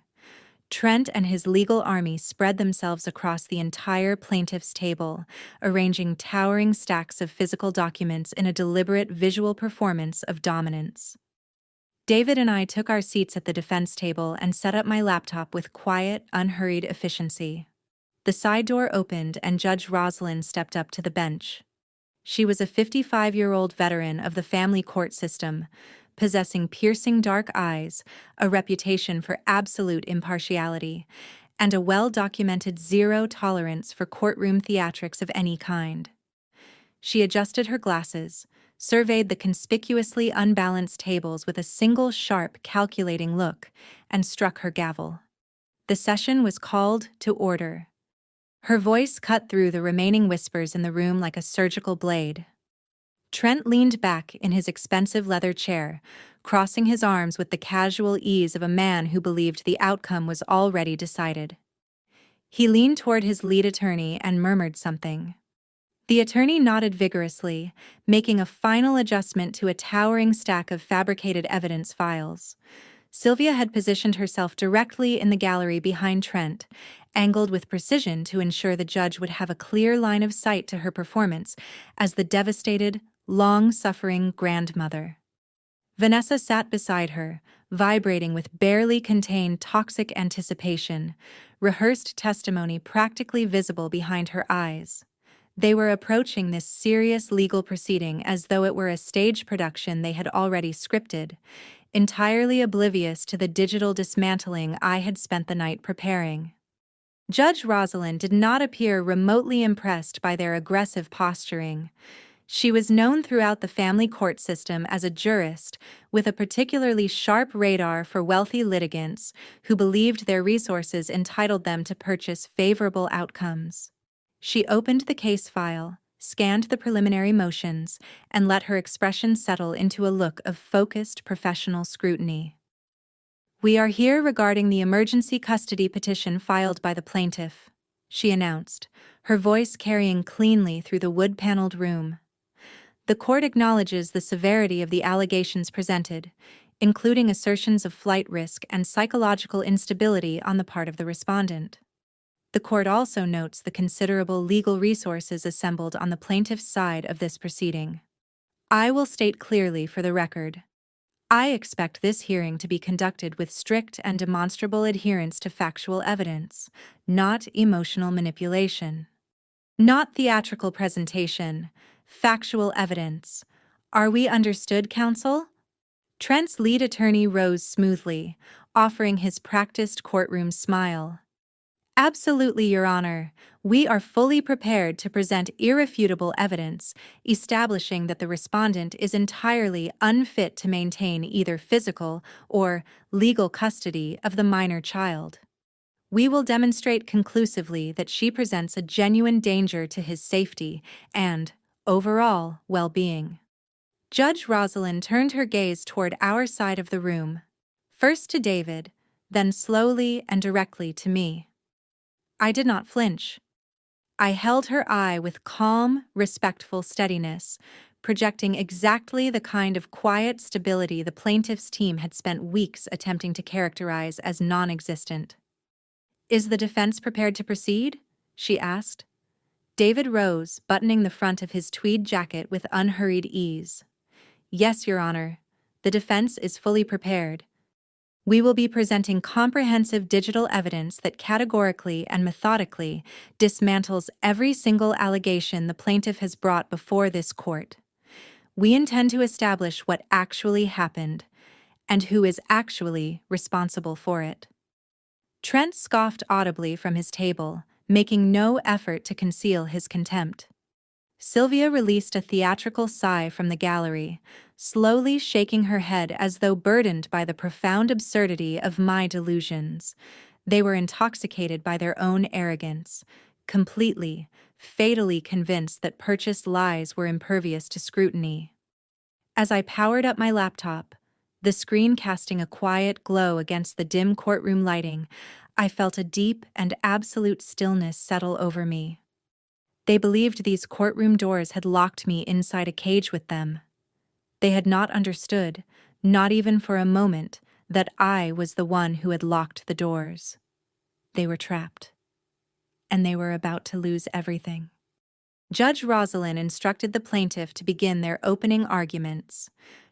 Trent and his legal army spread themselves across the entire plaintiff's table, arranging towering stacks of physical documents in a deliberate visual performance of dominance. David and I took our seats at the defense table and set up my laptop with quiet, unhurried efficiency. The side door opened and Judge Rosalind stepped up to the bench. She was a 55-year-old veteran of the family court system, possessing piercing dark eyes, a reputation for absolute impartiality, and a well-documented zero tolerance for courtroom theatrics of any kind. She adjusted her glasses, surveyed the conspicuously unbalanced tables with a single sharp, calculating look, and struck her gavel. The session was called to order. Her voice cut through the remaining whispers in the room like a surgical blade. Trent leaned back in his expensive leather chair, crossing his arms with the casual ease of a man who believed the outcome was already decided. He leaned toward his lead attorney and murmured something. The attorney nodded vigorously, making a final adjustment to a towering stack of fabricated evidence files. Sylvia had positioned herself directly in the gallery behind Trent, angled with precision to ensure the judge would have a clear line of sight to her performance as the devastated, long-suffering grandmother. Vanessa sat beside her, vibrating with barely contained toxic anticipation, rehearsed testimony practically visible behind her eyes. They were approaching this serious legal proceeding as though it were a stage production they had already scripted, entirely oblivious to the digital dismantling I had spent the night preparing. Judge Rosalind did not appear remotely impressed by their aggressive posturing. She was known throughout the family court system as a jurist with a particularly sharp radar for wealthy litigants who believed their resources entitled them to purchase favorable outcomes. She opened the case file, scanned the preliminary motions, and let her expression settle into a look of focused professional scrutiny. "We are here regarding the emergency custody petition filed by the plaintiff," she announced, her voice carrying cleanly through the wood-paneled room. "The court acknowledges the severity of the allegations presented, including assertions of flight risk and psychological instability on the part of the respondent. The court also notes the considerable legal resources assembled on the plaintiff's side of this proceeding. I will state clearly for the record, I expect this hearing to be conducted with strict and demonstrable adherence to factual evidence, not emotional manipulation. Not theatrical presentation, factual evidence. Are we understood, counsel? Trent's lead attorney rose smoothly, offering his practiced courtroom smile. Absolutely, Your Honor. We are fully prepared to present irrefutable evidence, establishing that the respondent is entirely unfit to maintain either physical or legal custody of the minor child. We will demonstrate conclusively that she presents a genuine danger to his safety and, overall, well-being. Judge Rosalind turned her gaze toward our side of the room, first to David, then slowly and directly to me. I did not flinch. I held her eye with calm, respectful steadiness, projecting exactly the kind of quiet stability the plaintiff's team had spent weeks attempting to characterize as non-existent. "Is the defense prepared to proceed?" she asked. David rose, buttoning the front of his tweed jacket with unhurried ease. "Yes, Your Honor. The defense is fully prepared. We will be presenting comprehensive digital evidence that categorically and methodically dismantles every single allegation the plaintiff has brought before this court. We intend to establish what actually happened and who is actually responsible for it." Trent scoffed audibly from his table, making no effort to conceal his contempt. Sylvia released a theatrical sigh from the gallery, slowly shaking her head as though burdened by the profound absurdity of my delusions. They were intoxicated by their own arrogance, completely, fatally convinced that purchased lies were impervious to scrutiny. As I powered up my laptop, the screen casting a quiet glow against the dim courtroom lighting, I felt a deep and absolute stillness settle over me. They believed these courtroom doors had locked me inside a cage with them. They had not understood, not even for a moment, that I was the one who had locked the doors. They were trapped. And they were about to lose everything. Judge Rosalind instructed the plaintiff to begin their opening arguments.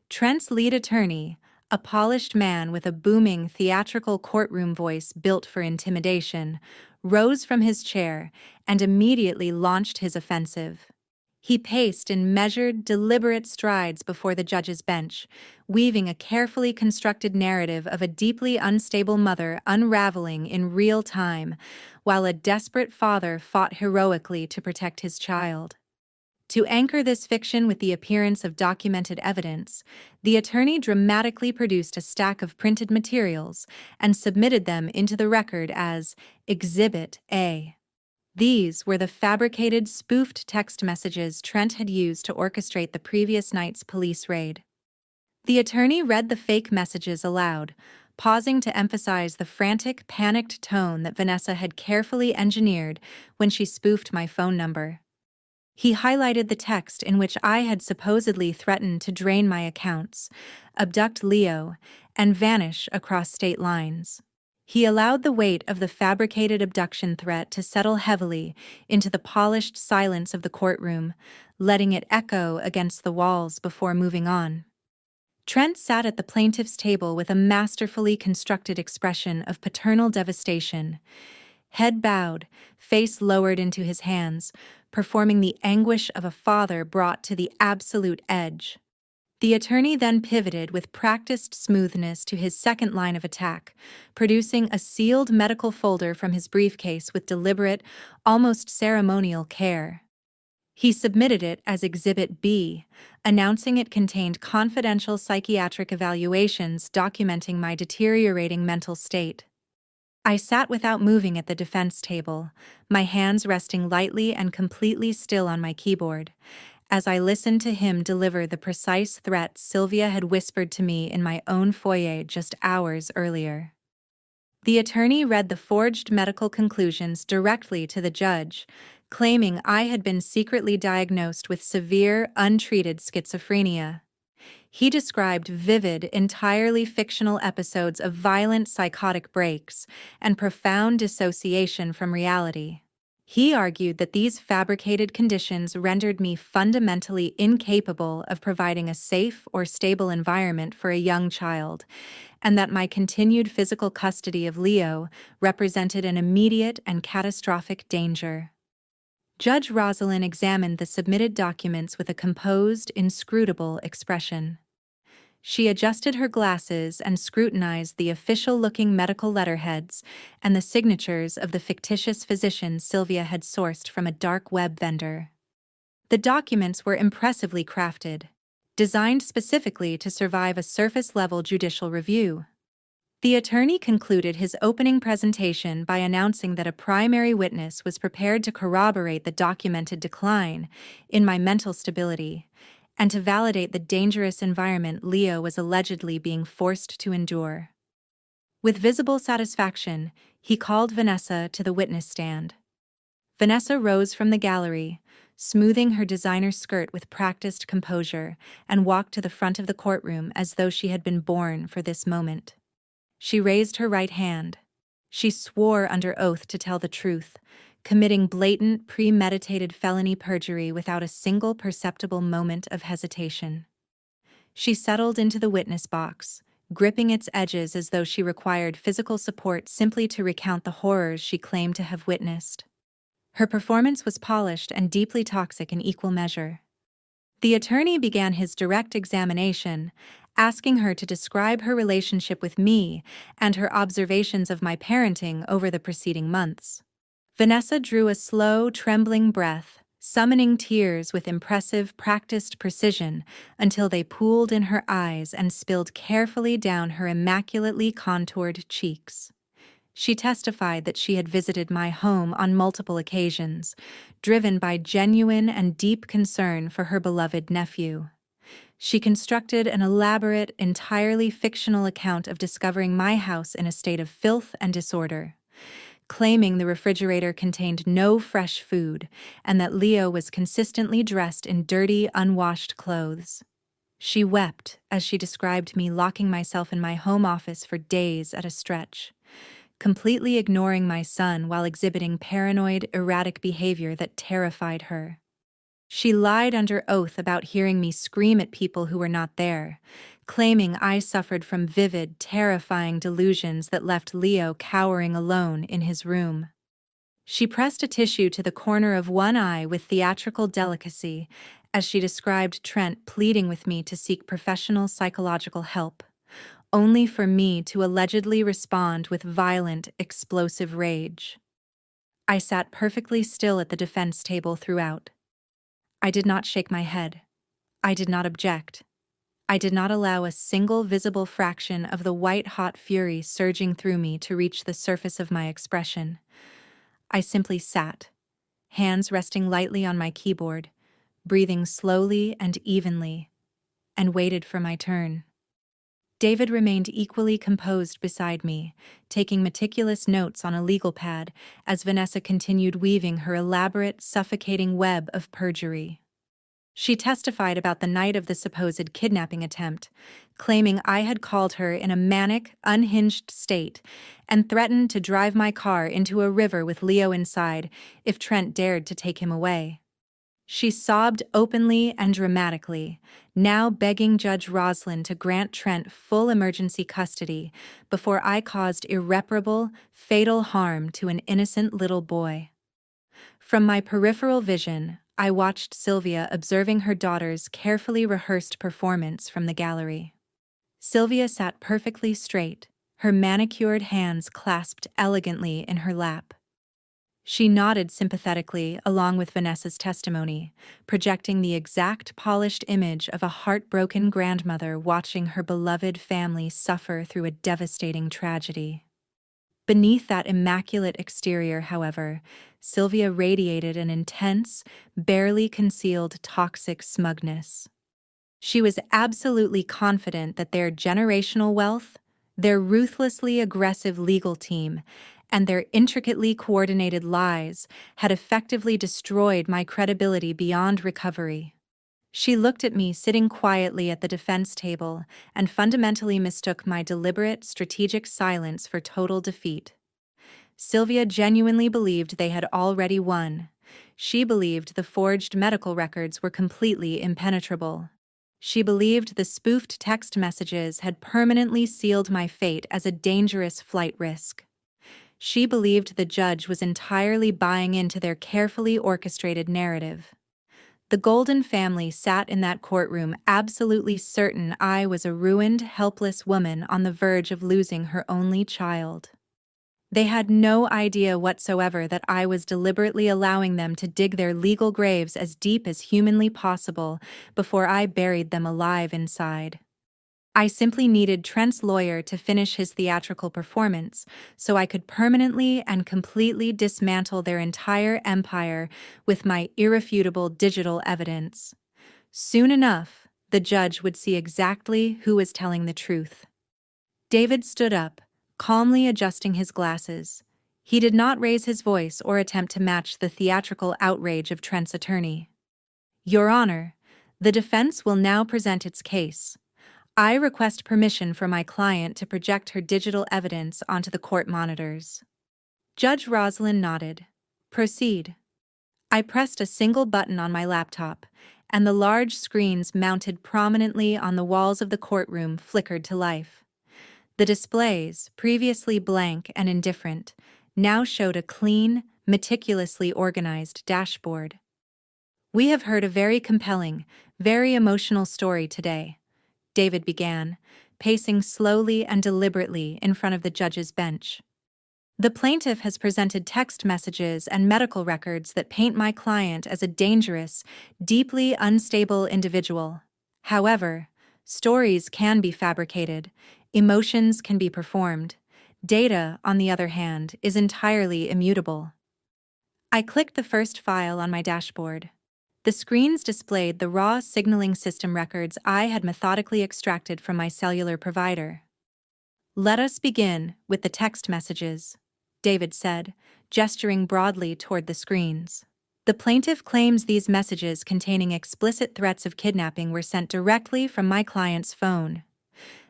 Trent's lead attorney, a polished man with a booming theatrical courtroom voice built for intimidation, rose from his chair and immediately launched his offensive. He paced in measured, deliberate strides before the judge's bench, weaving a carefully constructed narrative of a deeply unstable mother unraveling in real time, while a desperate father fought heroically to protect his child. To anchor this fiction with the appearance of documented evidence, the attorney dramatically produced a stack of printed materials and submitted them into the record as Exhibit A. These were the fabricated, spoofed text messages Trent had used to orchestrate the previous night's police raid. The attorney read the fake messages aloud, pausing to emphasize the frantic, panicked tone that Vanessa had carefully engineered when she spoofed my phone number. He highlighted the text in which I had supposedly threatened to drain my accounts, abduct Leo, and vanish across state lines. He allowed the weight of the fabricated abduction threat to settle heavily into the polished silence of the courtroom, letting it echo against the walls before moving on. Trent sat at the plaintiff's table with a masterfully constructed expression of paternal devastation. Head bowed, face lowered into his hands, performing the anguish of a father brought to the absolute edge. The attorney then pivoted with practiced smoothness to his second line of attack, producing a sealed medical folder from his briefcase with deliberate, almost ceremonial care. He submitted it as Exhibit B, announcing it contained confidential psychiatric evaluations documenting my deteriorating mental state. I sat without moving at the defense table, my hands resting lightly and completely still on my keyboard, as I listened to him deliver the precise threat Sylvia had whispered to me in my own foyer just hours earlier. The attorney read the forged medical conclusions directly to the judge, claiming I had been secretly diagnosed with severe, untreated schizophrenia. He described vivid, entirely fictional episodes of violent psychotic breaks and profound dissociation from reality. He argued that these fabricated conditions rendered me fundamentally incapable of providing a safe or stable environment for a young child, and that my continued physical custody of Leo represented an immediate and catastrophic danger. Judge Rosalind examined the submitted documents with a composed, inscrutable expression. She adjusted her glasses and scrutinized the official-looking medical letterheads and the signatures of the fictitious physicians Sylvia had sourced from a dark web vendor. The documents were impressively crafted, designed specifically to survive a surface-level judicial review. The attorney concluded his opening presentation by announcing that a primary witness was prepared to corroborate the documented decline in my mental stability and to validate the dangerous environment Leo was allegedly being forced to endure. With visible satisfaction, he called Vanessa to the witness stand. Vanessa rose from the gallery, smoothing her designer skirt with practiced composure, and walked to the front of the courtroom as though she had been born for this moment. She raised her right hand. She swore under oath to tell the truth, committing blatant, premeditated felony perjury without a single perceptible moment of hesitation. She settled into the witness box, gripping its edges as though she required physical support simply to recount the horrors she claimed to have witnessed. Her performance was polished and deeply toxic in equal measure. The attorney began his direct examination, asking her to describe her relationship with me and her observations of my parenting over the preceding months. Vanessa drew a slow, trembling breath, summoning tears with impressive, practiced precision until they pooled in her eyes and spilled carefully down her immaculately contoured cheeks. She testified that she had visited my home on multiple occasions, driven by genuine and deep concern for her beloved nephew. She constructed an elaborate, entirely fictional account of discovering my house in a state of filth and disorder, claiming the refrigerator contained no fresh food and that Leo was consistently dressed in dirty, unwashed clothes. She wept as she described me locking myself in my home office for days at a stretch, completely ignoring my son while exhibiting paranoid, erratic behavior that terrified her. She lied under oath about hearing me scream at people who were not there, claiming I suffered from vivid, terrifying delusions that left Leo cowering alone in his room. She pressed a tissue to the corner of one eye with theatrical delicacy as she described Trent pleading with me to seek professional psychological help, only for me to allegedly respond with violent, explosive rage. I sat perfectly still at the defense table throughout. I did not shake my head. I did not object. I did not allow a single visible fraction of the white-hot fury surging through me to reach the surface of my expression. I simply sat, hands resting lightly on my keyboard, breathing slowly and evenly, and waited for my turn. David remained equally composed beside me, taking meticulous notes on a legal pad as Vanessa continued weaving her elaborate, suffocating web of perjury. She testified about the night of the supposed kidnapping attempt, claiming I had called her in a manic, unhinged state and threatened to drive my car into a river with Leo inside if Trent dared to take him away. She sobbed openly and dramatically, now begging Judge Rosalind to grant Trent full emergency custody before I caused irreparable, fatal harm to an innocent little boy. From my peripheral vision, I watched Sylvia observing her daughter's carefully rehearsed performance from the gallery. Sylvia sat perfectly straight, her manicured hands clasped elegantly in her lap. She nodded sympathetically along with Vanessa's testimony, projecting the exact polished image of a heartbroken grandmother watching her beloved family suffer through a devastating tragedy. Beneath that immaculate exterior, however, Sylvia radiated an intense, barely concealed toxic smugness. She was absolutely confident that their generational wealth, their ruthlessly aggressive legal team, and their intricately coordinated lies had effectively destroyed my credibility beyond recovery. She looked at me sitting quietly at the defense table and fundamentally mistook my deliberate, strategic silence for total defeat. Sylvia genuinely believed they had already won. She believed the forged medical records were completely impenetrable. She believed the spoofed text messages had permanently sealed my fate as a dangerous flight risk. She believed the judge was entirely buying into their carefully orchestrated narrative. The Golden family sat in that courtroom absolutely certain I was a ruined, helpless woman on the verge of losing her only child. They had no idea whatsoever that I was deliberately allowing them to dig their legal graves as deep as humanly possible before I buried them alive inside. I simply needed Trent's lawyer to finish his theatrical performance so I could permanently and completely dismantle their entire empire with my irrefutable digital evidence. Soon enough, the judge would see exactly who was telling the truth. David stood up, calmly adjusting his glasses. He did not raise his voice or attempt to match the theatrical outrage of Trent's attorney. Your Honor, the defense will now present its case. I request permission for my client to project her digital evidence onto the court monitors. Judge Rosalind nodded. Proceed. I pressed a single button on my laptop, and the large screens mounted prominently on the walls of the courtroom flickered to life. The displays, previously blank and indifferent, now showed a clean, meticulously organized dashboard. We have heard a very compelling, very emotional story today, David began, pacing slowly and deliberately in front of the judge's bench. The plaintiff has presented text messages and medical records that paint my client as a dangerous, deeply unstable individual. However, stories can be fabricated, emotions can be performed. Data, on the other hand, is entirely immutable. I clicked the first file on my dashboard. The screens displayed the raw signaling system records I had methodically extracted from my cellular provider. Let us begin with the text messages, David said, gesturing broadly toward the screens. The plaintiff claims these messages containing explicit threats of kidnapping were sent directly from my client's phone.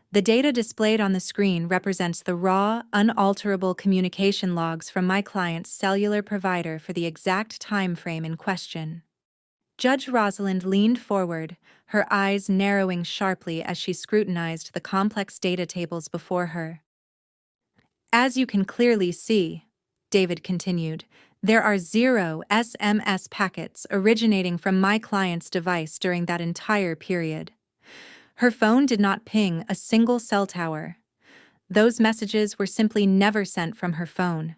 The data displayed on the screen represents the raw, unalterable communication logs from my client's cellular provider for the exact time frame in question. Judge Rosalind leaned forward, her eyes narrowing sharply as she scrutinized the complex data tables before her. As you can clearly see, David continued, there are 0 SMS packets originating from my client's device during that entire period. Her phone did not ping a single cell tower. Those messages were simply never sent from her phone.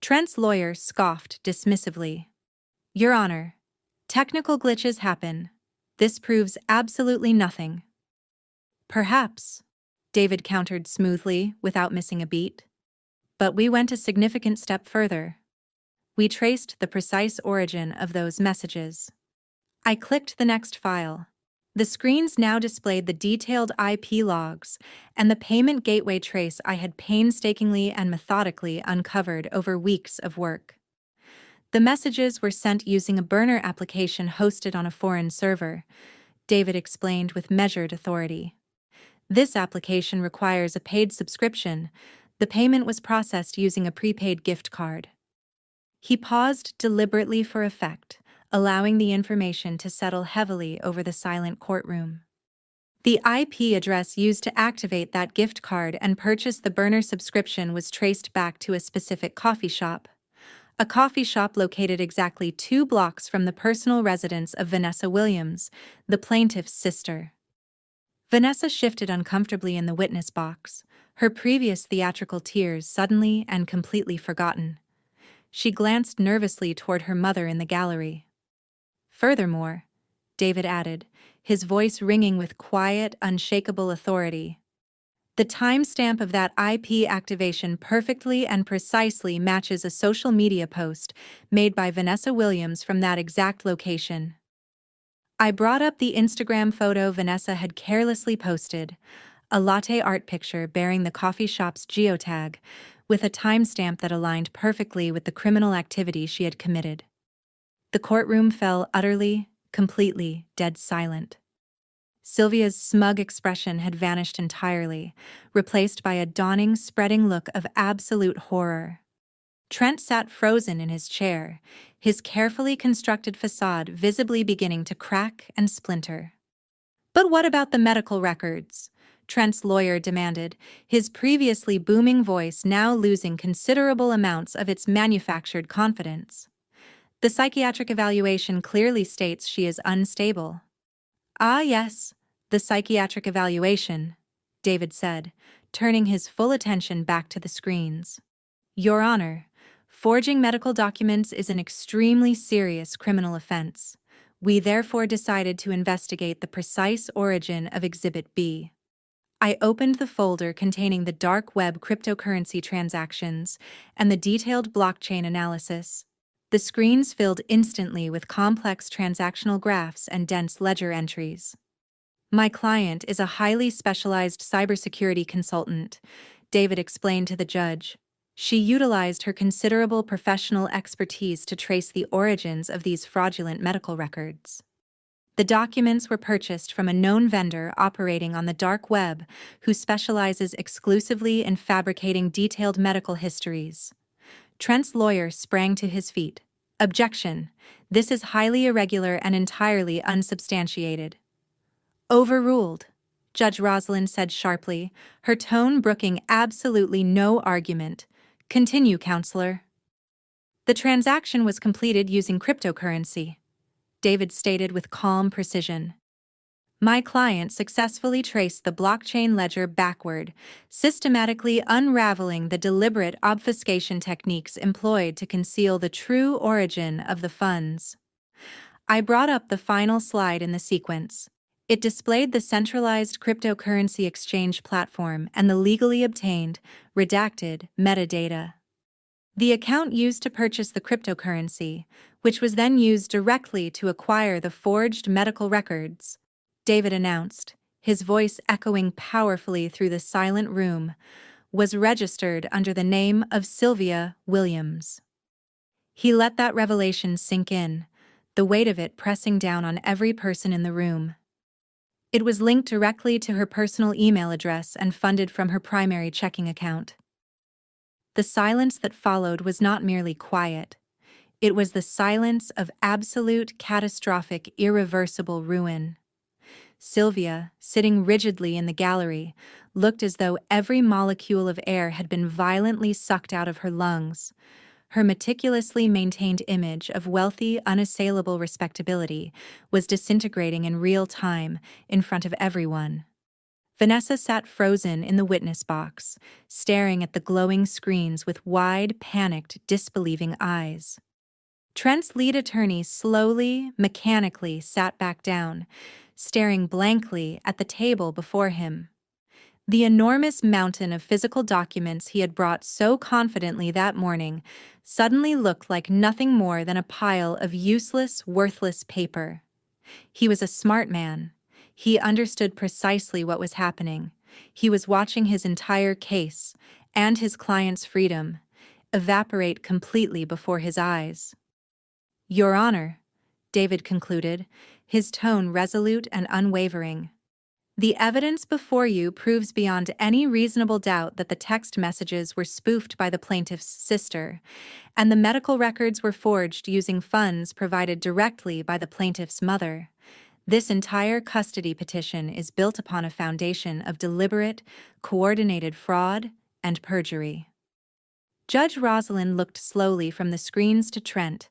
Trent's lawyer scoffed dismissively. Your Honor, technical glitches happen. This proves absolutely nothing. Perhaps, David countered smoothly without missing a beat. But we went a significant step further. We traced the precise origin of those messages. I clicked the next file. The screens now displayed the detailed IP logs and the payment gateway trace I had painstakingly and methodically uncovered over weeks of work. The messages were sent using a burner application hosted on a foreign server, David explained with measured authority. This application requires a paid subscription. The payment was processed using a prepaid gift card. He paused deliberately for effect, allowing the information to settle heavily over the silent courtroom. The IP address used to activate that gift card and purchase the burner subscription was traced back to a specific coffee shop. A coffee shop located exactly 2 blocks from the personal residence of Vanessa Williams, the plaintiff's sister. Vanessa shifted uncomfortably in the witness box, her previous theatrical tears suddenly and completely forgotten. She glanced nervously toward her mother in the gallery. Furthermore, David added, his voice ringing with quiet, unshakable authority, the timestamp of that IP activation perfectly and precisely matches a social media post made by Vanessa Williams from that exact location. I brought up the Instagram photo Vanessa had carelessly posted, a latte art picture bearing the coffee shop's geotag, with a timestamp that aligned perfectly with the criminal activity she had committed. The courtroom fell utterly, completely dead silent. Sylvia's smug expression had vanished entirely, replaced by a dawning, spreading look of absolute horror. Trent sat frozen in his chair, his carefully constructed facade visibly beginning to crack and splinter. "But what about the medical records?" Trent's lawyer demanded, his previously booming voice now losing considerable amounts of its manufactured confidence. "The psychiatric evaluation clearly states she is unstable." "Ah, yes, the psychiatric evaluation," David said, turning his full attention back to the screens. "Your Honor, forging medical documents is an extremely serious criminal offense. We therefore decided to investigate the precise origin of Exhibit B." I opened the folder containing the dark web cryptocurrency transactions and the detailed blockchain analysis. The screens filled instantly with complex transactional graphs and dense ledger entries. "My client is a highly specialized cybersecurity consultant," David explained to the judge. "She utilized her considerable professional expertise to trace the origins of these fraudulent medical records. The documents were purchased from a known vendor operating on the dark web who specializes exclusively in fabricating detailed medical histories." Trent's lawyer sprang to his feet. "Objection! This is highly irregular and entirely unsubstantiated." "Overruled," Judge Rosalind said sharply, her tone brooking absolutely no argument. "Continue, counselor." "The transaction was completed using cryptocurrency," David stated with calm precision. "My client successfully traced the blockchain ledger backward, systematically unraveling the deliberate obfuscation techniques employed to conceal the true origin of the funds." I brought up the final slide in the sequence. It displayed the centralized cryptocurrency exchange platform and the legally obtained, redacted metadata. "The account used to purchase the cryptocurrency, which was then used directly to acquire the forged medical records," David announced, his voice echoing powerfully through the silent room, "was registered under the name of Sylvia Williams." He let that revelation sink in, the weight of it pressing down on every person in the room. It was linked directly to her personal email address and funded from her primary checking account. The silence that followed was not merely quiet. It was the silence of absolute, catastrophic, irreversible ruin. Sylvia, sitting rigidly in the gallery, looked as though every molecule of air had been violently sucked out of her lungs. Her meticulously maintained image of wealthy, unassailable respectability was disintegrating in real time in front of everyone. Vanessa sat frozen in the witness box, staring at the glowing screens with wide, panicked, disbelieving eyes. Trent's lead attorney slowly, mechanically sat back down, staring blankly at the table before him. The enormous mountain of physical documents he had brought so confidently that morning suddenly looked like nothing more than a pile of useless, worthless paper. He was a smart man. He understood precisely what was happening. He was watching his entire case, and his client's freedom, evaporate completely before his eyes. "Your Honor," David concluded, his tone resolute and unwavering, "the evidence before you proves beyond any reasonable doubt that the text messages were spoofed by the plaintiff's sister, and the medical records were forged using funds provided directly by the plaintiff's mother. This entire custody petition is built upon a foundation of deliberate, coordinated fraud and perjury." Judge Rosalind looked slowly from the screens to Trent,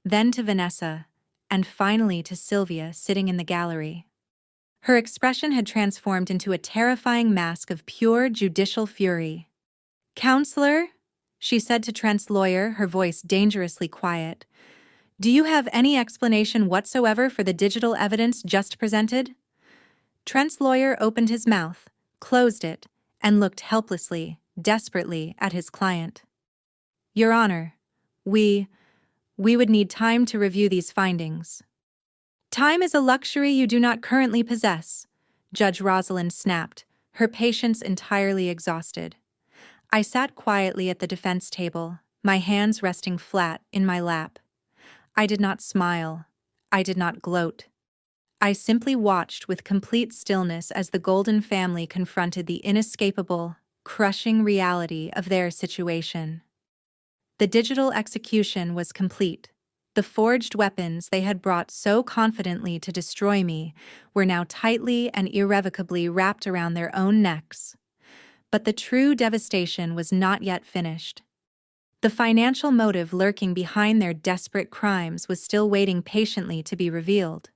then to Vanessa, and finally to Sylvia sitting in the gallery. Her expression had transformed into a terrifying mask of pure judicial fury. "Counselor," she said to Trent's lawyer, her voice dangerously quiet, "do you have any explanation whatsoever for the digital evidence just presented?" Trent's lawyer opened his mouth, closed it, and looked helplessly, desperately at his client. "Your Honor, we would need time to review these findings." "Time is a luxury you do not currently possess," Judge Rosalind snapped, her patience entirely exhausted. I sat quietly at the defense table, my hands resting flat in my lap. I did not smile. I did not gloat. I simply watched with complete stillness as the Golden family confronted the inescapable, crushing reality of their situation. The digital execution was complete. The forged weapons they had brought so confidently to destroy me were now tightly and irrevocably wrapped around their own necks. But the true devastation was not yet finished. The financial motive lurking behind their desperate crimes was still waiting patiently to be revealed.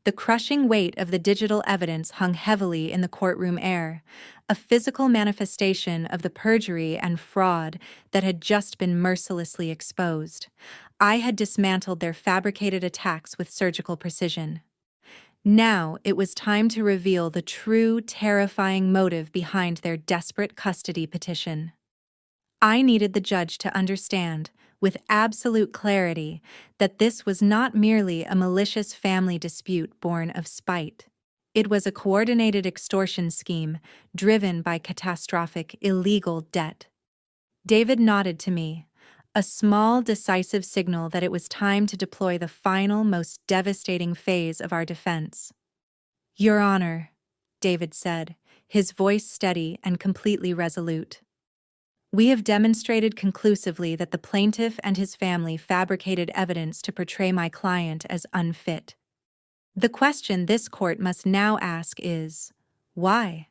The crushing weight of the digital evidence hung heavily in the courtroom air, a physical manifestation of the perjury and fraud that had just been mercilessly exposed. I had dismantled their fabricated attacks with surgical precision. Now it was time to reveal the true, terrifying motive behind their desperate custody petition. I needed the judge to understand, with absolute clarity, that this was not merely a malicious family dispute born of spite. It was a coordinated extortion scheme driven by catastrophic, illegal debt. David nodded to me, a small, decisive signal that it was time to deploy the final, most devastating phase of our defense. "Your Honor," David said, his voice steady and completely resolute. "We have demonstrated conclusively that the plaintiff and his family fabricated evidence to portray my client as unfit. The question this court must now ask is, why?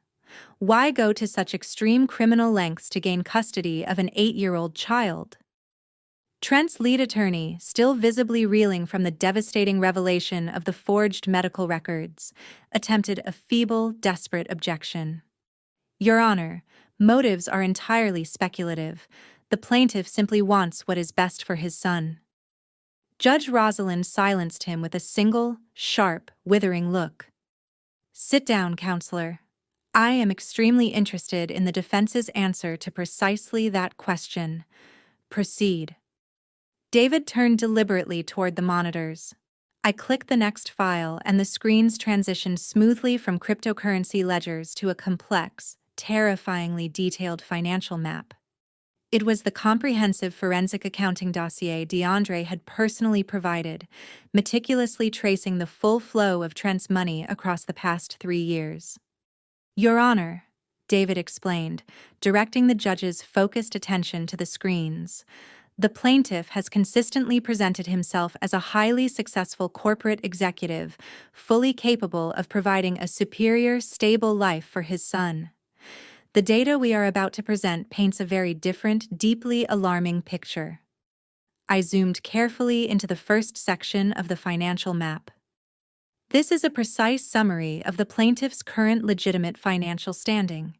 Why go to such extreme criminal lengths to gain custody of an 8-year-old child?" Trent's lead attorney, still visibly reeling from the devastating revelation of the forged medical records, attempted a feeble, desperate objection. "Your Honor, motives are entirely speculative. The plaintiff simply wants what is best for his son." Judge Rosalind silenced him with a single, sharp, withering look. "Sit down, counselor. I am extremely interested in the defense's answer to precisely that question. Proceed." David turned deliberately toward the monitors. I clicked the next file, and the screens transitioned smoothly from cryptocurrency ledgers to a complex, terrifyingly detailed financial map. It was the comprehensive forensic accounting dossier DeAndre had personally provided, meticulously tracing the full flow of Trent's money across the past 3 years. "Your Honor," David explained, directing the judge's focused attention to the screens, "the plaintiff has consistently presented himself as a highly successful corporate executive, fully capable of providing a superior, stable life for his son. The data we are about to present paints a very different, deeply alarming picture." I zoomed carefully into the first section of the financial map. "This is a precise summary of the plaintiff's current legitimate financial standing,"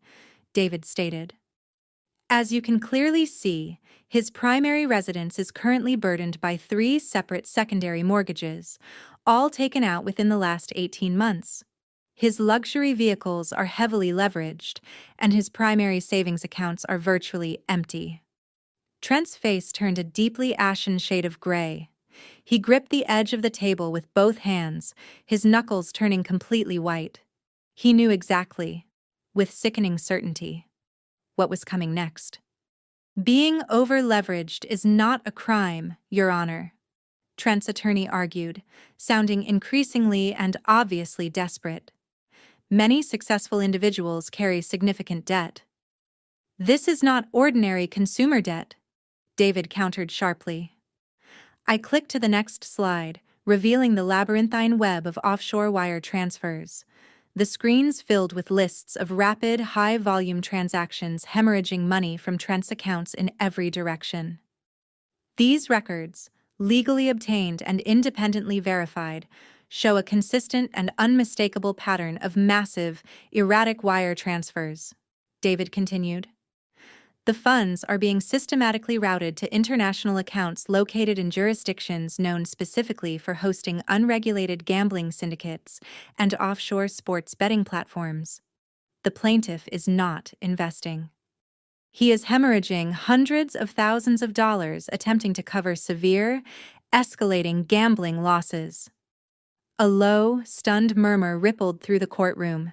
David stated. "As you can clearly see, his primary residence is currently burdened by 3 separate secondary mortgages, all taken out within the last 18 months. His luxury vehicles are heavily leveraged, and his primary savings accounts are virtually empty." Trent's face turned a deeply ashen shade of gray. He gripped the edge of the table with both hands, his knuckles turning completely white. He knew exactly, with sickening certainty, what was coming next. "Being over-leveraged is not a crime, Your Honor," Trent's attorney argued, sounding increasingly and obviously desperate. "Many successful individuals carry significant debt." "This is not ordinary consumer debt," David countered sharply. I clicked to the next slide, revealing the labyrinthine web of offshore wire transfers. The screens filled with lists of rapid, high-volume transactions hemorrhaging money from Trent's accounts in every direction. These records, legally obtained and independently verified, show a consistent and unmistakable pattern of massive, erratic wire transfers, David continued. "The funds are being systematically routed to international accounts located in jurisdictions known specifically for hosting unregulated gambling syndicates and offshore sports betting platforms. The plaintiff is not investing. He is hemorrhaging hundreds of thousands of dollars attempting to cover severe, escalating gambling losses." A low, stunned murmur rippled through the courtroom.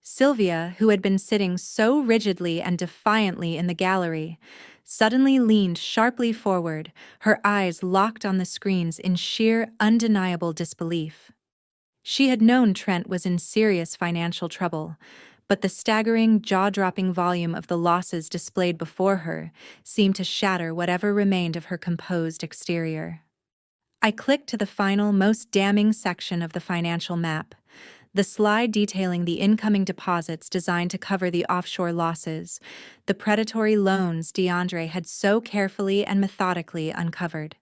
Sylvia, who had been sitting so rigidly and defiantly in the gallery, suddenly leaned sharply forward, her eyes locked on the screens in sheer, undeniable disbelief. She had known Trent was in serious financial trouble, but the staggering, jaw-dropping volume of the losses displayed before her seemed to shatter whatever remained of her composed exterior. I clicked to the final, most damning section of the financial map, the slide detailing the incoming deposits designed to cover the offshore losses, the predatory loans DeAndre had so carefully and methodically uncovered.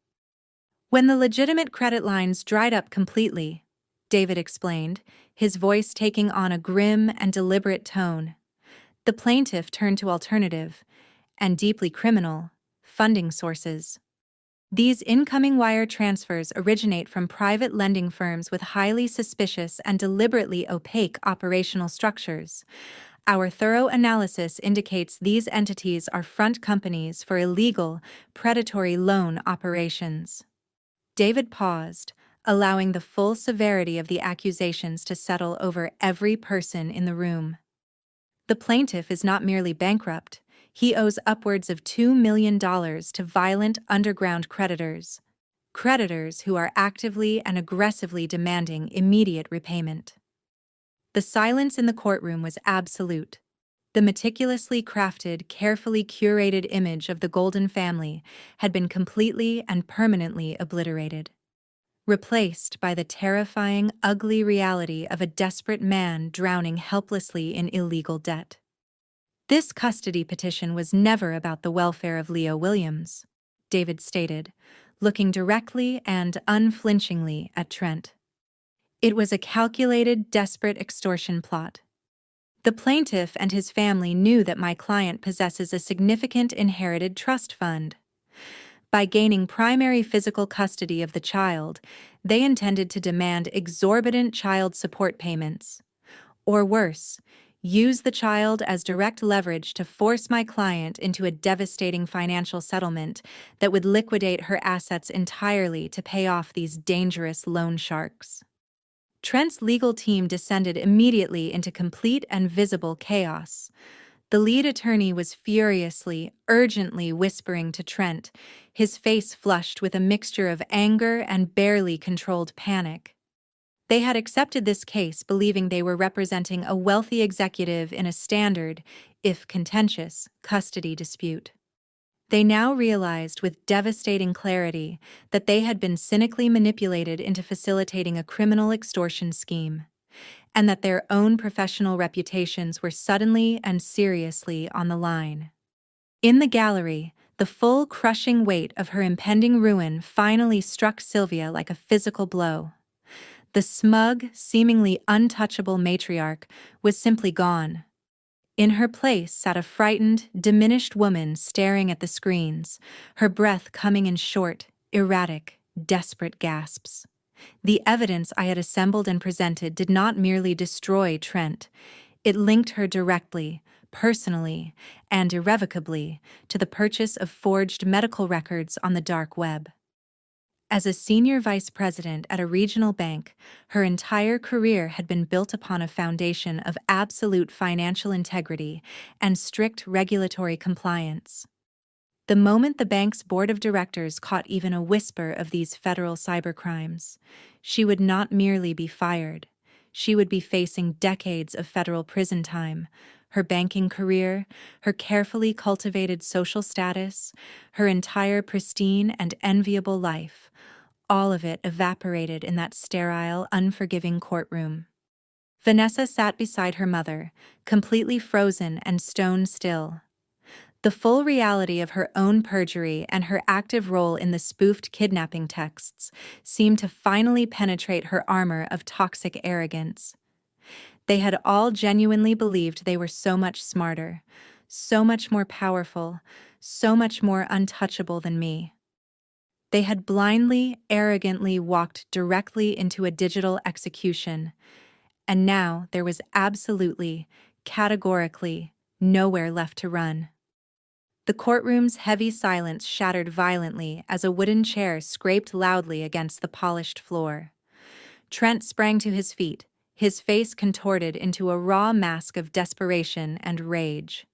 When the legitimate credit lines dried up completely, David explained, his voice taking on a grim and deliberate tone, the plaintiff turned to alternative, and deeply criminal, funding sources. These incoming wire transfers originate from private lending firms with highly suspicious and deliberately opaque operational structures. Our thorough analysis indicates these entities are front companies for illegal, predatory loan operations. David paused, allowing the full severity of the accusations to settle over every person in the room. The plaintiff is not merely bankrupt, he owes upwards of $2 million to violent underground creditors who are actively and aggressively demanding immediate repayment. The silence in the courtroom was absolute. The meticulously crafted, carefully curated image of the Golden family had been completely and permanently obliterated, replaced by the terrifying, ugly reality of a desperate man drowning helplessly in illegal debt. This custody petition was never about the welfare of Leo Williams, David stated, looking directly and unflinchingly at Trent. It was a calculated, desperate extortion plot. The plaintiff and his family knew that my client possesses a significant inherited trust fund. By gaining primary physical custody of the child, they intended to demand exorbitant child support payments. Or worse, use the child as direct leverage to force my client into a devastating financial settlement that would liquidate her assets entirely to pay off these dangerous loan sharks. Trent's legal team descended immediately into complete and visible chaos. The lead attorney was furiously, urgently whispering to Trent, his face flushed with a mixture of anger and barely controlled panic. They had accepted this case believing they were representing a wealthy executive in a standard, if contentious, custody dispute. They now realized with devastating clarity that they had been cynically manipulated into facilitating a criminal extortion scheme, and that their own professional reputations were suddenly and seriously on the line. In the gallery, the full crushing weight of her impending ruin finally struck Sylvia like a physical blow. The smug, seemingly untouchable matriarch was simply gone. In her place sat a frightened, diminished woman staring at the screens, her breath coming in short, erratic, desperate gasps. The evidence I had assembled and presented did not merely destroy Trent. It linked her directly, personally, and irrevocably to the purchase of forged medical records on the dark web. As a senior vice president at a regional bank, her entire career had been built upon a foundation of absolute financial integrity and strict regulatory compliance. The moment the bank's board of directors caught even a whisper of these federal cybercrimes, she would not merely be fired, she would be facing decades of federal prison time. Her banking career, her carefully cultivated social status, her entire pristine and enviable life, all of it evaporated in that sterile, unforgiving courtroom. Vanessa sat beside her mother, completely frozen and stone still. The full reality of her own perjury and her active role in the spoofed kidnapping texts seemed to finally penetrate her armor of toxic arrogance. They had all genuinely believed they were so much smarter, so much more powerful, so much more untouchable than me. They had blindly, arrogantly walked directly into a digital execution, and now there was absolutely, categorically, nowhere left to run. The courtroom's heavy silence shattered violently as a wooden chair scraped loudly against the polished floor. Trent sprang to his feet, his face contorted into a raw mask of desperation and rage.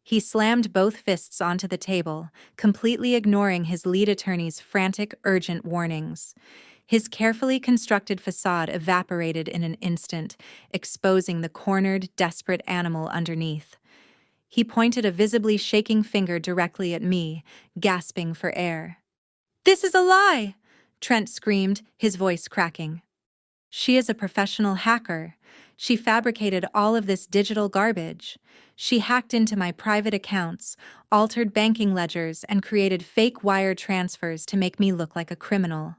He slammed both fists onto the table, completely ignoring his lead attorney's frantic, urgent warnings. His carefully constructed facade evaporated in an instant, exposing the cornered, desperate animal underneath. He pointed a visibly shaking finger directly at me, gasping for air. "This is a lie!" Trent screamed, his voice cracking. "She is a professional hacker. She fabricated all of this digital garbage. She hacked into my private accounts, altered banking ledgers, and created fake wire transfers to make me look like a criminal.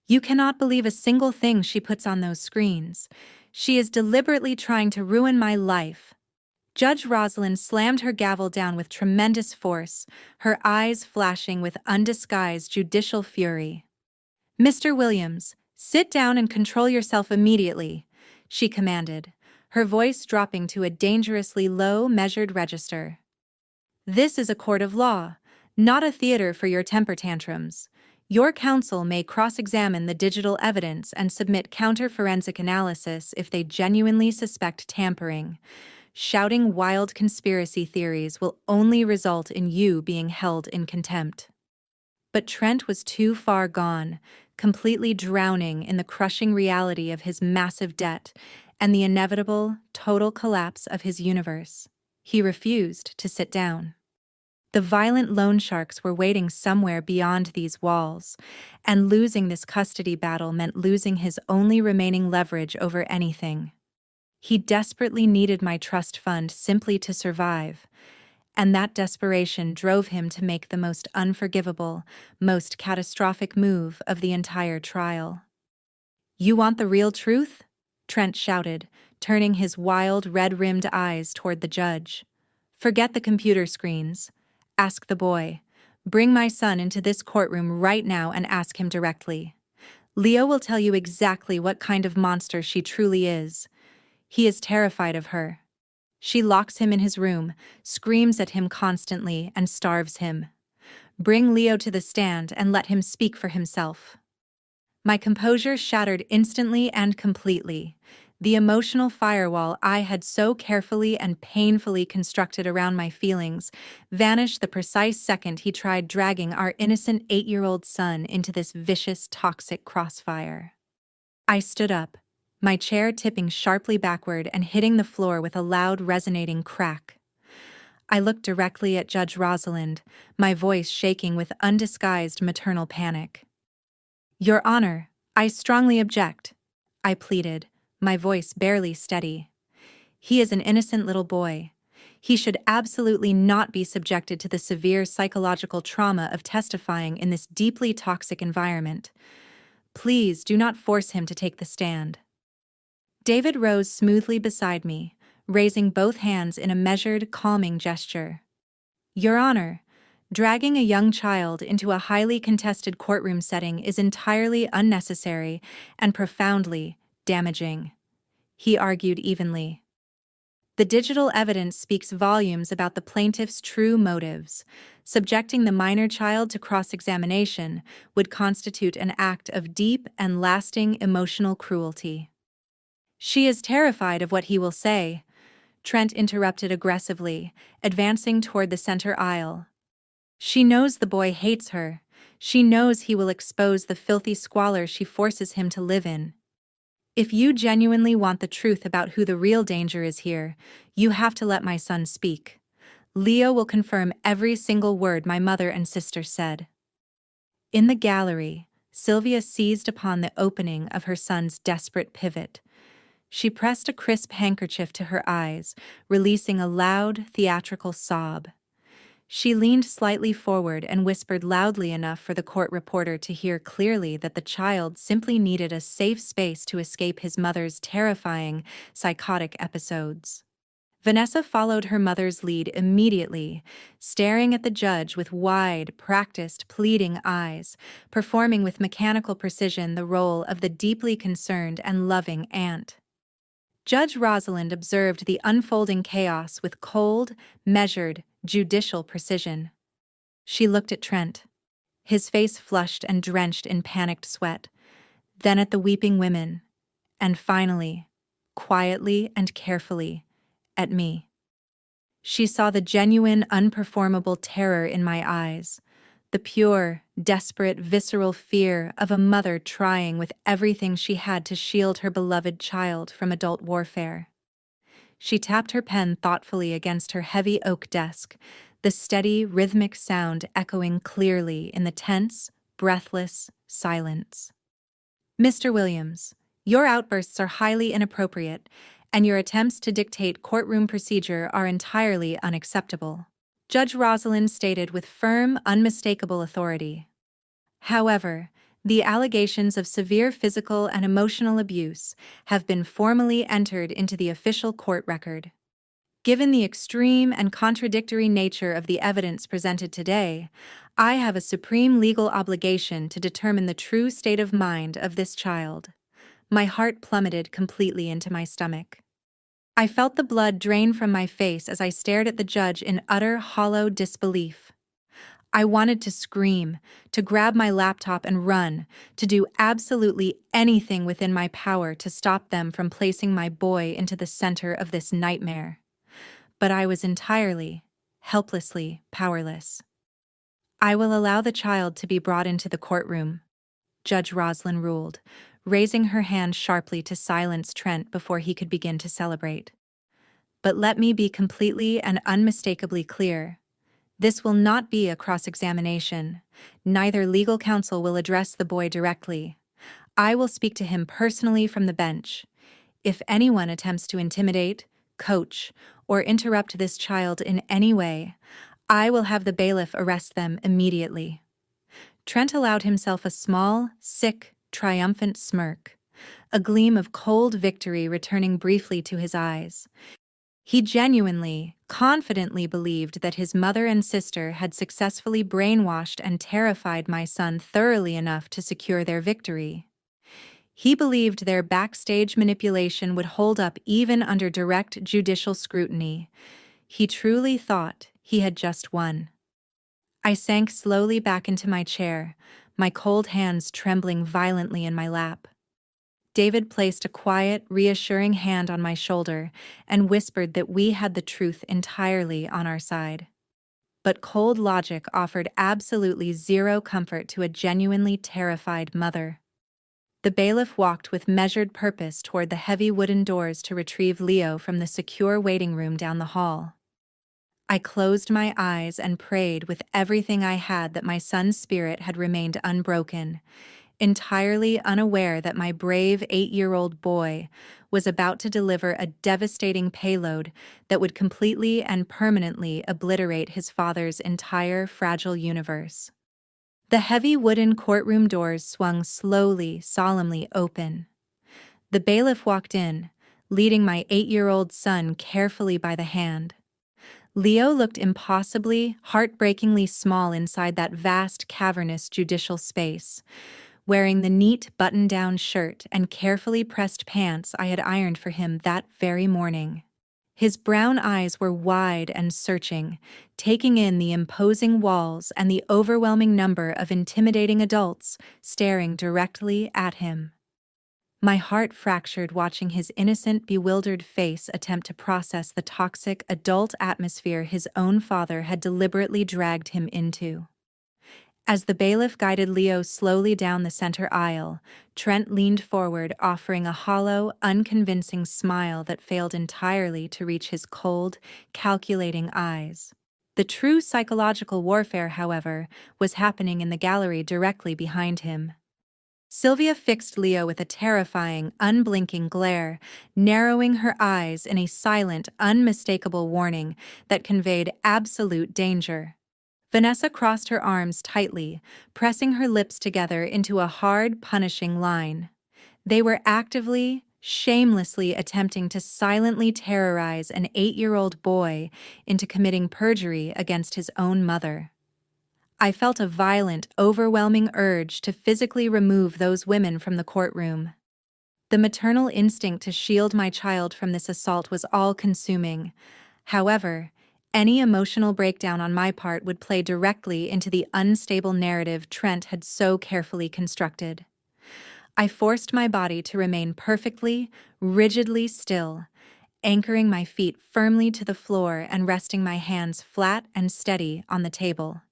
You cannot believe a single thing she puts on those screens. She is deliberately trying to ruin my life." Judge Rosalind slammed her gavel down with tremendous force, her eyes flashing with undisguised judicial fury. "Mr. Williams, sit down and control yourself immediately," she commanded, her voice dropping to a dangerously low, measured register. "This is a court of law, not a theater for your temper tantrums. Your counsel may cross-examine the digital evidence and submit counter-forensic analysis if they genuinely suspect tampering. Shouting wild conspiracy theories will only result in you being held in contempt." But Trent was too far gone, completely drowning in the crushing reality of his massive debt and the inevitable, total collapse of his universe. He refused to sit down. The violent loan sharks were waiting somewhere beyond these walls, and losing this custody battle meant losing his only remaining leverage over anything. He desperately needed my trust fund simply to survive, and that desperation drove him to make the most unforgivable, most catastrophic move of the entire trial. "You want the real truth?" Trent shouted, turning his wild, red-rimmed eyes toward the judge. "Forget the computer screens. Ask the boy. Bring my son into this courtroom right now and ask him directly. Leo will tell you exactly what kind of monster she truly is. He is terrified of her. She locks him in his room, screams at him constantly, and starves him. Bring Leo to the stand and let him speak for himself." My composure shattered instantly and completely. The emotional firewall I had so carefully and painfully constructed around my feelings vanished the precise second he tried dragging our innocent 8-year-old son into this vicious, toxic crossfire. I stood up, my chair tipping sharply backward and hitting the floor with a loud, resonating crack. I looked directly at Judge Rosalind, my voice shaking with undisguised maternal panic. "Your Honor, I strongly object," I pleaded, my voice barely steady. "He is an innocent little boy. He should absolutely not be subjected to the severe psychological trauma of testifying in this deeply toxic environment. Please do not force him to take the stand." David rose smoothly beside me, raising both hands in a measured, calming gesture. "Your Honor, dragging a young child into a highly contested courtroom setting is entirely unnecessary and profoundly damaging," he argued evenly. "The digital evidence speaks volumes about the plaintiff's true motives. Subjecting the minor child to cross-examination would constitute an act of deep and lasting emotional cruelty." "She is terrified of what he will say," Trent interrupted aggressively, advancing toward the center aisle. "She knows the boy hates her. She knows he will expose the filthy squalor she forces him to live in. If you genuinely want the truth about who the real danger is here, you have to let my son speak. Leo will confirm every single word my mother and sister said." In the gallery, Sylvia seized upon the opening of her son's desperate pivot. She pressed a crisp handkerchief to her eyes, releasing a loud, theatrical sob. She leaned slightly forward and whispered loudly enough for the court reporter to hear clearly that the child simply needed a safe space to escape his mother's terrifying, psychotic episodes. Vanessa followed her mother's lead immediately, staring at the judge with wide, practiced, pleading eyes, performing with mechanical precision the role of the deeply concerned and loving aunt. Judge Rosalind observed the unfolding chaos with cold, measured, judicial precision. She looked at Trent, his face flushed and drenched in panicked sweat, then at the weeping women, and finally, quietly and carefully at me. She saw the genuine, unperformable terror in my eyes, the pure, desperate, visceral fear of a mother trying with everything she had to shield her beloved child from adult warfare. She tapped her pen thoughtfully against her heavy oak desk, the steady, rhythmic sound echoing clearly in the tense, breathless silence. Mr. Williams, your outbursts are highly inappropriate, and your attempts to dictate courtroom procedure are entirely unacceptable, Judge Rosalind stated with firm, unmistakable authority. However, the allegations of severe physical and emotional abuse have been formally entered into the official court record. Given the extreme and contradictory nature of the evidence presented today, I have a supreme legal obligation to determine the true state of mind of this child. My heart plummeted completely into my stomach. I felt the blood drain from my face as I stared at the judge in utter, hollow disbelief. I wanted to scream, to grab my laptop and run, to do absolutely anything within my power to stop them from placing my boy into the center of this nightmare. But I was entirely, helplessly powerless. I will allow the child to be brought into the courtroom, Judge Roslin ruled, raising her hand sharply to silence Trent before he could begin to celebrate. But let me be completely and unmistakably clear. This will not be a cross-examination. Neither legal counsel will address the boy directly. I will speak to him personally from the bench. If anyone attempts to intimidate, coach, or interrupt this child in any way, I will have the bailiff arrest them immediately. Trent allowed himself a small, sick, triumphant smirk, a gleam of cold victory returning briefly to his eyes. He genuinely, confidently believed that his mother and sister had successfully brainwashed and terrified my son thoroughly enough to secure their victory. He believed their backstage manipulation would hold up even under direct judicial scrutiny. He truly thought he had just won. I sank slowly back into my chair, my cold hands trembling violently in my lap. David placed a quiet, reassuring hand on my shoulder and whispered that we had the truth entirely on our side. But cold logic offered absolutely zero comfort to a genuinely terrified mother. The bailiff walked with measured purpose toward the heavy wooden doors to retrieve Leo from the secure waiting room down the hall. I closed my eyes and prayed with everything I had that my son's spirit had remained unbroken, entirely unaware that my brave 8-year-old boy was about to deliver a devastating payload that would completely and permanently obliterate his father's entire fragile universe. The heavy wooden courtroom doors swung slowly, solemnly open. The bailiff walked in, leading my 8-year-old son carefully by the hand. Leo looked impossibly, heartbreakingly small inside that vast, cavernous judicial space, wearing the neat button-down shirt and carefully pressed pants I had ironed for him that very morning. His brown eyes were wide and searching, taking in the imposing walls and the overwhelming number of intimidating adults staring directly at him. My heart fractured watching his innocent, bewildered face attempt to process the toxic, adult atmosphere his own father had deliberately dragged him into. As the bailiff guided Leo slowly down the center aisle, Trent leaned forward, offering a hollow, unconvincing smile that failed entirely to reach his cold, calculating eyes. The true psychological warfare, however, was happening in the gallery directly behind him. Sylvia fixed Leo with a terrifying, unblinking glare, narrowing her eyes in a silent, unmistakable warning that conveyed absolute danger. Vanessa crossed her arms tightly, pressing her lips together into a hard, punishing line. They were actively, shamelessly attempting to silently terrorize an 8-year-old boy into committing perjury against his own mother. I felt a violent, overwhelming urge to physically remove those women from the courtroom. The maternal instinct to shield my child from this assault was all-consuming. However, any emotional breakdown on my part would play directly into the unstable narrative Trent had so carefully constructed. I forced my body to remain perfectly, rigidly still, anchoring my feet firmly to the floor and resting my hands flat and steady on the table.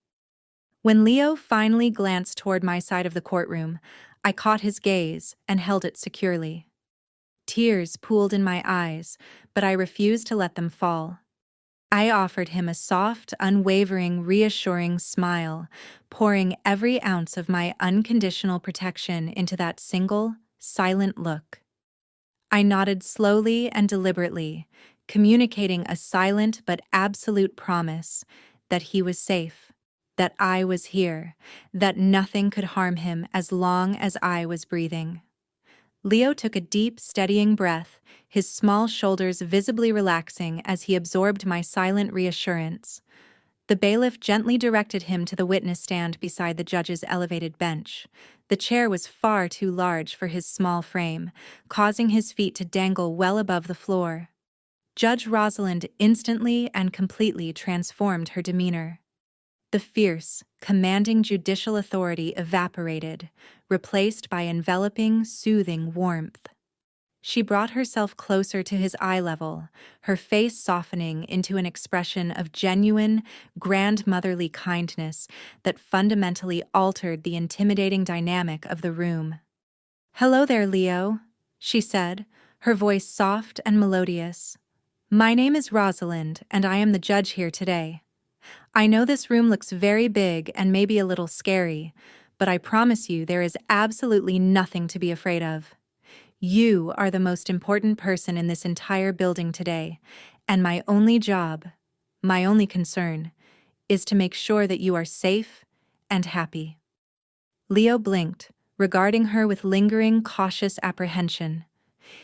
When Leo finally glanced toward my side of the courtroom, I caught his gaze and held it securely. Tears pooled in my eyes, but I refused to let them fall. I offered him a soft, unwavering, reassuring smile, pouring every ounce of my unconditional protection into that single, silent look. I nodded slowly and deliberately, communicating a silent but absolute promise that he was safe, that I was here, that nothing could harm him as long as I was breathing. Leo took a deep, steadying breath, his small shoulders visibly relaxing as he absorbed my silent reassurance. The bailiff gently directed him to the witness stand beside the judge's elevated bench. The chair was far too large for his small frame, causing his feet to dangle well above the floor. Judge Rosalind instantly and completely transformed her demeanor. The fierce, commanding judicial authority evaporated, replaced by enveloping, soothing warmth. She brought herself closer to his eye level, her face softening into an expression of genuine, grandmotherly kindness that fundamentally altered the intimidating dynamic of the room. "Hello there, Leo," she said, her voice soft and melodious. "My name is Rosalind, and I am the judge here today. I know this room looks very big and maybe a little scary, but I promise you there is absolutely nothing to be afraid of. You are the most important person in this entire building today, and my only job, my only concern, is to make sure that you are safe and happy." Leo blinked, regarding her with lingering, cautious apprehension.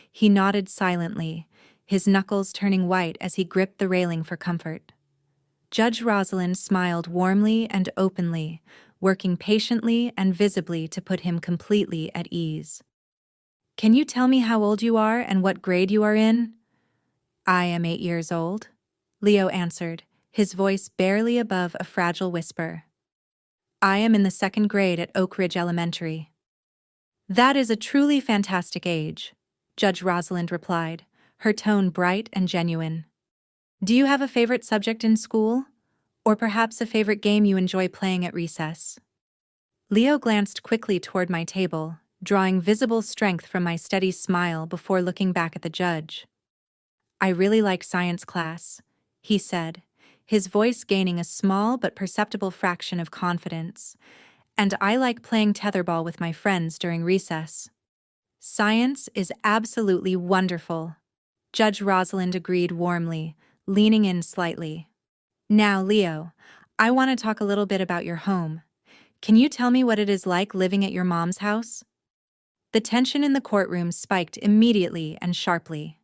He nodded silently, his knuckles turning white as he gripped the railing for comfort. Judge Rosalind smiled warmly and openly, working patiently and visibly to put him completely at ease. "Can you tell me how old you are and what grade you are in?" "I am 8 years old," Leo answered, his voice barely above a fragile whisper. "I am in the 2nd grade at Oak Ridge Elementary." "That is a truly fantastic age," Judge Rosalind replied, her tone bright and genuine. "Do you have a favorite subject in school? Or perhaps a favorite game you enjoy playing at recess?" Leo glanced quickly toward my table, drawing visible strength from my steady smile before looking back at the judge. "I really like science class," he said, his voice gaining a small but perceptible fraction of confidence. "And I like playing tetherball with my friends during recess." "Science is absolutely wonderful," Judge Rosalind agreed warmly, leaning in slightly. "Now, Leo, I want to talk a little bit about your home. Can you tell me what it is like living at your mom's house?" The tension in the courtroom spiked immediately and sharply.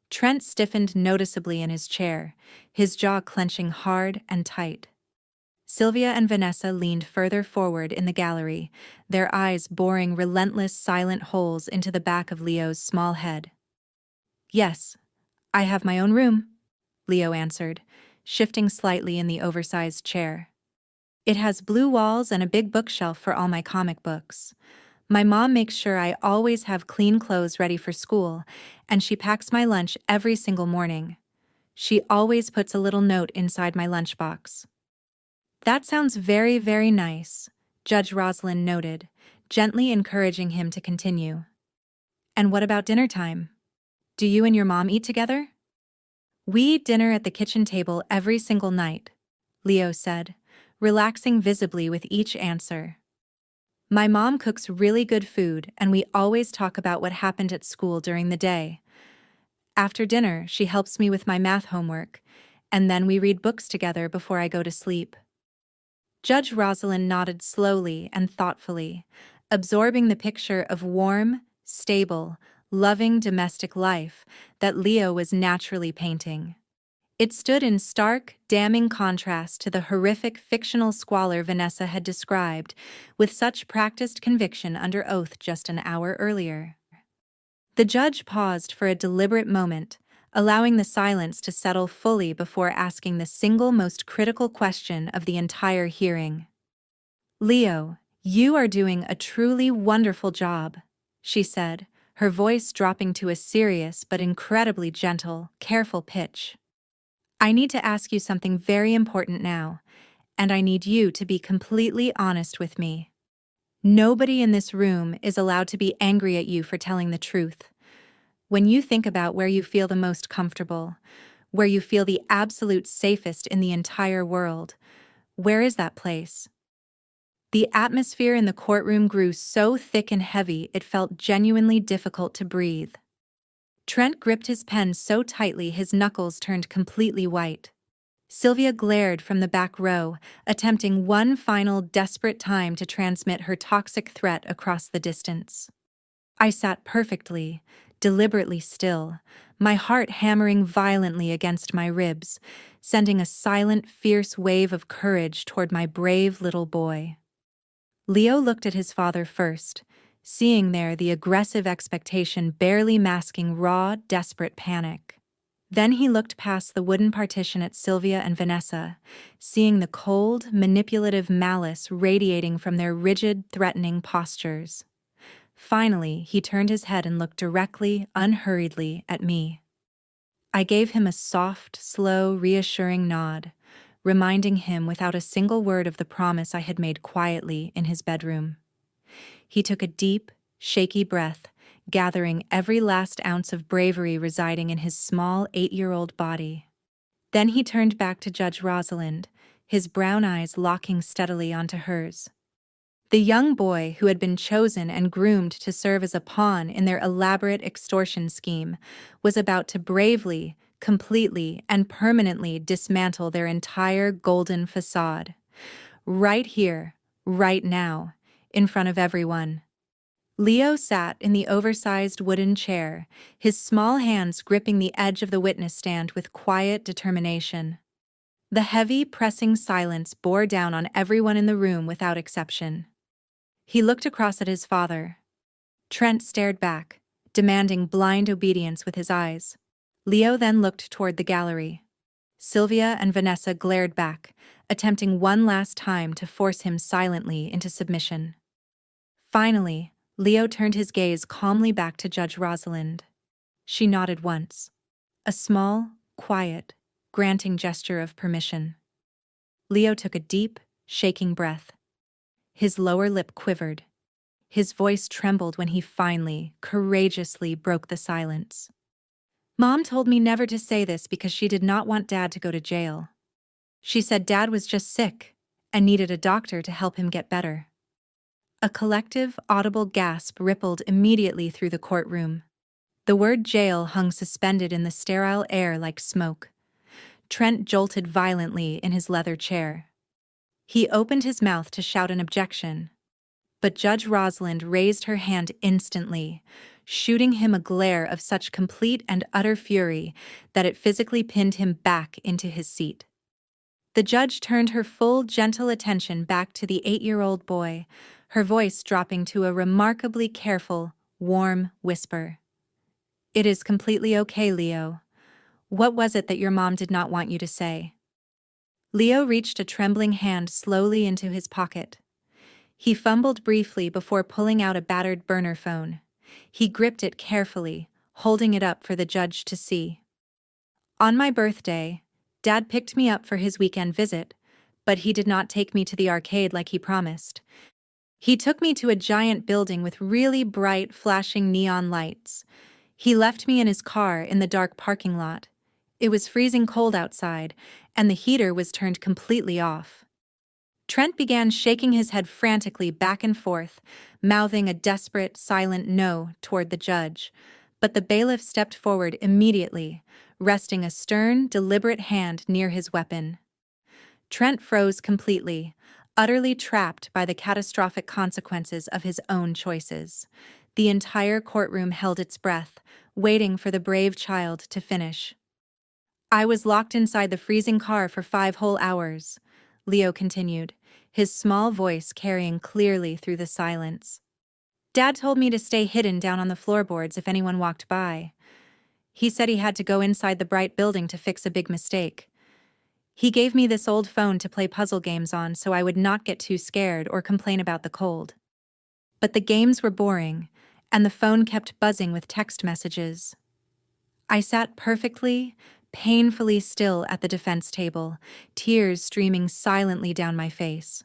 Trent stiffened noticeably in his chair, his jaw clenching hard and tight. Sylvia and Vanessa leaned further forward in the gallery, their eyes boring relentless, silent holes into the back of Leo's small head. "Yes, I have my own room," Leo answered, shifting slightly in the oversized chair. "It has blue walls and a big bookshelf for all my comic books. My mom makes sure I always have clean clothes ready for school, and she packs my lunch every single morning. She always puts a little note inside my lunchbox." "That sounds very, very nice," Judge Rosalind noted, gently encouraging him to continue. "And what about dinner time? Do you and your mom eat together?" "We eat dinner at the kitchen table every single night," Leo said, relaxing visibly with each answer. "My mom cooks really good food, and we always talk about what happened at school during the day. After dinner, she helps me with my math homework, and then we read books together before I go to sleep." Judge Rosalind nodded slowly and thoughtfully, absorbing the picture of warm, stable, loving domestic life that Leo was naturally painting. It stood in stark, damning contrast to the horrific fictional squalor Vanessa had described with such practiced conviction under oath just an hour earlier. The judge paused for a deliberate moment, allowing the silence to settle fully before asking the single most critical question of the entire hearing. "Leo, you are doing a truly wonderful job," she said, her voice dropping to a serious but incredibly gentle, careful pitch. I need to ask you something very important now, and I need you to be completely honest with me. Nobody in this room is allowed to be angry at you for telling the truth. When you think about where you feel the most comfortable, where you feel the absolute safest in the entire world, where is that place? The atmosphere in the courtroom grew so thick and heavy it felt genuinely difficult to breathe. Trent gripped his pen so tightly his knuckles turned completely white. Sylvia glared from the back row, attempting one final desperate time to transmit her toxic threat across the distance. I sat perfectly, deliberately still, my heart hammering violently against my ribs, sending a silent, fierce wave of courage toward my brave little boy. Leo looked at his father first, seeing there the aggressive expectation barely masking raw, desperate panic. Then he looked past the wooden partition at Sylvia and Vanessa, seeing the cold, manipulative malice radiating from their rigid, threatening postures. Finally, he turned his head and looked directly, unhurriedly, at me. I gave him a soft, slow, reassuring nod, reminding him without a single word of the promise I had made quietly in his bedroom. He took a deep, shaky breath, gathering every last ounce of bravery residing in his small 8-year-old body. Then he turned back to Judge Rosalind, his brown eyes locking steadily onto hers. The young boy who had been chosen and groomed to serve as a pawn in their elaborate extortion scheme was about to bravely, completely, and permanently dismantle their entire golden facade. Right here, right now, in front of everyone. Leo sat in the oversized wooden chair, his small hands gripping the edge of the witness stand with quiet determination. The heavy, pressing silence bore down on everyone in the room without exception. He looked across at his father. Trent stared back, demanding blind obedience with his eyes. Leo then looked toward the gallery. Sylvia and Vanessa glared back, attempting one last time to force him silently into submission. Finally, Leo turned his gaze calmly back to Judge Rosalind. She nodded once. A small, quiet, granting gesture of permission. Leo took a deep, shaking breath. His lower lip quivered. His voice trembled when he finally, courageously broke the silence. Mom told me never to say this because she did not want Dad to go to jail. She said Dad was just sick and needed a doctor to help him get better. A collective, audible gasp rippled immediately through the courtroom. The word jail hung suspended in the sterile air like smoke. Trent jolted violently in his leather chair. He opened his mouth to shout an objection, but Judge Rosalind raised her hand instantly, shooting him a glare of such complete and utter fury that it physically pinned him back into his seat. The judge turned her full, gentle attention back to the 8-year-old boy, her voice dropping to a remarkably careful, warm whisper. It is completely okay, Leo. What was it that your mom did not want you to say? Leo reached a trembling hand slowly into his pocket. He fumbled briefly before pulling out a battered burner phone. He gripped it carefully, holding it up for the judge to see. On my birthday, Dad picked me up for his weekend visit, but he did not take me to the arcade like he promised. He took me to a giant building with really bright, flashing neon lights. He left me in his car in the dark parking lot. It was freezing cold outside, and the heater was turned completely off. Trent began shaking his head frantically back and forth, mouthing a desperate, silent no toward the judge. But the bailiff stepped forward immediately, resting a stern, deliberate hand near his weapon. Trent froze completely, utterly trapped by the catastrophic consequences of his own choices. The entire courtroom held its breath, waiting for the brave child to finish. I was locked inside the freezing car for 5 whole hours, Leo continued, his small voice carrying clearly through the silence. Dad told me to stay hidden down on the floorboards if anyone walked by. He said he had to go inside the bright building to fix a big mistake. He gave me this old phone to play puzzle games on so I would not get too scared or complain about the cold. But the games were boring, and the phone kept buzzing with text messages. I sat perfectly, painfully still at the defense table, tears streaming silently down my face.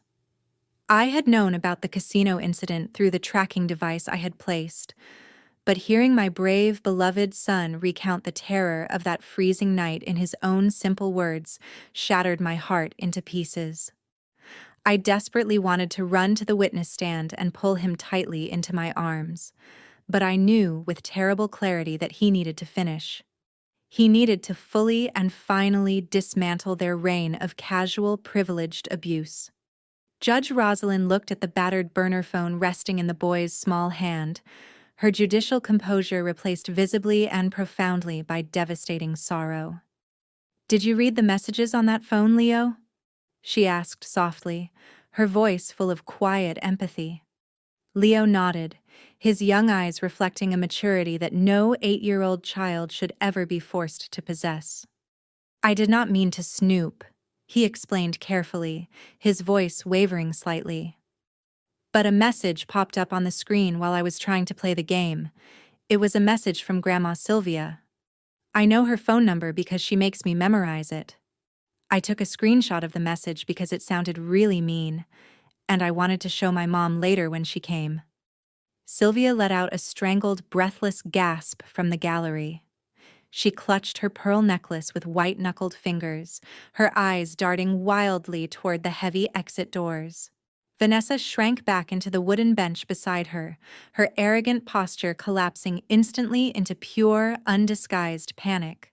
I had known about the casino incident through the tracking device I had placed, but hearing my brave, beloved son recount the terror of that freezing night in his own simple words shattered my heart into pieces. I desperately wanted to run to the witness stand and pull him tightly into my arms, but I knew with terrible clarity that he needed to finish. He needed to fully and finally dismantle their reign of casual, privileged abuse. Judge Rosalind looked at the battered burner phone resting in the boy's small hand, her judicial composure replaced visibly and profoundly by devastating sorrow. "Did you read the messages on that phone, Leo?" she asked softly, her voice full of quiet empathy. Leo nodded, his young eyes reflecting a maturity that no 8-year-old child should ever be forced to possess. "I did not mean to snoop," he explained carefully, his voice wavering slightly. "But a message popped up on the screen while I was trying to play the game. It was a message from Grandma Sylvia. I know her phone number because she makes me memorize it. I took a screenshot of the message because it sounded really mean, and I wanted to show my mom later when she came." Sylvia let out a strangled, breathless gasp from the gallery. She clutched her pearl necklace with white-knuckled fingers, her eyes darting wildly toward the heavy exit doors. Vanessa shrank back into the wooden bench beside her, her arrogant posture collapsing instantly into pure, undisguised panic.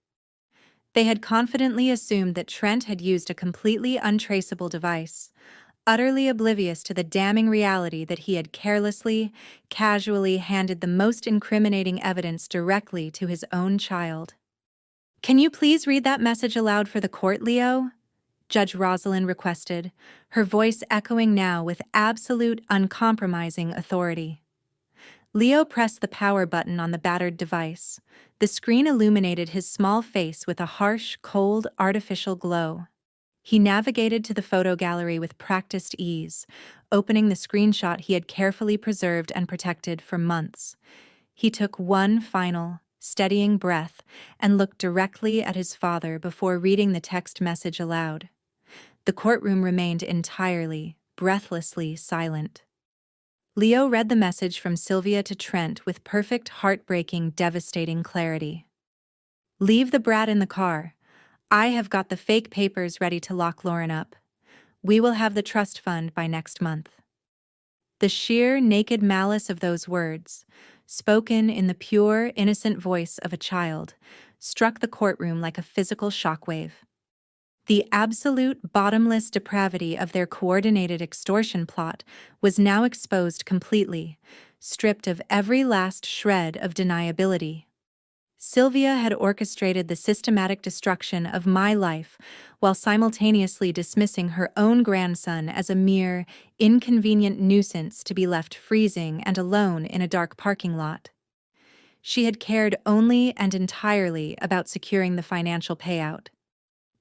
They had confidently assumed that Trent had used a completely untraceable device, utterly oblivious to the damning reality that he had carelessly, casually handed the most incriminating evidence directly to his own child. "Can you please read that message aloud for the court, Leo?" Judge Rosalind requested, her voice echoing now with absolute, uncompromising authority. Leo pressed the power button on the battered device. The screen illuminated his small face with a harsh, cold, artificial glow. He navigated to the photo gallery with practiced ease, opening the screenshot he had carefully preserved and protected for months. He took one final, steadying breath and looked directly at his father before reading the text message aloud. The courtroom remained entirely, breathlessly silent. Leo read the message from Sylvia to Trent with perfect, heartbreaking, devastating clarity. "Leave the brat in the car. I have got the fake papers ready to lock Lauren up. We will have the trust fund by next month." The sheer, naked malice of those words, spoken in the pure, innocent voice of a child, struck the courtroom like a physical shockwave. The absolute, bottomless depravity of their coordinated extortion plot was now exposed completely, stripped of every last shred of deniability. Sylvia had orchestrated the systematic destruction of my life while simultaneously dismissing her own grandson as a mere, inconvenient nuisance to be left freezing and alone in a dark parking lot. She had cared only and entirely about securing the financial payout.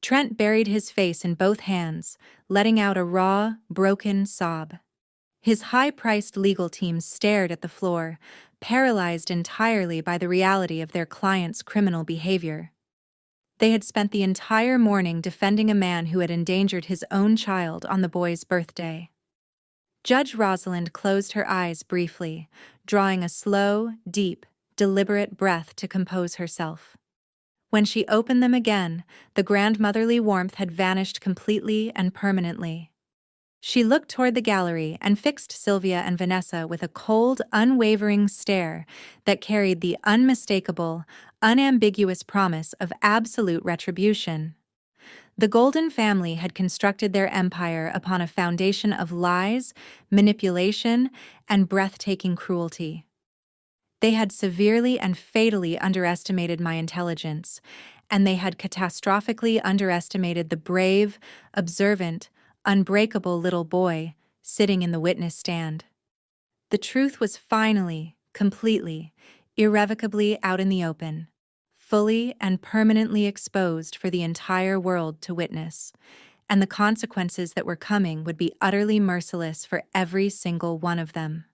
Trent buried his face in both hands, letting out a raw, broken sob. His high-priced legal team stared at the floor, paralyzed entirely by the reality of their client's criminal behavior. They had spent the entire morning defending a man who had endangered his own child on the boy's birthday. Judge Rosalind closed her eyes briefly, drawing a slow, deep, deliberate breath to compose herself. When she opened them again, the grandmotherly warmth had vanished completely and permanently. She looked toward the gallery and fixed Sylvia and Vanessa with a cold, unwavering stare that carried the unmistakable, unambiguous promise of absolute retribution. The Golden family had constructed their empire upon a foundation of lies, manipulation, and breathtaking cruelty. They had severely and fatally underestimated my intelligence, and they had catastrophically underestimated the brave, observant, unbreakable little boy sitting in the witness stand. The truth was finally, completely, irrevocably out in the open, fully and permanently exposed for the entire world to witness, and the consequences that were coming would be utterly merciless for every single one of them.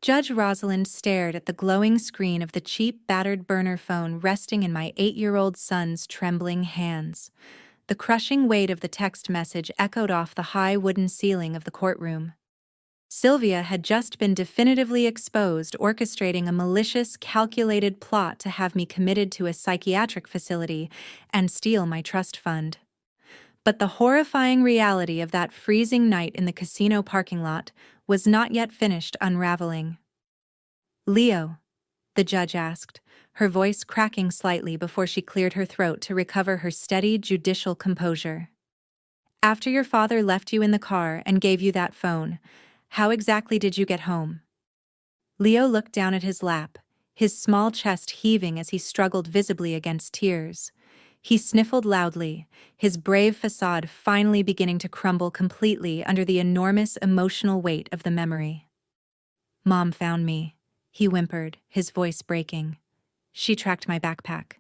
Judge Rosalind stared at the glowing screen of the cheap, battered burner phone resting in my 8-year-old son's trembling hands. The crushing weight of the text message echoed off the high wooden ceiling of the courtroom. Sylvia had just been definitively exposed, orchestrating a malicious, calculated plot to have me committed to a psychiatric facility and steal my trust fund. But the horrifying reality of that freezing night in the casino parking lot was not yet finished unraveling. "Leo?" the judge asked, her voice cracking slightly before she cleared her throat to recover her steady, judicial composure. "After your father left you in the car and gave you that phone, how exactly did you get home?" Leo looked down at his lap, his small chest heaving as he struggled visibly against tears. He sniffled loudly, his brave facade finally beginning to crumble completely under the enormous emotional weight of the memory. "Mom found me," he whimpered, his voice breaking. "She tracked my backpack.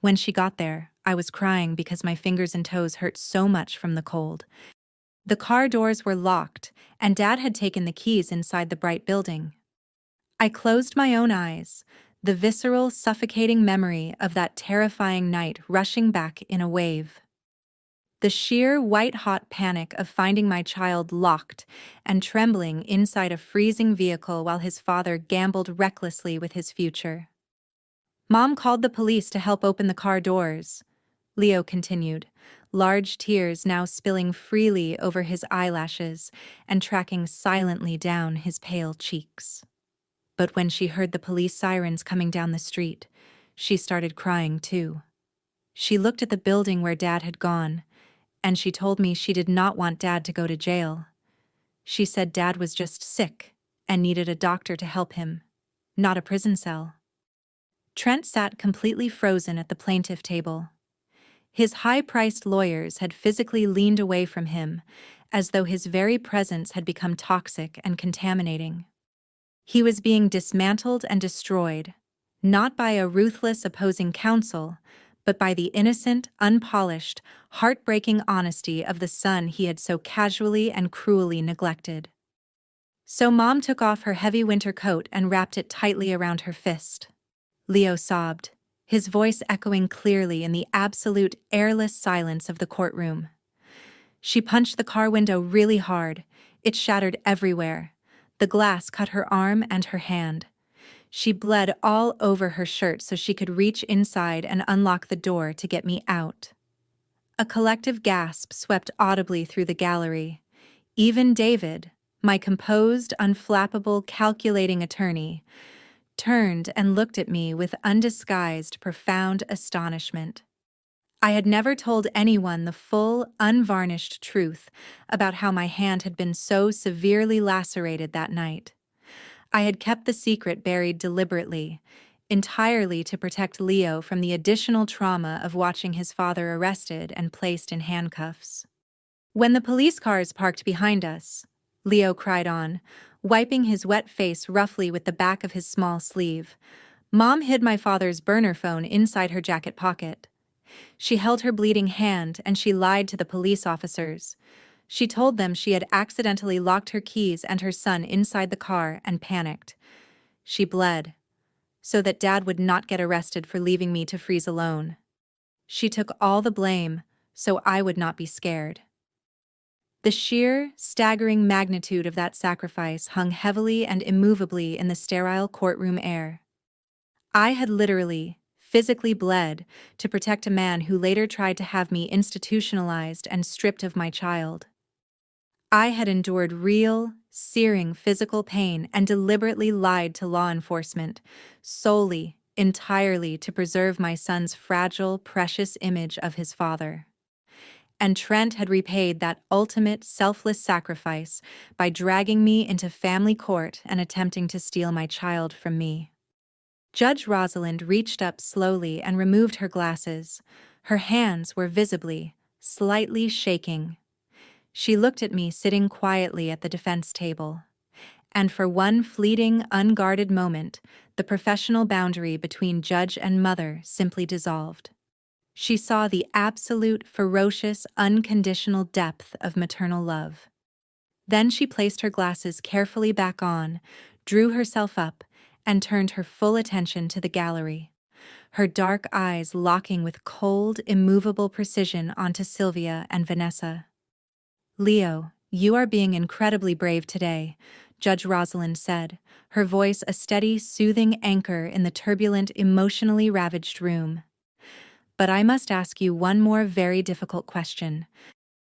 When she got there, I was crying because my fingers and toes hurt so much from the cold. The car doors were locked, and Dad had taken the keys inside the bright building. I closed my own eyes, the visceral, suffocating memory of that terrifying night rushing back in a wave. The sheer, white-hot panic of finding my child locked and trembling inside a freezing vehicle while his father gambled recklessly with his future. Mom called the police to help open the car doors," Leo continued, large tears now spilling freely over his eyelashes and tracking silently down his pale cheeks. "But when she heard the police sirens coming down the street, she started crying too. She looked at the building where Dad had gone, and she told me she did not want Dad to go to jail. She said Dad was just sick and needed a doctor to help him, not a prison cell." Trent sat completely frozen at the plaintiff table. His high-priced lawyers had physically leaned away from him, as though his very presence had become toxic and contaminating. He was being dismantled and destroyed, not by a ruthless opposing counsel, but by the innocent, unpolished, heartbreaking honesty of the son he had so casually and cruelly neglected. "So Mom took off her heavy winter coat and wrapped it tightly around her fist," Leo sobbed, his voice echoing clearly in the absolute airless silence of the courtroom. "She punched the car window really hard. It shattered everywhere. The glass cut her arm and her hand. She bled all over her shirt so she could reach inside and unlock the door to get me out." A collective gasp swept audibly through the gallery. Even David, my composed, unflappable, calculating attorney, turned and looked at me with undisguised, profound astonishment. I had never told anyone the full, unvarnished truth about how my hand had been so severely lacerated that night. I had kept the secret buried deliberately, entirely to protect Leo from the additional trauma of watching his father arrested and placed in handcuffs. "When the police cars parked behind us," Leo cried on, wiping his wet face roughly with the back of his small sleeve, "Mom hid my father's burner phone inside her jacket pocket. She held her bleeding hand and she lied to the police officers. She told them she had accidentally locked her keys and her son inside the car and panicked. She bled, so that Dad would not get arrested for leaving me to freeze alone. She took all the blame, so I would not be scared." The sheer, staggering magnitude of that sacrifice hung heavily and immovably in the sterile courtroom air. I had literally, physically bled to protect a man who later tried to have me institutionalized and stripped of my child. I had endured real, searing physical pain and deliberately lied to law enforcement, solely, entirely to preserve my son's fragile, precious image of his father. And Trent had repaid that ultimate, selfless sacrifice by dragging me into family court and attempting to steal my child from me. Judge Rosalind reached up slowly and removed her glasses. Her hands were visibly, slightly shaking. She looked at me sitting quietly at the defense table. And for one fleeting, unguarded moment, the professional boundary between judge and mother simply dissolved. She saw the absolute, ferocious, unconditional depth of maternal love. Then she placed her glasses carefully back on, drew herself up, and turned her full attention to the gallery, her dark eyes locking with cold, immovable precision onto Sylvia and Vanessa. "Leo, you are being incredibly brave today," Judge Rosalind said, her voice a steady, soothing anchor in the turbulent, emotionally ravaged room. "But I must ask you one more very difficult question.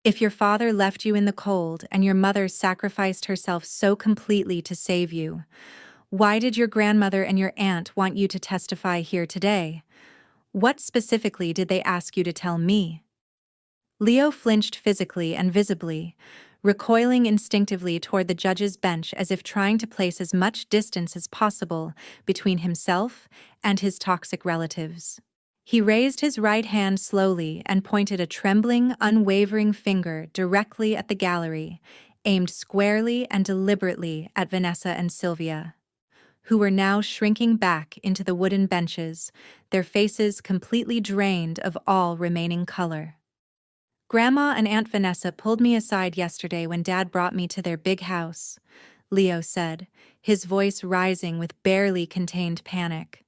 If your father left you in the cold and your mother sacrificed herself so completely to save you, why did your grandmother and your aunt want you to testify here today? What specifically did they ask you to tell me?" Leo flinched physically and visibly, recoiling instinctively toward the judge's bench as if trying to place as much distance as possible between himself and his toxic relatives. He raised his right hand slowly and pointed a trembling, unwavering finger directly at the gallery, aimed squarely and deliberately at Vanessa and Sylvia, who were now shrinking back into the wooden benches, their faces completely drained of all remaining color. "Grandma and Aunt Vanessa pulled me aside yesterday when Dad brought me to their big house," Leo said, his voice rising with barely contained panic.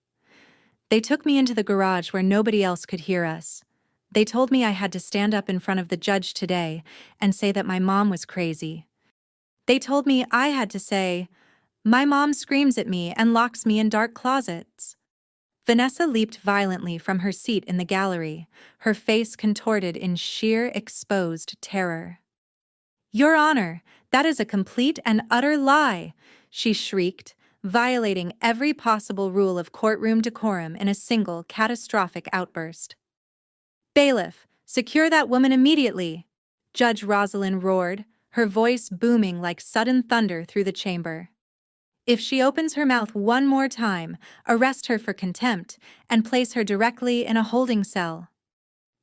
"They took me into the garage where nobody else could hear us. They told me I had to stand up in front of the judge today and say that my mom was crazy. They told me I had to say, 'My mom screams at me and locks me in dark closets.'" Vanessa leaped violently from her seat in the gallery, her face contorted in sheer exposed terror. "Your Honor, that is a complete and utter lie!" she shrieked, violating every possible rule of courtroom decorum in a single catastrophic outburst. "Bailiff, secure that woman immediately!" Judge Rosalind roared, her voice booming like sudden thunder through the chamber. "If she opens her mouth one more time, arrest her for contempt and place her directly in a holding cell."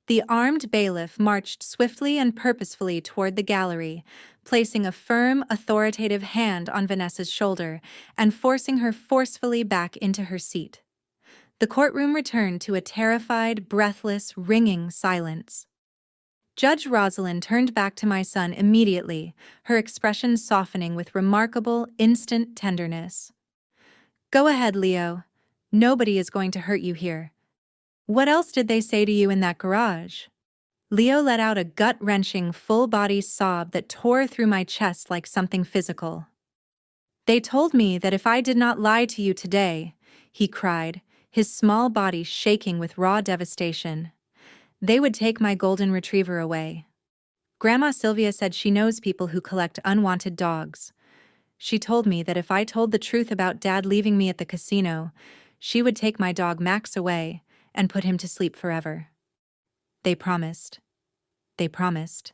The armed bailiff marched swiftly and purposefully toward the gallery, placing a firm, authoritative hand on Vanessa's shoulder and forcing her forcefully back into her seat. The courtroom returned to a terrified, breathless, ringing silence. Judge Rosalind turned back to my son immediately, her expression softening with remarkable, instant tenderness. "Go ahead, Leo. Nobody is going to hurt you here. What else did they say to you in that garage?" Leo let out a gut-wrenching, full-body sob that tore through my chest like something physical. "They told me that if I did not lie to you today," he cried, his small body shaking with raw devastation, "they would take my golden retriever away. Grandma Sylvia said she knows people who collect unwanted dogs. She told me that if I told the truth about Dad leaving me at the casino, she would take my dog Max away and put him to sleep forever. They promised. They promised.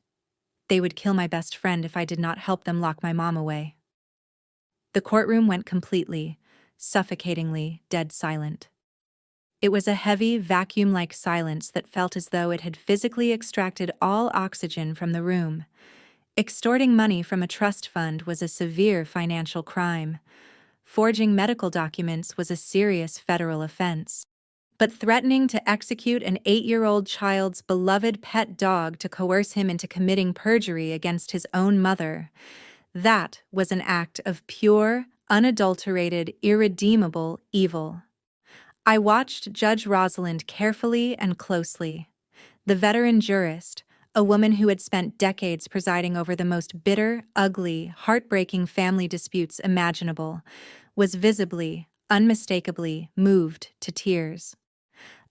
They would kill my best friend if I did not help them lock my mom away." The courtroom went completely, suffocatingly, dead silent. It was a heavy, vacuum-like silence that felt as though it had physically extracted all oxygen from the room. Extorting money from a trust fund was a severe financial crime. Forging medical documents was a serious federal offense. But threatening to execute an 8-year-old child's beloved pet dog to coerce him into committing perjury against his own mother, that was an act of pure, unadulterated, irredeemable evil. I watched Judge Rosalind carefully and closely. The veteran jurist, a woman who had spent decades presiding over the most bitter, ugly, heartbreaking family disputes imaginable, was visibly, unmistakably moved to tears.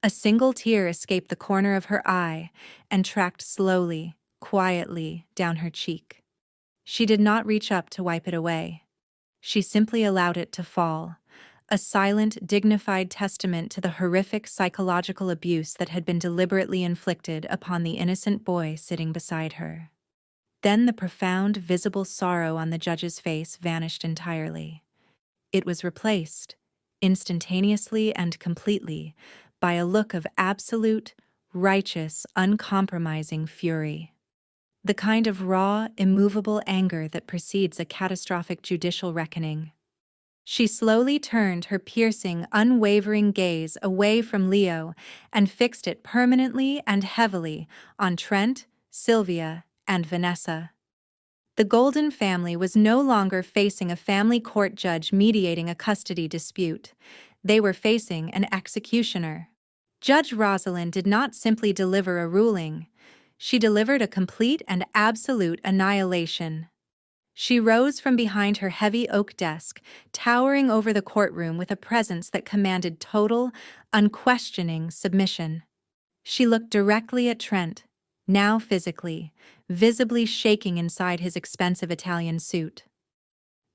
A single tear escaped the corner of her eye and tracked slowly, quietly down her cheek. She did not reach up to wipe it away. She simply allowed it to fall, a silent, dignified testament to the horrific psychological abuse that had been deliberately inflicted upon the innocent boy sitting beside her. Then the profound, visible sorrow on the judge's face vanished entirely. It was replaced, instantaneously and completely, by a look of absolute, righteous, uncompromising fury. The kind of raw, immovable anger that precedes a catastrophic judicial reckoning. She slowly turned her piercing, unwavering gaze away from Leo and fixed it permanently and heavily on Trent, Sylvia, and Vanessa. The Golden family was no longer facing a family court judge mediating a custody dispute. They were facing an executioner. Judge Rosalind did not simply deliver a ruling. She delivered a complete and absolute annihilation. She rose from behind her heavy oak desk, towering over the courtroom with a presence that commanded total, unquestioning submission. She looked directly at Trent, now physically, visibly shaking inside his expensive Italian suit.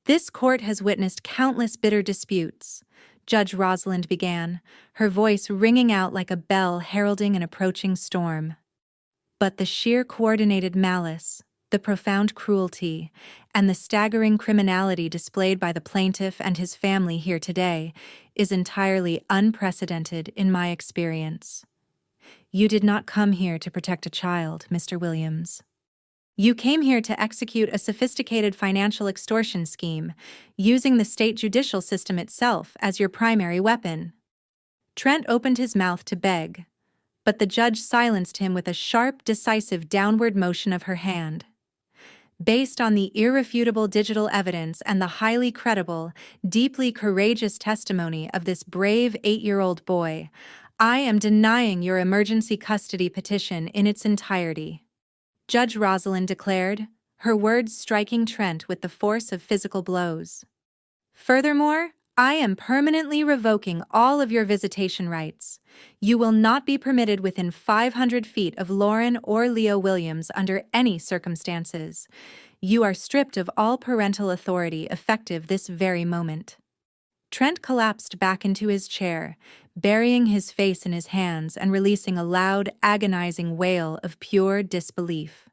This court has witnessed countless bitter disputes, Judge Rosalind began, her voice ringing out like a bell heralding an approaching storm. But the sheer coordinated malice, the profound cruelty, and the staggering criminality displayed by the plaintiff and his family here today is entirely unprecedented in my experience. You did not come here to protect a child, Mr. Williams. You came here to execute a sophisticated financial extortion scheme, using the state judicial system itself as your primary weapon. Trent opened his mouth to beg, but the judge silenced him with a sharp, decisive downward motion of her hand. Based on the irrefutable digital evidence and the highly credible, deeply courageous testimony of this brave 8-year-old boy, I am denying your emergency custody petition in its entirety. Judge Rosalind declared, her words striking Trent with the force of physical blows. Furthermore, I am permanently revoking all of your visitation rights. You will not be permitted within 500 feet of Lauren or Leo Williams under any circumstances. You are stripped of all parental authority effective this very moment. Trent collapsed back into his chair, burying his face in his hands and releasing a loud, agonizing wail of pure disbelief.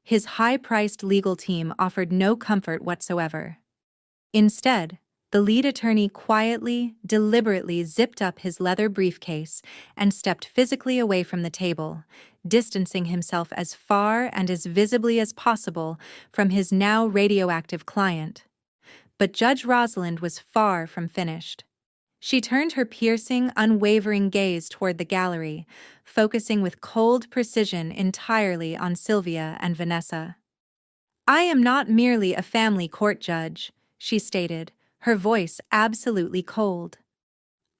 His high-priced legal team offered no comfort whatsoever. Instead, the lead attorney quietly, deliberately zipped up his leather briefcase and stepped physically away from the table, distancing himself as far and as visibly as possible from his now radioactive client. But Judge Rosalind was far from finished. She turned her piercing, unwavering gaze toward the gallery, focusing with cold precision entirely on Sylvia and Vanessa. I am not merely a family court judge, she stated, her voice absolutely cold.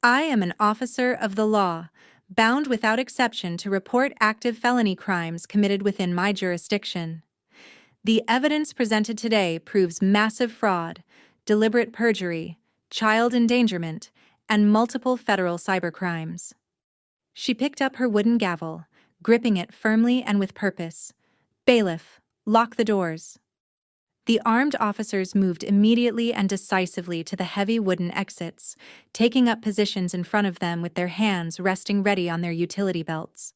I am an officer of the law, bound without exception to report active felony crimes committed within my jurisdiction. The evidence presented today proves massive fraud, deliberate perjury, child endangerment, and multiple federal cybercrimes. She picked up her wooden gavel, gripping it firmly and with purpose. Bailiff, lock the doors. The armed officers moved immediately and decisively to the heavy wooden exits, taking up positions in front of them with their hands resting ready on their utility belts.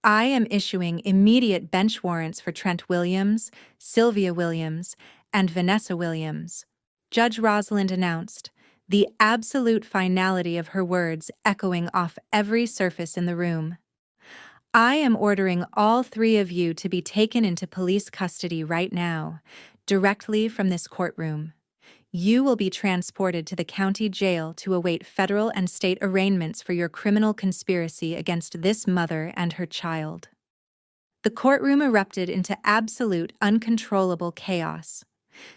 I am issuing immediate bench warrants for Trent Williams, Sylvia Williams, and Vanessa Williams, Judge Rosalind announced, the absolute finality of her words echoing off every surface in the room. I am ordering all three of you to be taken into police custody right now, directly from this courtroom. You will be transported to the county jail to await federal and state arraignments for your criminal conspiracy against this mother and her child. The courtroom erupted into absolute, uncontrollable chaos.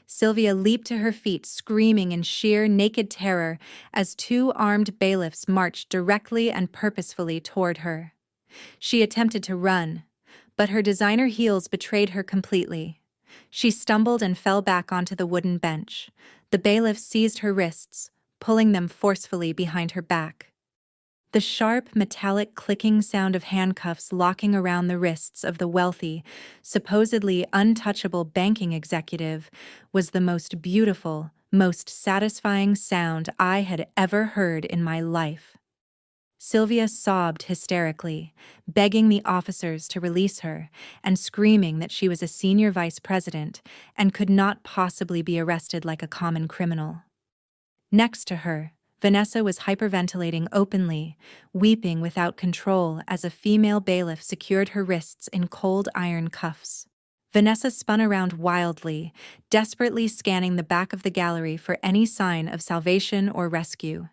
Sylvia leaped to her feet, screaming in sheer, naked terror as two armed bailiffs marched directly and purposefully toward her. She attempted to run, but her designer heels betrayed her completely. She stumbled and fell back onto the wooden bench. The bailiffs seized her wrists, pulling them forcefully behind her back. The sharp, metallic clicking sound of handcuffs locking around the wrists of the wealthy, supposedly untouchable banking executive was the most beautiful, most satisfying sound I had ever heard in my life. Sylvia sobbed hysterically, begging the officers to release her and screaming that she was a senior vice president and could not possibly be arrested like a common criminal. Next to her, Vanessa was hyperventilating openly, weeping without control as a female bailiff secured her wrists in cold iron cuffs. Vanessa spun around wildly, desperately scanning the back of the gallery for any sign of salvation or rescue.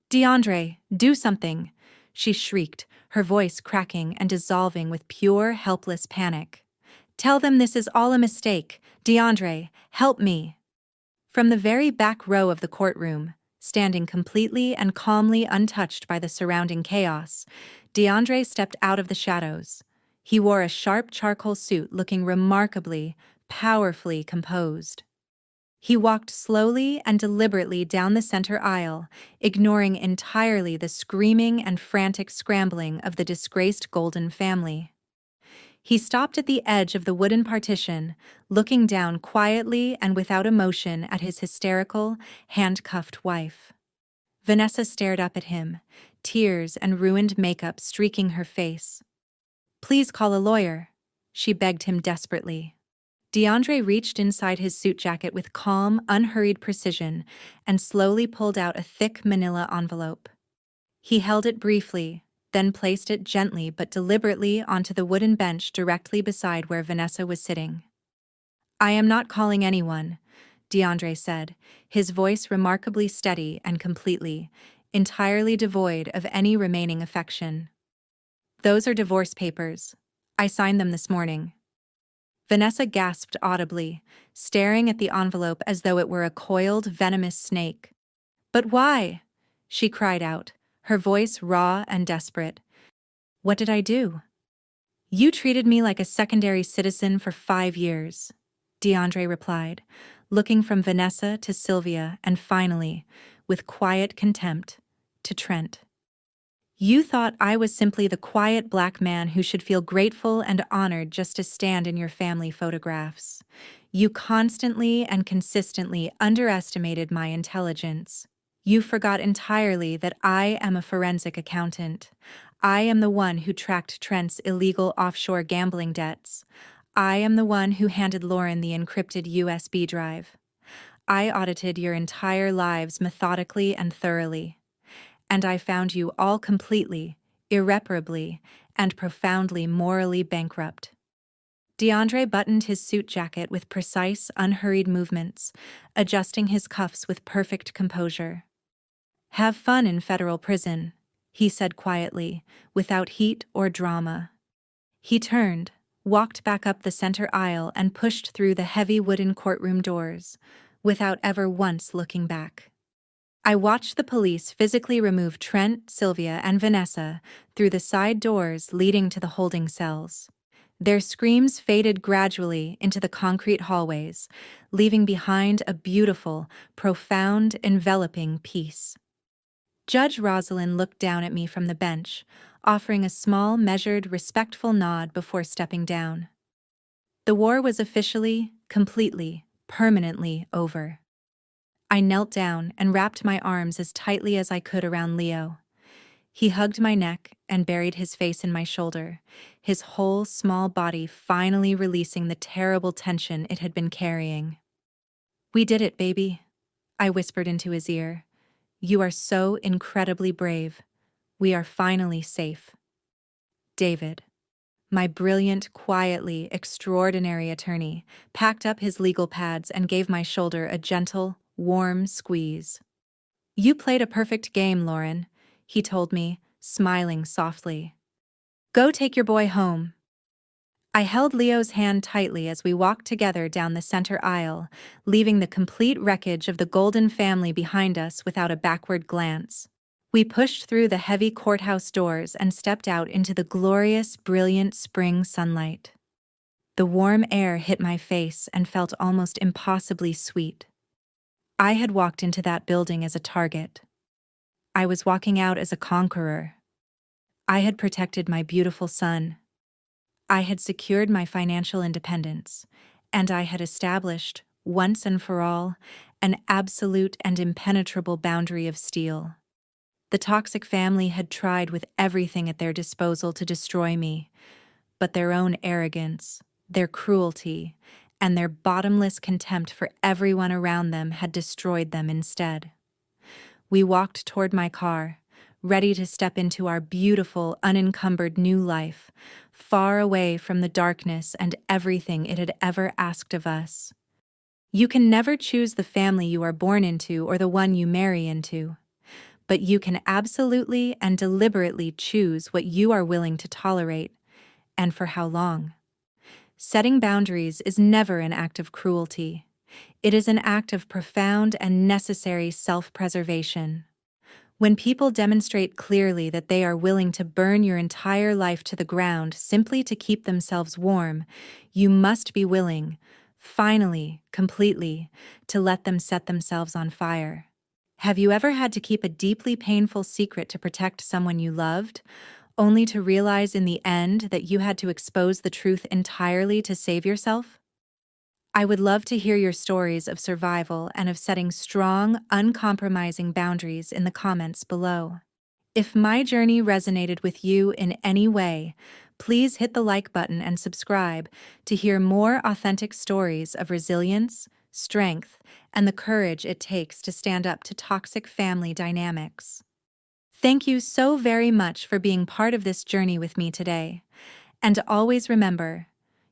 "DeAndre, do something!" she shrieked, her voice cracking and dissolving with pure, helpless panic. Tell them this is all a mistake. DeAndre, help me. From the very back row of the courtroom, standing completely and calmly untouched by the surrounding chaos, DeAndre stepped out of the shadows. He wore a sharp charcoal suit looking remarkably, powerfully composed. He walked slowly and deliberately down the center aisle, ignoring entirely the screaming and frantic scrambling of the disgraced Golden family. He stopped at the edge of the wooden partition, looking down quietly and without emotion at his hysterical, handcuffed wife. Vanessa stared up at him, tears and ruined makeup streaking her face. "Please call a lawyer," she begged him desperately. DeAndre reached inside his suit jacket with calm, unhurried precision and slowly pulled out a thick manila envelope. He held it briefly, then placed it gently but deliberately onto the wooden bench directly beside where Vanessa was sitting. "I am not calling anyone," DeAndre said, his voice remarkably steady and completely, entirely devoid of any remaining affection. "Those are divorce papers. I signed them this morning." Vanessa gasped audibly, staring at the envelope as though it were a coiled, venomous snake. "But why?" she cried out, her voice raw and desperate. "What did I do?" "You treated me like a secondary citizen for 5 years," DeAndre replied, looking from Vanessa to Sylvia and finally, with quiet contempt, to Trent. "You thought I was simply the quiet black man who should feel grateful and honored just to stand in your family photographs. You constantly and consistently underestimated my intelligence. You forgot entirely that I am a forensic accountant. I am the one who tracked Trent's illegal offshore gambling debts. I am the one who handed Lauren the encrypted USB drive. I audited your entire lives methodically and thoroughly. And I found you all completely, irreparably, and profoundly morally bankrupt." DeAndre buttoned his suit jacket with precise, unhurried movements, adjusting his cuffs with perfect composure. "Have fun in federal prison," he said quietly, without heat or drama. He turned, walked back up the center aisle and pushed through the heavy wooden courtroom doors, without ever once looking back. I watched the police physically remove Trent, Sylvia, and Vanessa through the side doors leading to the holding cells. Their screams faded gradually into the concrete hallways, leaving behind a beautiful, profound, enveloping peace. Judge Rosalind looked down at me from the bench, offering a small, measured, respectful nod before stepping down. The war was officially, completely, permanently over. I knelt down and wrapped my arms as tightly as I could around Leo. He hugged my neck and buried his face in my shoulder, his whole small body finally releasing the terrible tension it had been carrying. "We did it, baby," I whispered into his ear. "You are so incredibly brave. We are finally safe." David, my brilliant, quietly extraordinary attorney, packed up his legal pads and gave my shoulder a gentle, warm squeeze. "You played a perfect game, Lauren," he told me, smiling softly. "Go take your boy home." I held Leo's hand tightly as we walked together down the center aisle, leaving the complete wreckage of the Golden family behind us without a backward glance. We pushed through the heavy courthouse doors and stepped out into the glorious, brilliant spring sunlight. The warm air hit my face and felt almost impossibly sweet. I had walked into that building as a target. I was walking out as a conqueror. I had protected my beautiful son. I had secured my financial independence, and I had established, once and for all, an absolute and impenetrable boundary of steel. The toxic family had tried with everything at their disposal to destroy me, but their own arrogance, their cruelty, and their bottomless contempt for everyone around them had destroyed them instead. We walked toward my car, ready to step into our beautiful, unencumbered new life, far away from the darkness and everything it had ever asked of us. You can never choose the family you are born into or the one you marry into, but you can absolutely and deliberately choose what you are willing to tolerate, and for how long. Setting boundaries is never an act of cruelty. It is an act of profound and necessary self-preservation. When people demonstrate clearly that they are willing to burn your entire life to the ground simply to keep themselves warm, you must be willing, finally, completely, to let them set themselves on fire. Have you ever had to keep a deeply painful secret to protect someone you loved, only to realize in the end that you had to expose the truth entirely to save yourself? I would love to hear your stories of survival and of setting strong, uncompromising boundaries in the comments below. If my journey resonated with you in any way, please hit the like button and subscribe to hear more authentic stories of resilience, strength, and the courage it takes to stand up to toxic family dynamics. Thank you so very much for being part of this journey with me today. And always remember,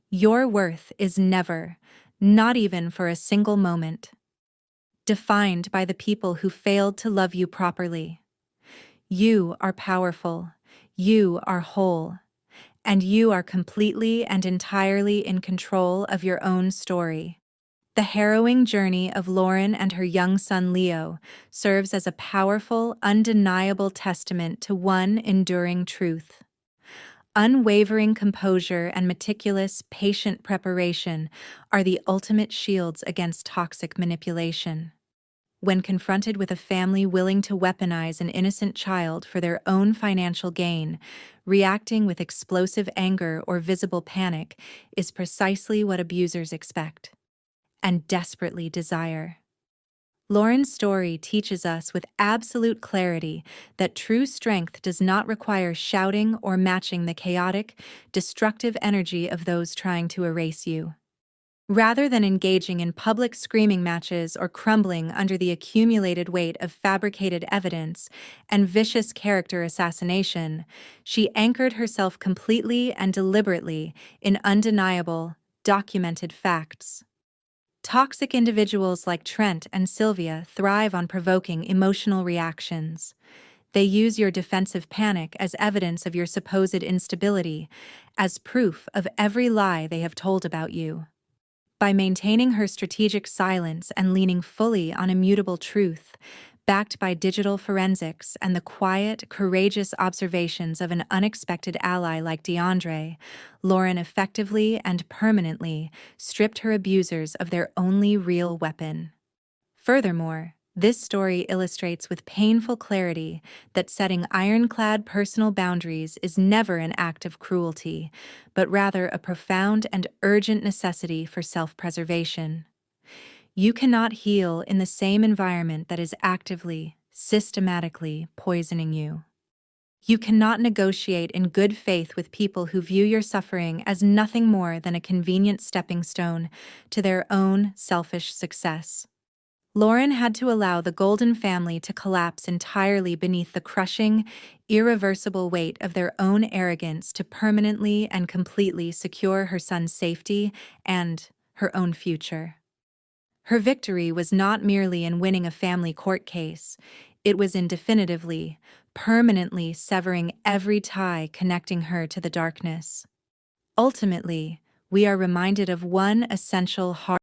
your worth is never, not even for a single moment, defined by the people who failed to love you properly. You are powerful, you are whole, and you are completely and entirely in control of your own story. The harrowing journey of Lauren and her young son Leo serves as a powerful, undeniable testament to one enduring truth. Unwavering composure and meticulous, patient preparation are the ultimate shields against toxic manipulation. When confronted with a family willing to weaponize an innocent child for their own financial gain, reacting with explosive anger or visible panic is precisely what abusers expect and desperately desire. Lauren's story teaches us with absolute clarity that true strength does not require shouting or matching the chaotic, destructive energy of those trying to erase you. Rather than engaging in public screaming matches or crumbling under the accumulated weight of fabricated evidence and vicious character assassination, she anchored herself completely and deliberately in undeniable, documented facts. Toxic individuals like Trent and Sylvia thrive on provoking emotional reactions. They use your defensive panic as evidence of your supposed instability, as proof of every lie they have told about you. By maintaining her strategic silence and leaning fully on immutable truth, backed by digital forensics and the quiet, courageous observations of an unexpected ally like DeAndre, Lauren effectively and permanently stripped her abusers of their only real weapon. Furthermore, this story illustrates with painful clarity that setting ironclad personal boundaries is never an act of cruelty, but rather a profound and urgent necessity for self-preservation. You cannot heal in the same environment that is actively, systematically poisoning you. You cannot negotiate in good faith with people who view your suffering as nothing more than a convenient stepping stone to their own selfish success. Lauren had to allow the Golden family to collapse entirely beneath the crushing, irreversible weight of their own arrogance to permanently and completely secure her son's safety and her own future. Her victory was not merely in winning a family court case, it was in definitively, permanently severing every tie connecting her to the darkness. Ultimately, we are reminded of one essential